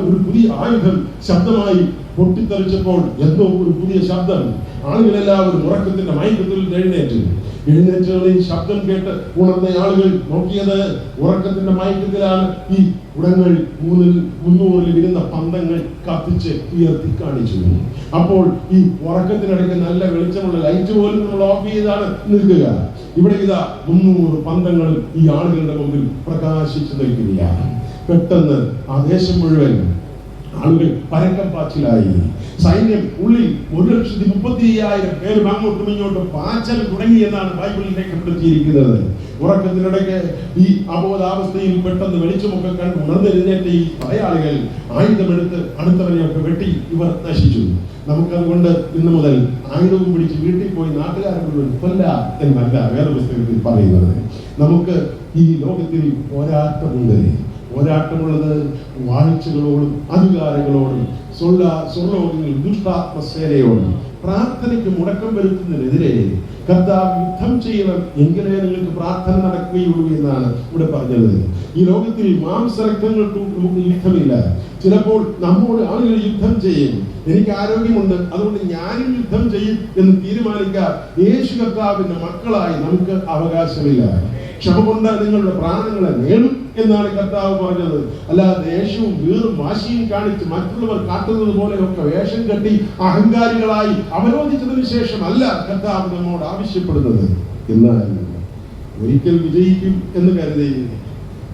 Speaker 1: ഒരു പുതിയ ആയുധം ശബ്ദമായി പൊട്ടിത്തെറിച്ചപ്പോൾ എന്തോ ഒരു പുതിയ ശബ്ദം. ആളുകളെല്ലാവരും ഉറക്കത്തിന്റെ മയക്കത്തിൽ എഴുന്നേറ്റ് ഈ ശബ്ദം കേട്ട് ഉണർന്ന ആളുകൾ നോക്കിയത് ഉറക്കത്തിന്റെ മയക്കത്തിലാണ് ഈ ഉടങ്ങൾ 300 വരുന്ന പന്തങ്ങൾ കത്തിച്ച് ഉയർത്തി കാണിച്ചു. അപ്പോൾ ഈ ഉറക്കത്തിനിടയ്ക്ക് നല്ല വെളിച്ചമുള്ള ലൈറ്റ് പോലും നമ്മൾ ഓഫ് ചെയ്താണ് നിൽക്കുക. ഇവിടെ ഇതാ 300 പന്തങ്ങൾ ഈ ആളുകളുടെ മുമ്പിൽ പ്രകാശിച്ചു നിൽക്കുകയാണ്. പെട്ടെന്ന് ആ ദേശം മുഴുവൻ ആളുകൾ പരക്കം പാച്ചിലായി. സൈന്യം ഉള്ളിൽ 1,35,000 പേരും അങ്ങോട്ടും ഇങ്ങോട്ടും പാച്ചൽ തുടങ്ങി എന്നാണ് ബൈബിളിൽ രേഖപ്പെടുത്തിയിരിക്കുന്നത്. ഉറക്കത്തിനിടയ്ക്ക് ഈ അബോധാവസ്ഥയിൽ പെട്ടെന്ന് വെളിച്ചമൊക്കെ കണ്ട് ഉണർന്നെഴുന്നേറ്റ ഈ പടയാളികൾ ആയുധമെടുത്ത് അടുത്തവരെയൊക്കെ വെട്ടി ഇവർ നശിച്ചു. നമുക്കതുകൊണ്ട് ഇന്ന് മുതൽ ആയുധവും പിടിച്ച് വീട്ടിൽ പോയി നാട്ടുകാരെ മുഴുവൻ കൊല്ല എന്നല്ല വേദപുസ്തകത്തിൽ പറയുന്നത്. നമുക്ക് ഈ ലോകത്തിൽ പോരാട്ടമുണ്ട്. പോരാട്ടമുള്ളത് വാഴ്ചകളോടും അധികാരങ്ങളോടും സ്വർലോകങ്ങളിൽ ദുഷ്ടാത്മസേനയോടും. പ്രാർത്ഥനയ്ക്ക് മുടക്കം വരുത്തുന്നതിനെതിരെ കർത്താവ് യുദ്ധം ചെയ്യണം, എങ്കിലേ നിങ്ങൾക്ക് പ്രാർത്ഥന നടക്കുകയുള്ളൂ എന്നാണ് ഇവിടെ പറഞ്ഞത്. ഈ ലോകത്തിൽ മാംസരക്തങ്ങൾക്ക് യുദ്ധമില്ല. ചിലപ്പോൾ നമ്മോട് ആളുകൾ യുദ്ധം ചെയ്യും. എനിക്ക് ആരോഗ്യമുണ്ട്, അതുകൊണ്ട് ഞാനും യുദ്ധം ചെയ്യും എന്ന് തീരുമാനിക്കാൻ യേശു കർത്താവിന്റെ മക്കളായി നമുക്ക് അവകാശമില്ല. ക്ഷമ കൊണ്ട് നിങ്ങളുടെ പ്രാണങ്ങളെ നേടും എന്നാണ് കർത്താവ് പറഞ്ഞത്. അല്ലാതെ ദേഷ്യവും വീറും വാശിയും കാണിച്ച് മറ്റുള്ളവർ കാട്ടുന്നത് പോലെയൊക്കെ വേഷം കെട്ടി അഹങ്കാരികളായി അവരോധിച്ചതിന് ശേഷം അല്ല കർത്താവ് നമ്മോട് ആവശ്യപ്പെടുന്നത്. എന്നാൽ ഒരിക്കൽ വിജയിക്കും എന്ന് കരുതി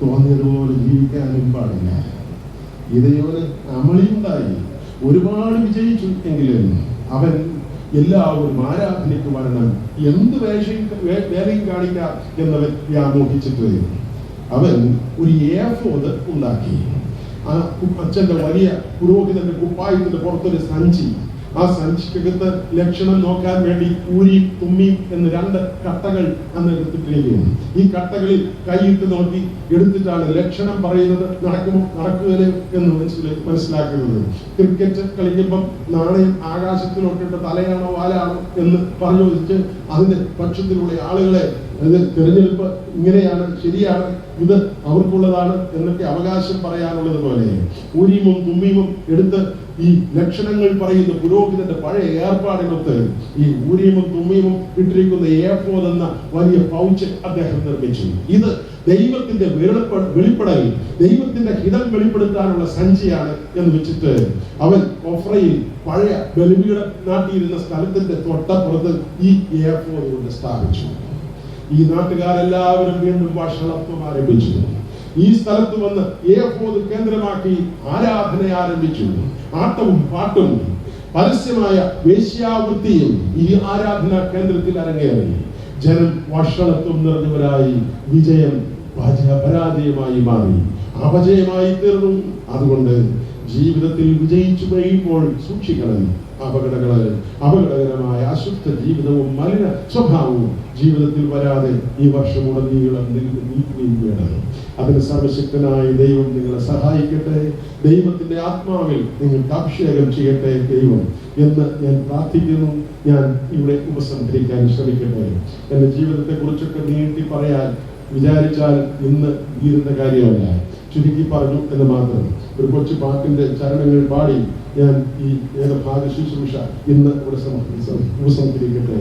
Speaker 1: തോന്നിയതുപോലെ ജീവിക്കാനും പാടില്ല. ഇതേപോലെ അമളിയുണ്ടായി, ഒരുപാട് വിജയിച്ചു എങ്കിലും അവൻ എല്ലാവരും ആരാധനയ്ക്ക് വരണം, എന്ത് വേലയും കാണിക്കാം എന്നവൻ വ്യാമോഹിച്ചിട്ട് അവൻ ഒരു ഏഫോദ് ഉണ്ടാക്കി. ആ അച്ഛന്റെ വലിയ പുരോഹിതന്റെ കുപ്പായത്തിന്റെ പുറത്തൊരു സഞ്ചി, ആ സഞ്ചിക്കകത്ത് ലക്ഷണം നോക്കാൻ വേണ്ടി ഊരിയും തുമ്മിയും എന്ന് 2 കട്ടകൾ അന്ന് എടുത്തിട്ടിരിക്കുകയാണ്. ഈ കട്ടകളിൽ കൈയിട്ട് നോക്കി എടുത്തിട്ടാണ് ലക്ഷണം പറയുന്നത്, നടക്കുമോ നടക്കുകയില്ലേ എന്ന് മനസ്സിലാക്കുന്നത്. ക്രിക്കറ്റ് കളിക്കുമ്പം നാണയം ആകാശത്തിലോട്ടിട്ട് തലയാണോ വാലാണോ എന്ന് പറഞ്ഞു അതിന്റെ പക്ഷത്തിലുള്ള ആളുകളെ തിരഞ്ഞെടുപ്പ് ഇങ്ങനെയാണ്, ശരിയാണ്, ഇത് അവർക്കുള്ളതാണ് എന്നൊക്കെ അവകാശം പറയാനുള്ളത് പോലെ ഊരിയും തുമ്മിയും എടുത്ത് ഈ ലക്ഷണങ്ങൾ പറയുന്ന പുരോഹിതന്റെ പഴയ ഏർപ്പാടിനൊത്ത് ഈ ഊരിയും തുമ്മിയും ഇട്ടിരിക്കുന്ന ഏഫോദ് എന്ന വലിയ പൗച്ച് അദ്ദേഹം നിർമ്മിച്ചു. ഇത് ദൈവത്തിന്റെ വെളിപ്പെടൽ, ദൈവത്തിന്റെ ഹിതം വെളിപ്പെടുത്താനുള്ള സഞ്ചിയാണ് എന്ന് വെച്ചിട്ട് അവൻ ഒഫ്രയിൽ പഴയ ബലിപീഠം നാട്ടിയിരുന്ന സ്ഥലത്തിന്റെ തൊട്ടപ്പുറത്ത് ഈ ഏഫോദ് കൊണ്ട് സ്ഥാപിച്ചു. ഈ നാട്ടുകാരെല്ലാവരും വീണ്ടും ഭക്ഷണം ആരംഭിച്ചു. ഈ സ്ഥലത്ത് വന്ന് ഏഫോദ് കേന്ദ്രമാക്കി ആരാധന ആരംഭിച്ചു. ആട്ടവും പാട്ടും പരസ്യമായ വേശ്യാവൃത്തിയും ഈ ആരാധനാ കേന്ദ്രത്തിൽ അരങ്ങേറി. ജനം വഷളത്വം നിറഞ്ഞവരായി. വിജയം പരാജയമായി മാറി, അപജയമായി തീർന്നു. അതുകൊണ്ട് ജീവിതത്തിൽ വിജയിച്ചു കഴിയുമ്പോൾ സൂക്ഷിക്കണം. അപകടകരമായ അശുദ്ധ ജീവിതവും മലിന സ്വഭാവവും ജീവിതത്തിൽ വരാതെ ഈ വർഷം ഉടനീളം നീക്കുകയും വേണം. അതിന് സർവശക്തനായ ദൈവം നിങ്ങളെ സഹായിക്കട്ടെ. ദൈവത്തിന്റെ ആത്മാവിൽ നിങ്ങൾക്ക് അഭിഷേകം ചെയ്യട്ടെ ദൈവം എന്ന് ഞാൻ പ്രാർത്ഥിക്കുന്നു. ഞാൻ ഇവിടെ ഉപസംഹരിക്കാൻ ശ്രമിക്കട്ടെ. എന്റെ ജീവിതത്തെ കുറിച്ചൊക്കെ നീട്ടി പറയാൻ വിചാരിച്ചാൽ ഇന്ന് തീരുന്ന കാര്യമല്ല. ചുരുക്കി പറഞ്ഞു എന്ന് മാത്രം. ഒരു കൊച്ചു പാട്ടിന്റെ ചരണങ്ങൾ പാടി ഞാൻ ഈ ഏകഭാഗ ശുശ്രൂഷ ഇന്ന് ഇവിടെ ഉപസംഹരിക്കട്ടെ.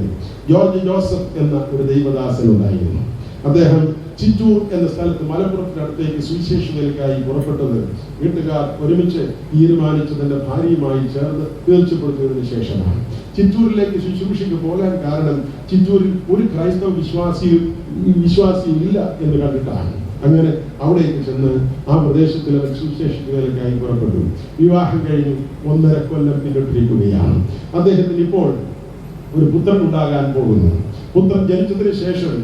Speaker 1: ജോർജ് ജോസഫ് എന്ന ഒരു ദൈവദാസൻ ഉണ്ടായിരുന്നു. അദ്ദേഹം ചിറ്റൂർ എന്ന സ്ഥലത്ത് മലപ്പുറത്തിനടുത്തേക്ക് സുവിശേഷതയ്ക്കായി പുറപ്പെട്ടത് വീട്ടുകാർ ഒരുമിച്ച് തീരുമാനിച്ച് തന്റെ ഭാര്യയുമായി ചേർന്ന് തീർച്ചപ്പെടുത്തിയതിനു ശേഷമാണ്. ചിറ്റൂരിലേക്ക് ശുശ്രൂഷയ്ക്ക് പോകാൻ കാരണം ചിറ്റൂരിൽ ഒരു ക്രൈസ്തവ വിശ്വാസിയും ഇല്ല എന്ന് കണ്ടിട്ടാണ്. അങ്ങനെ അവിടേക്ക് ചെന്ന് ആ പ്രദേശത്തിൽ അവർ സുവിശേഷതയ്ക്കായി പുറപ്പെട്ടു. വിവാഹം കഴിഞ്ഞു 1.5 കൊല്ലം പിന്നിട്ടിരിക്കുകയാണ്. അദ്ദേഹത്തിന് ഇപ്പോൾ ഒരു പുത്രൻ ഉണ്ടാകാൻ പോകുന്നു. പുത്രൻ ജനിച്ചതിന് ശേഷം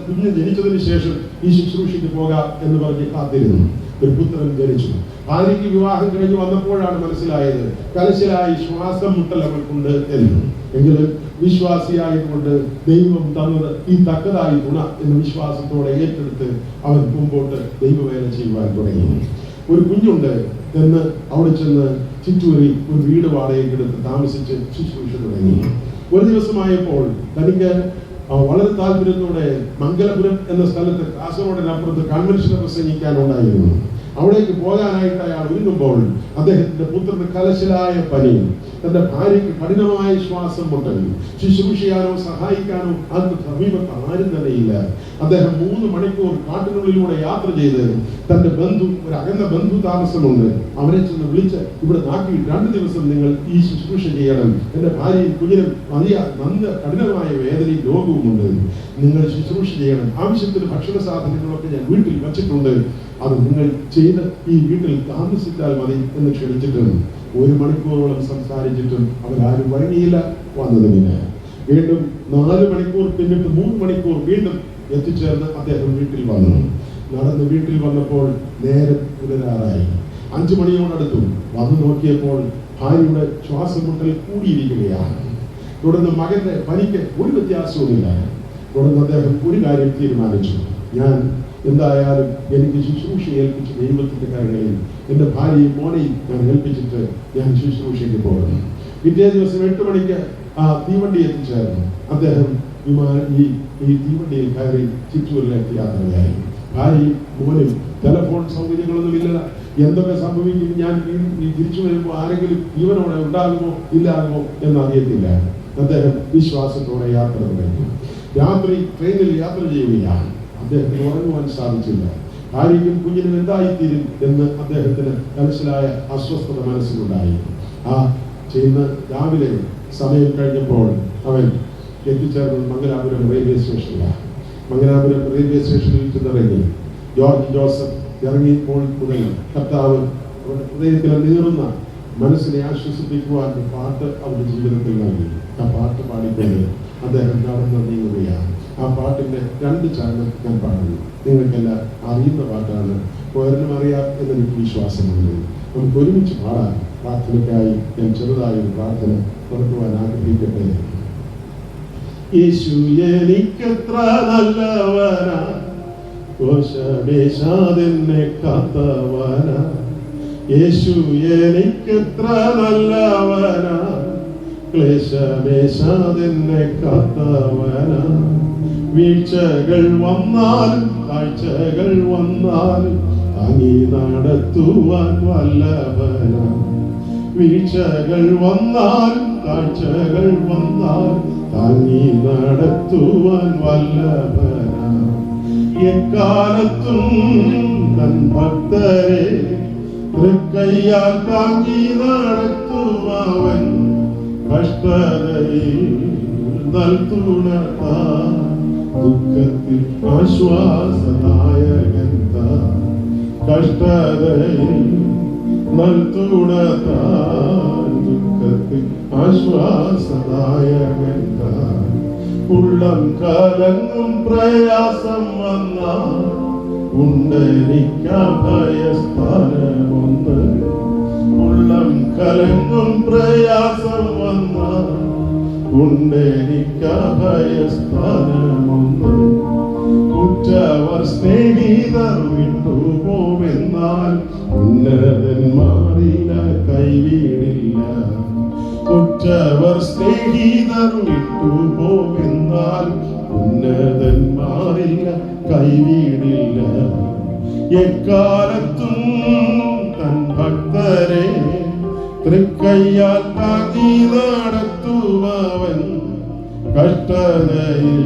Speaker 1: കുഞ്ഞ് ജനിച്ചതിന് ശേഷം ഈ ശുശ്രൂഷയ്ക്ക് പോകാം എന്ന് പറഞ്ഞ് കാത്തിരുന്നു. ഒരു പുത്രൻ ജനിച്ചു. ഭാര്യയ്ക്ക് വിവാഹം കഴിഞ്ഞ് വന്നപ്പോഴാണ് മനസ്സിലായത് കലശലായി ശ്വാസം മുട്ടൽ അവൾക്കുണ്ട് എന്ന്. എങ്കിലും വിശ്വാസിയായതുകൊണ്ട് ദൈവം തന്നത് ഈ തക്കതായി ഗുണ എന്ന വിശ്വാസത്തോടെ ഏറ്റെടുത്ത് അവൻ മുമ്പോട്ട് ദൈവവേല ചെയ്യുവാൻ തുടങ്ങി. ഒരു കുഞ്ഞുണ്ട് എന്ന് അവിടെ ചെന്ന് ചിറ്റൂരിൽ ഒരു വീട് വാടകയ്ക്കെടുത്ത് താമസിച്ച് ശുശ്രൂഷ തുടങ്ങി. ഒരു ദിവസമായപ്പോൾ തനിക്ക് വളരെ താല്പര്യത്തോടെ മംഗലപുരം എന്ന സ്ഥലത്ത് കാസർഗോഡിനപ്പുറത്ത് കൺവെൻഷൻ പ്രസംഗിക്കാനുണ്ടായിരുന്നു. അവിടേക്ക് പോകാനായിട്ട് അയാൾ ഒരുങ്ങുമ്പോൾ അദ്ദേഹത്തിന്റെ പുത്രന് കലശലായ പനി, തന്റെ ഭാര്യയ്ക്ക് കഠിനമായ ശ്വാസം മുട്ടൽ, ശുശ്രൂഷിക്കാനോ സഹായിക്കാനോ അത് സമീപത്ത് ആരും തന്നെയില്ല. അദ്ദേഹം 3 മണിക്കൂർ കാട്ടിനുള്ളിലൂടെ യാത്ര ചെയ്ത് തന്റെ ഒരു അകന്ന ബന്ധു താമസമുണ്ട്, അവരെ ചെന്ന് വിളിച്ച് ഇവിടെ നാട്ടിൽ 2 ദിവസം നിങ്ങൾ ഈ ശുശ്രൂഷ ചെയ്യണം, എന്റെ ഭാര്യയും കുഞ്ഞിനും കഠിനമായ വേദനയും രോഗവുമുണ്ട്, നിങ്ങൾ ശുശ്രൂഷ ചെയ്യണം, ആവശ്യത്തിന് ഭക്ഷണ സാധനങ്ങളൊക്കെ ഞാൻ വീട്ടിൽ വച്ചിട്ടുണ്ട്, അത് നിങ്ങൾ ചെയ്ത് ഈ വീട്ടിൽ താമസിച്ചാൽ മതി എന്ന് ക്ഷണിച്ചിട്ടുണ്ട്. 1 മണിക്കൂറോളം സംസാരിച്ചിട്ടും അവരാരും വഴങ്ങിയില്ല, വന്നതുമില്ല. വീണ്ടും 4 മണിക്കൂർ പിന്നിട്ട് 3 മണിക്കൂർ വീണ്ടും എത്തിച്ചേർന്ന് അദ്ദേഹം വീട്ടിൽ വന്നു. നടന്ന് വീട്ടിൽ വന്നപ്പോൾ നേരം പുലരാറായി. 5 മണിയോടടുത്തു. വന്നു നോക്കിയപ്പോൾ ഭാര്യയുടെ ശ്വാസം മുട്ടൽ കൂടിയിരിക്കുകയാണ്. തുടർന്ന് മകന്റെ പനിക്ക് ഒരു വ്യത്യാസവുമില്ല. തുടർന്ന് അദ്ദേഹം ഒരു കാര്യം തീരുമാനിച്ചു, ഞാൻ എന്തായാലും എനിക്ക് ശുശ്രൂഷ ഏൽപ്പിച്ച ദൈവത്തിന്റെ കരങ്ങളിൽ എൻ്റെ ഭാര്യയും മോനെയും ഞാൻ ഏൽപ്പിച്ചിട്ട് ഞാൻ ശുശ്രൂഷയ്ക്ക് പോകുന്നു. പിറ്റേ ദിവസം 8 മണിക്ക് ആ തീവണ്ടി എത്തിച്ചേർന്നു. അദ്ദേഹം ഈ തീവണ്ടിയിൽ കയറി ചിറ്റൂരിലേക്ക് യാത്രയായി. ഭാര്യയും മോനും ടെലഫോൺ സൗകര്യങ്ങളൊന്നുമില്ല, എന്തൊക്കെ സംഭവിക്കും, ഞാൻ തിരിച്ചു വരുമ്പോൾ ആരെങ്കിലും ജീവനോടെ ഉണ്ടാകുമോ ഇല്ലാകുമോ എന്നറിയത്തില്ല. അദ്ദേഹം വിശ്വാസത്തോടെ യാത്ര തുടങ്ങി. രാത്രി ട്രെയിനിൽ യാത്ര ചെയ്യുകയാണ്. അദ്ദേഹത്തിന് ഉറങ്ങുവാൻ സാധിച്ചില്ല. ഭാര്യയ്ക്കും കുഞ്ഞിനും എന്തായിത്തീരും എന്ന് അദ്ദേഹത്തിന് മനസ്സിലായ അസ്വസ്ഥത മനസ്സിലുണ്ടായി. ആ ചെയ്യുന്ന രാവിലെ സമയം കഴിഞ്ഞപ്പോൾ അവൻ എത്തിച്ചേർന്നത് മംഗലാപുരം റെയിൽവേ സ്റ്റേഷനിലാണ്. മംഗലാപുരം റെയിൽവേ സ്റ്റേഷനിൽ ചെന്നിറങ്ങി. ജോർജ് ജോസഫ് ഇറങ്ങിയപ്പോൾ മുതൽ കർത്താവ് ഹൃദയത്തിൽ നീറുന്ന മനസ്സിനെ ആശ്വസിപ്പിക്കുവാൻ പാട്ട് അവരുടെ ജീവിതത്തിൽ നൽകി. ആ പാട്ട് പാടിക്കൊണ്ട് അദ്ദേഹം നടന്ന് നീങ്ങുകയാണ്. ആ പാട്ടിന്റെ 2 ചരണം ഞാൻ പാടുന്നു. നിങ്ങൾക്കെല്ലാം അറിയുന്ന പാട്ടാണ്, പലരും അറിയാം എന്നെനിക്ക് വിശ്വാസമുണ്ട്. നമുക്ക് ഒരുമിച്ച് പാടാം. പ്രാർത്ഥനയ്ക്കായി ഞാൻ ചെറുതായൊരു പ്രാർത്ഥന നടത്തുവാൻ ആഗ്രഹിക്കട്ടെ. യേശു എനിക്കെത്ര നല്ലവനാ, ദോഷമേശാതെന്നെ കാത്തവനാ. യേശു എനിക്കെത്ര നല്ലവനാ, ക്ലേശമേശാതെന്നെ കാത്തവനാ. വീഴ്ചകൾ വന്നാലും കാഴ്ചകൾ വന്നാലും താങ്ങി നടത്തുവാൻ വല്ലഭനാ. വീഴ്ചകൾ വന്നാലും കാഴ്ചകൾ വന്നാലും താങ്ങി നടത്തുവാൻ വല്ലഭനാ. എക്കാലത്തും തൻ ഭക്തരെ തൃക്കയ്യാൽ താങ്ങി നടത്തുവൻ. കഷ്ടതയിൽ നൽകുണതാ, ദുഃഖത്തിൽ ആശ്വാസദായകൻ താൻ. കഷ്ടതയിൽ നൽകുണതാ, ദുഃഖത്തിൽ ആശ്വാസദായകൻ താൻ. ഉള്ളം കലങ്ങും പ്രയാസം വന്നാൽ ഉണ്ടെനിക്കഭയസ്ഥാനമൊന്ന്. ഉള്ളം കലങ്ങും പ്രയാസം വന്നാൽ ഉണ്ടെനിക്കഭയസ്ഥാനമൊന്ന്. ഉറ്റവർ സ്നേഹിതർ വിട്ടുപോവെന്നാൽ ഉന്നതന്മാരില കൈവിടില്ല. ഉറ്റവർ സ്നേഹിതർ വിട്ടുപോവെന്നാൽ ഉന്നതന്മാരില കൈവിടില്ല. എക്കാലത്തും തൻ ഭക്തരെ തൃക്കയ്യാൽ താങ്ങി നടത്തുവൻ. കഷ്ടതയിൽ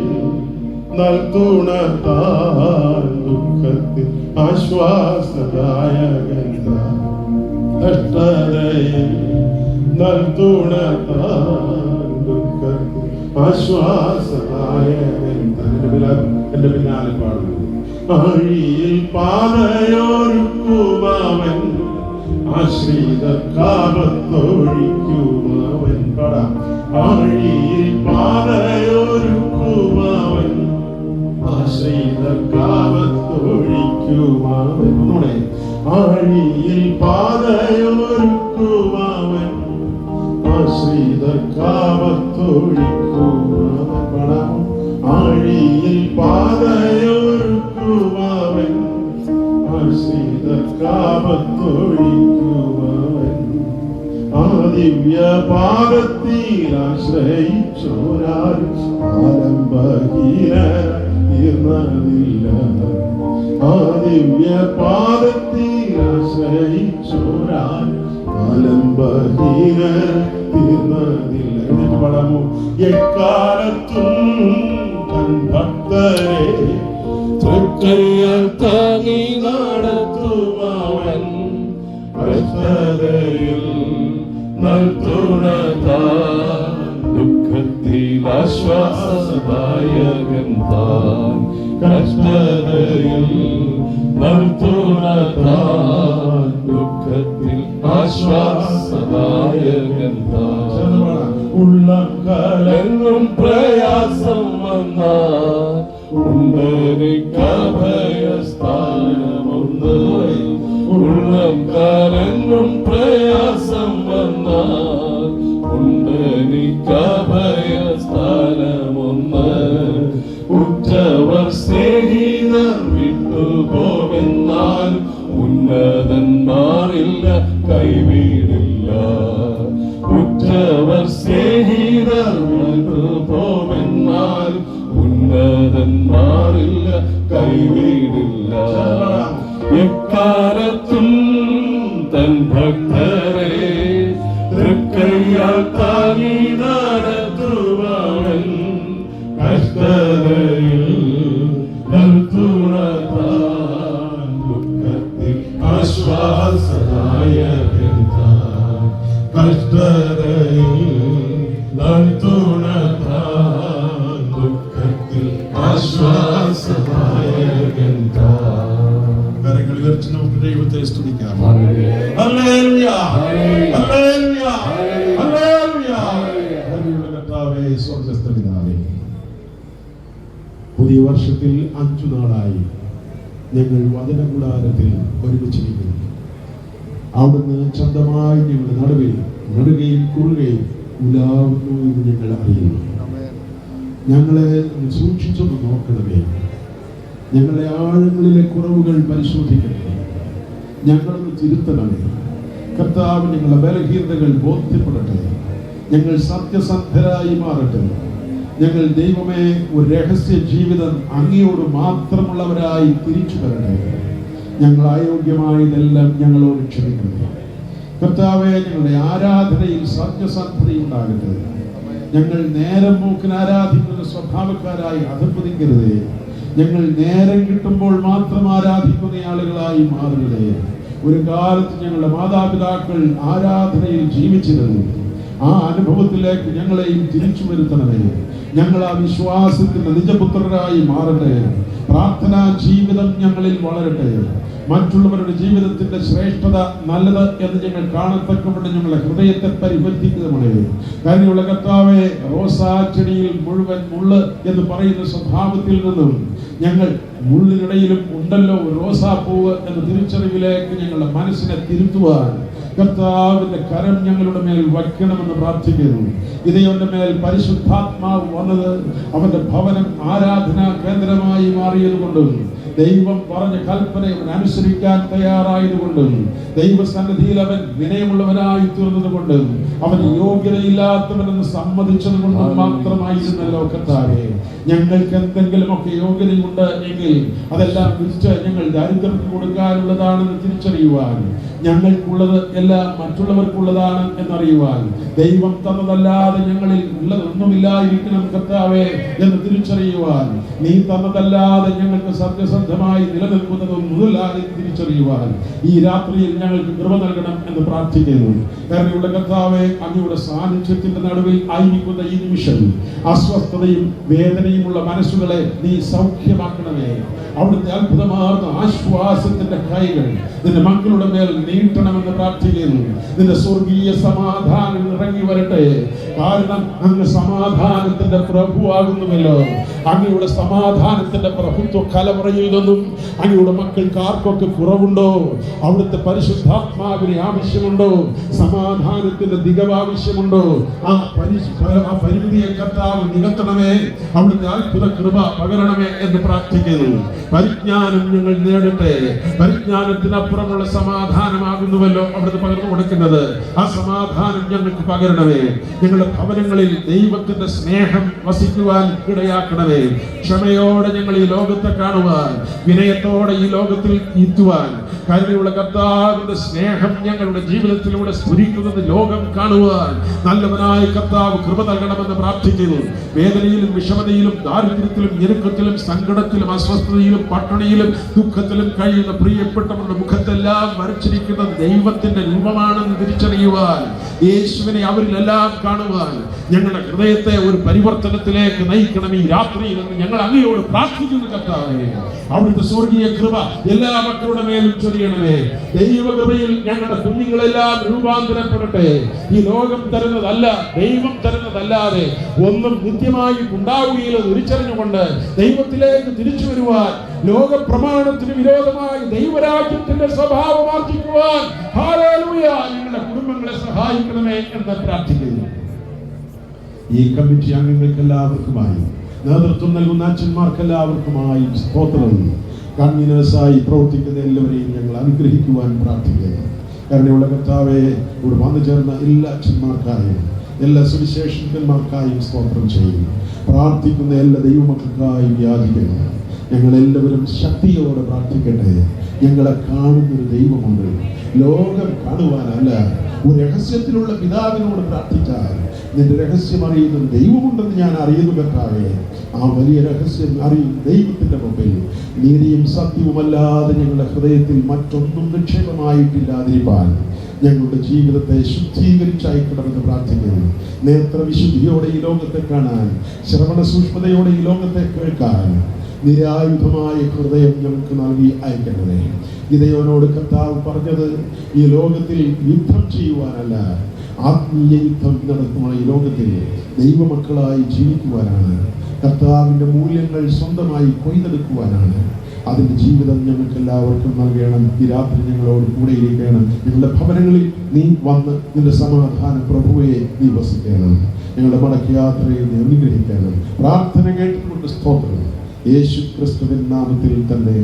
Speaker 1: നൽകുണത്താൽ, ദുഃഖത്തിൽ ആശ്വാസദായകൻ താൻ. കഷ്ടതയിൽ നൽകുണത്താൽ, ദുഃഖത്തിൽ ആശ്വാസദായകൻ താൻ. എന്റെ പിന്നാലെ പാടുന്നു. ആഴിയിൽ പാതയൊരുക്കുമവൻ, ആശ്രിതക്കാപത്തൊഴിക്കുമവൻ. ആഴിയിൽ പാതയൊരുക്കുമവൻ, ആശ്രിതക്കാപത്തൊഴിക്കുമവൻ. ആഴിയിൽ പാതയൊരുക്കുമവൻ, ആശ്രിതക്കാപത്തൊഴിക്കുമവൻ. ആഴിയിൽ പാതയൊരുക്കുമവൻ, ആശ്രിതക്കാപത്തൊഴിക്കുമവൻ. ദിവ്യപാദത്തിൽ ആശ്രയിച്ചോരാരും ആലംബഹീനീർന്നതില്ല. ആ ദിവ്യപാദത്തിൽ ആശ്രയിച്ചോരാരും ആലംബഹീനീർന്നതില്ല. എന്നിട്ട് പാടാമോ? എക്കാലത്തും തൻ ഭക്തരെ
Speaker 2: തൃക്കൈയാൽ താങ്ങി നടത്തുമവൻ, കഷ്ടതയിൽ നൽതുണതാൻ, ദുഃഖത്തിൽ ആശ്വാസദായകൻ താൻ. കഷ്ടതയിൽ നൽതുണതാൻ, ദുഃഖത്തിൽ ആശ്വാസദായകൻ താൻ.
Speaker 1: ഉള്ളം
Speaker 2: കലങ്ങും പ്രയാസം വന്നാൽ ഉണ്ടനിക്കഭയസ്ഥാനമുണ്ട്. ഉള്ളം കലങ്ങും പ്രയാസം വന്നാൽ ഉണ്ടനിക്കഭയസ്ഥാനമുണ്ട്. ഉറ്റവർ സ്നേഹിതർ വിട്ടുപോവെന്നാൽ ഉന്നതന്മാരില്ല, കൈവിടില്ല. ഉറ്റവർ സ്നേഹിതർ വിട്ടുപോവെന്നാൽ ഉന്നതന്മാരില്ല, കൈവിടില്ല. എക്കാലത്തും തൻ ഭക്തരെ തൃക്കൈയാൽ താങ്ങി നടത്തുവൻ, കഷ്ടതയിൽ നൽതുണതാൻ, ദുഃഖത്തിൽ ആശ്വാസദായകൻ താൻ. കഷ്ടതയിൽ നൽതുണതാൻ, ദുഃഖത്തിൽ ആശ്വാസദായകൻ താൻ.
Speaker 1: കരങ്ങൾ ഉയർത്തി നമുക്ക് ദൈവത്തെ സ്തുതിക്കാം. Hallelujah, hallelujah, hallelujah. കർത്താവേ, സ്വർഗ്ഗസ്ഥ പിതാവേ, പുതിയ വർഷത്തിൽ 5 നാളായി ഞങ്ങൾ വചനകൂടാരത്തിൽ ഒരുമിച്ചിരിക്കുന്നു. അവിടുന്ന് ചന്തമായി ഞങ്ങളുടെ നടുവിൽ നടുകയും കുറുകയും ഉലാവുന്നു എന്ന് ഞങ്ങൾ അറിയുന്നു. ഞങ്ങളെ സൂക്ഷിച്ചൊന്ന് നോക്കണമേ. ഞങ്ങളുടെ ആഴങ്ങളിലെ കുറവുകൾ പരിശോധിക്കണമേ. ഞങ്ങളൊന്ന് തിരുത്തണമേ. കർത്താവ് ഞങ്ങളുടെ ബലഹീനതകൾ ബോധ്യപ്പെടട്ടെ. ഞങ്ങൾ സത്യസന്ധരായി മാറട്ടെ. ഞങ്ങൾ ദൈവമേ ഒരു രഹസ്യ ജീവിതം അങ്ങയോട് മാത്രമുള്ളവരായി തിരിച്ചു വരട്ടെ. ഞങ്ങൾ അയോഗ്യമായതെല്ലാം ഞങ്ങളോട് ക്ഷമിക്കണമേ. കർത്താവെ, ഞങ്ങളുടെ ആരാധനയിൽ സത്യസന്ധതയുണ്ടാകട്ടെ. ഞങ്ങൾ നേരം പോക്കിന് ആരാധിക്കുന്ന സ്വഭാവക്കാരായി അധപ്പതിക്കരുതേ. ഞങ്ങൾ നേരം കിട്ടുമ്പോൾ മാത്രം ആരാധിക്കുന്ന ആളുകളായി മാറരുതേ. ഒരു കാലത്ത് ഞങ്ങളുടെ മാതാപിതാക്കൾ ആരാധനയിൽ ജീവിച്ചിരുന്നു. ആ അനുഭവത്തിലേക്ക് ഞങ്ങളെയും തിരിച്ചു വരുത്തണമേ. ഞങ്ങൾ ആ വിശ്വാസത്തിന്റെ നിജപുത്രരായി മാറട്ടെ. പ്രാർത്ഥനാ ജീവിതം ഞങ്ങളിൽ വളരട്ടെ. മറ്റുള്ളവരുടെ ജീവിതത്തിന്റെ ശ്രേഷ്ഠത നല്ലത് എന്ന് ഞങ്ങൾ കാണത്തക്കവണ്ണം ഞങ്ങളുടെ ഹൃദയത്തെ പരിവർത്തിക്കുന്നതാണ്. കാര്യമുള്ള കർത്താവേ, റോസാ ചെടിയിൽ മുഴുവൻ മുള്ള് എന്ന് പറയുന്ന സ്വഭാവത്തിൽ നിന്നും ഞങ്ങൾ മുള്ളിനിടയിലും ഉണ്ടല്ലോ റോസാപ്പൂവ് എന്ന തിരിച്ചറിവിലേക്ക് ഞങ്ങളുടെ മനസ്സിനെ തിരുത്തുവാൻ കർത്താവിന്റെ കരം ഞങ്ങളുടെ മേൽ വയ്ക്കണമെന്ന് പ്രാർത്ഥിക്കുന്നു. ഇതയുടെ മേൽ പരിശുദ്ധാത്മാവ് വന്നത് അവന്റെ ഭവനം ആരാധനാ കേന്ദ്രമായി മാറിയതുകൊണ്ടും ദൈവം പറഞ്ഞ കൽപ്പന അവൻ അനുസരിക്കാൻ തയ്യാറായതുകൊണ്ടും ദൈവസന്നിധിയിൽ അവൻ വിനയമുള്ളവനായി തീർന്നതുകൊണ്ടും അവൻ യോഗ്യതയില്ലാത്തവനെന്ന് സമ്മതിച്ചതുകൊണ്ടും മാത്രമായിരുന്നല്ലോ കർത്താവേ. ഞങ്ങൾക്ക് എന്തെങ്കിലുമൊക്കെ യോഗ്യതയുണ്ട് എങ്കിൽ അതെല്ലാം വിറ്റ് ഞങ്ങൾ ദരിദ്രർക്ക് കൊടുക്കാനുള്ളതാണെന്ന് തിരിച്ചറിയുവാൻ, ഞങ്ങൾക്കുള്ളത് എല്ലാം മറ്റുള്ളവർക്കുള്ളതാണ് എന്നറിയുവാൻ, ദൈവം തന്നതല്ലാതെ ഞങ്ങളിൽ ഉള്ളതൊന്നുമില്ലായിരിക്കണം കർത്താവേ എന്ന് തിരിച്ചറിയുവാൻ, നീ തന്നതല്ലാതെ ഞങ്ങൾക്ക് സത്യസന്ധമായി നിലനിൽക്കുന്നതും മുതലായി തിരിച്ചറിയുവാൻ ഈ രാത്രിയിൽ ഞങ്ങൾക്ക് കൃപ നൽകണം എന്ന് പ്രാർത്ഥിക്കുന്നു. കാരണമുള്ള കർത്താവേ, അങ്ങയുടെ സാന്നിധ്യത്തിന്റെ നടുവിൽ ആയിരിക്കുന്ന ഈ നിമിഷം അസ്വസ്ഥതയും വേദനയുമുള്ള മനസ്സുകളെ നീ സൗഖ്യമാക്കണമേ. അവിടുത്തെ അത്ഭുതമാർന്ന ആശ്വാസത്തിന്റെ കൈകൾ നിന്റെ മക്കളുടെ മേൽ നീട്ടണമെന്ന് പ്രാർത്ഥിക്കുന്നു. നിന്റെ സ്വർഗീയ സമാധാനം ഇറങ്ങി വരട്ടെ. കാരണം അങ്ങ് സമാധാനത്തിന്റെ പ്രഭുവാകുന്നുവല്ലോ. അങ്ങയുടെ സമാധാനത്തിന്റെ പ്രഭുത്വ കലവറയിൽ നിന്നും അങ്ങയുടെ മക്കൾക്ക് ആർക്കൊക്കെ കുറവുണ്ടോ, അവിടുത്തെ പരിശുദ്ധാത്മാവിനെ ആവശ്യമുണ്ടോ, സമാധാനത്തിന്റെ ദിഗവാവശ്യമുണ്ടോ, ആ പരിമിതിയെ കർത്താവ് നികത്തണമേ. അവിടുത്തെ അത്ഭുത കൃപ പകരണമേ എന്ന് പ്രാർത്ഥിക്കുന്നു. പരിജ്ഞാനം ഞങ്ങൾ നേടട്ടെ. പരിജ്ഞാനത്തിനപ്പുറമുള്ള സമാധാനമാകുന്നുവല്ലോ അവിടുന്ന് പകർന്നു കൊടുക്കുന്നത്. ആ സമാധാനം ഞങ്ങൾക്ക് പകരണമേ. ഞങ്ങളുടെ ഭവനങ്ങളിൽ ദൈവത്തിന്റെ സ്നേഹം വസിക്കുവാൻ ഇടയാക്കണമേ. ക്ഷമയോടെ ഞങ്ങൾ ഈ ലോകത്തെ കാണുവാൻ, വിനയത്തോടെ ഈ ലോകത്തിൽ എത്തുവാൻ, കരുണയുള്ള കർത്താവിന്റെ സ്നേഹം ഞങ്ങളുടെ ജീവിതത്തിലൂടെ സ്ഫുരിക്കുന്നത് ലോകം കാണുവാൻ നല്ലവനായ കർത്താവ് കൃപ നൽകണമെന്ന് പ്രാർത്ഥിക്കുന്നു. വേദനയിലും വിഷമതയിലും ദാരിദ്ര്യത്തിലും ഞെരുക്കത്തിലും സങ്കടത്തിലും അസ്വസ്ഥതയിലും പട്ടിണിയിലും ദുഃഖത്തിലും കഴിയുന്ന പ്രിയപ്പെട്ടവരുടെ മുഖത്തെല്ലാം വരച്ചിരിക്കുന്ന ദൈവത്തിന്റെ രൂപമാണെന്ന് തിരിച്ചറിയുവാൻ, യേശുവിനെ അവരിലെല്ലാം കാണുവാൻ ഞങ്ങളുടെ ഹൃദയത്തെ ഒരു പരിവർത്തനത്തിലേക്ക് നയിക്കണം ഈ രാത്രിയിൽ എന്ന് ഞങ്ങൾ അങ്ങയോട് പ്രാർത്ഥിക്കുന്നു. കർത്താവേ, അവിടുത്തെ സ്വർഗീയ കൃപ എല്ലാ മക്കളുടെ മേലും ചൊരിയണമേ. ദൈവകൃപയിൽ ഞങ്ങളുടെ കുഞ്ഞുങ്ങളെല്ലാം രൂപാന്തരപ്പെടട്ടെ. ഈ ലോകം തരുന്നതല്ല, ദൈവം തരുന്നതല്ലാതെ ഒന്നും നിത്യമായി ഉണ്ടാവുകയില്ല തിരിച്ചറിഞ്ഞുകൊണ്ട് ദൈവത്തിലേക്ക് തിരിച്ചു വരുവാൻ, ലോക പ്രമാണത്തിന് വിരോധമായി ദൈവരാജ്യത്തിന്റെ സ്വഭാവം ആർജിക്കുവാൻ ഹല്ലേലൂയ ഞങ്ങളുടെ കുടുംബങ്ങളെ സഹായിക്കണമേ എന്ന് പ്രാർത്ഥിക്കുന്നു. ഈ കമ്മിറ്റി അംഗങ്ങൾക്ക് എല്ലാവർക്കുമായി, നേതൃത്വം നൽകുന്ന അച്ഛന്മാർക്കെല്ലാവർക്കുമായി സ്തോത്രം. കൺവീനേഴ്സായി പ്രവർത്തിക്കുന്ന എല്ലാവരെയും ഞങ്ങൾ അനുഗ്രഹിക്കുവാൻ പ്രാർത്ഥിക്കുന്നു. കരുണയുള്ള കർത്താവേ, ഇവിടെ വന്നു ചേർന്ന എല്ലാ അച്ഛന്മാർക്കായും എല്ലാ സുവിശേഷകന്മാർക്കായും സ്തോത്രം ചെയ്യുന്നു. പ്രാർത്ഥിക്കുന്ന എല്ലാ ദൈവമക്കൾക്കായും യാചിക്കുന്നു. ഞങ്ങളെല്ലാവരും ശക്തിയോടെ പ്രാർത്ഥിക്കട്ടെ. ഞങ്ങളെ കാണുന്നൊരു ദൈവമുണ്ട്. ലോകം കാണുവാനല്ല, ഒരു രഹസ്യത്തിലുള്ള പിതാവിനോട് പ്രാർത്ഥിച്ചാൽ നിന്റെ രഹസ്യം അറിയുന്ന ദൈവമുണ്ടെന്ന് ഞാൻ അറിയുന്നു കർത്താവേ. ആ വലിയ രഹസ്യം അറിയും ദൈവത്തിന്റെ മുമ്പിൽ നീതിയും സത്യവുമല്ലാതെ ഞങ്ങളുടെ ഹൃദയത്തിൽ മറ്റൊന്നും നിക്ഷേപമായിട്ടില്ലാതിരിക്കാൻ ഞങ്ങളുടെ ജീവിതത്തെ ശുദ്ധീകരിച്ചയക്കണമെന്ന് പ്രാർത്ഥിക്കുന്നു. നേത്രവിശുദ്ധിയോടെ ഈ ലോകത്തെ കാണാൻ, ശ്രവണ സൂക്ഷ്മതയോടെ ഈ ലോകത്തെ കേൾക്കാൻ നിരായുധമായ ഹൃദയം ഞങ്ങൾക്ക് നൽകി അയക്കേണ്ടതേ. ഗിദെയോനോട് കർത്താവ് പറഞ്ഞത് ഈ ലോകത്തിൽ യുദ്ധം ചെയ്യുവാനല്ല, ആത്മീയ യുദ്ധം നടത്തുന്ന ഈ ലോകത്തിൽ ദൈവമക്കളായി ജീവിക്കുവാനാണ്. കർത്താവിൻ്റെ മൂല്യങ്ങൾ സ്വന്തമായി കൊയ്തെടുക്കുവാനാണ്. അതിൻ്റെ ജീവിതം ഞങ്ങൾക്ക് എല്ലാവർക്കും നൽകണം. ഈ രാത്രി ഞങ്ങളോട് കൂടെ ഇരിക്കണം. ഞങ്ങളുടെ ഭവനങ്ങളിൽ നീ വന്ന് നിന്റെ സമാധാന പ്രഭുവെ നീ വസിക്കണം. ഞങ്ങളുടെ മടക്ക യാത്രയെ നീ അനുഗ്രഹിക്കണം. പ്രാർത്ഥന കേട്ടുകൊണ്ട് സ്തോത്രം. യേശു ക്രിസ്തുവിൻ നാമത്തിൽ തന്നെ.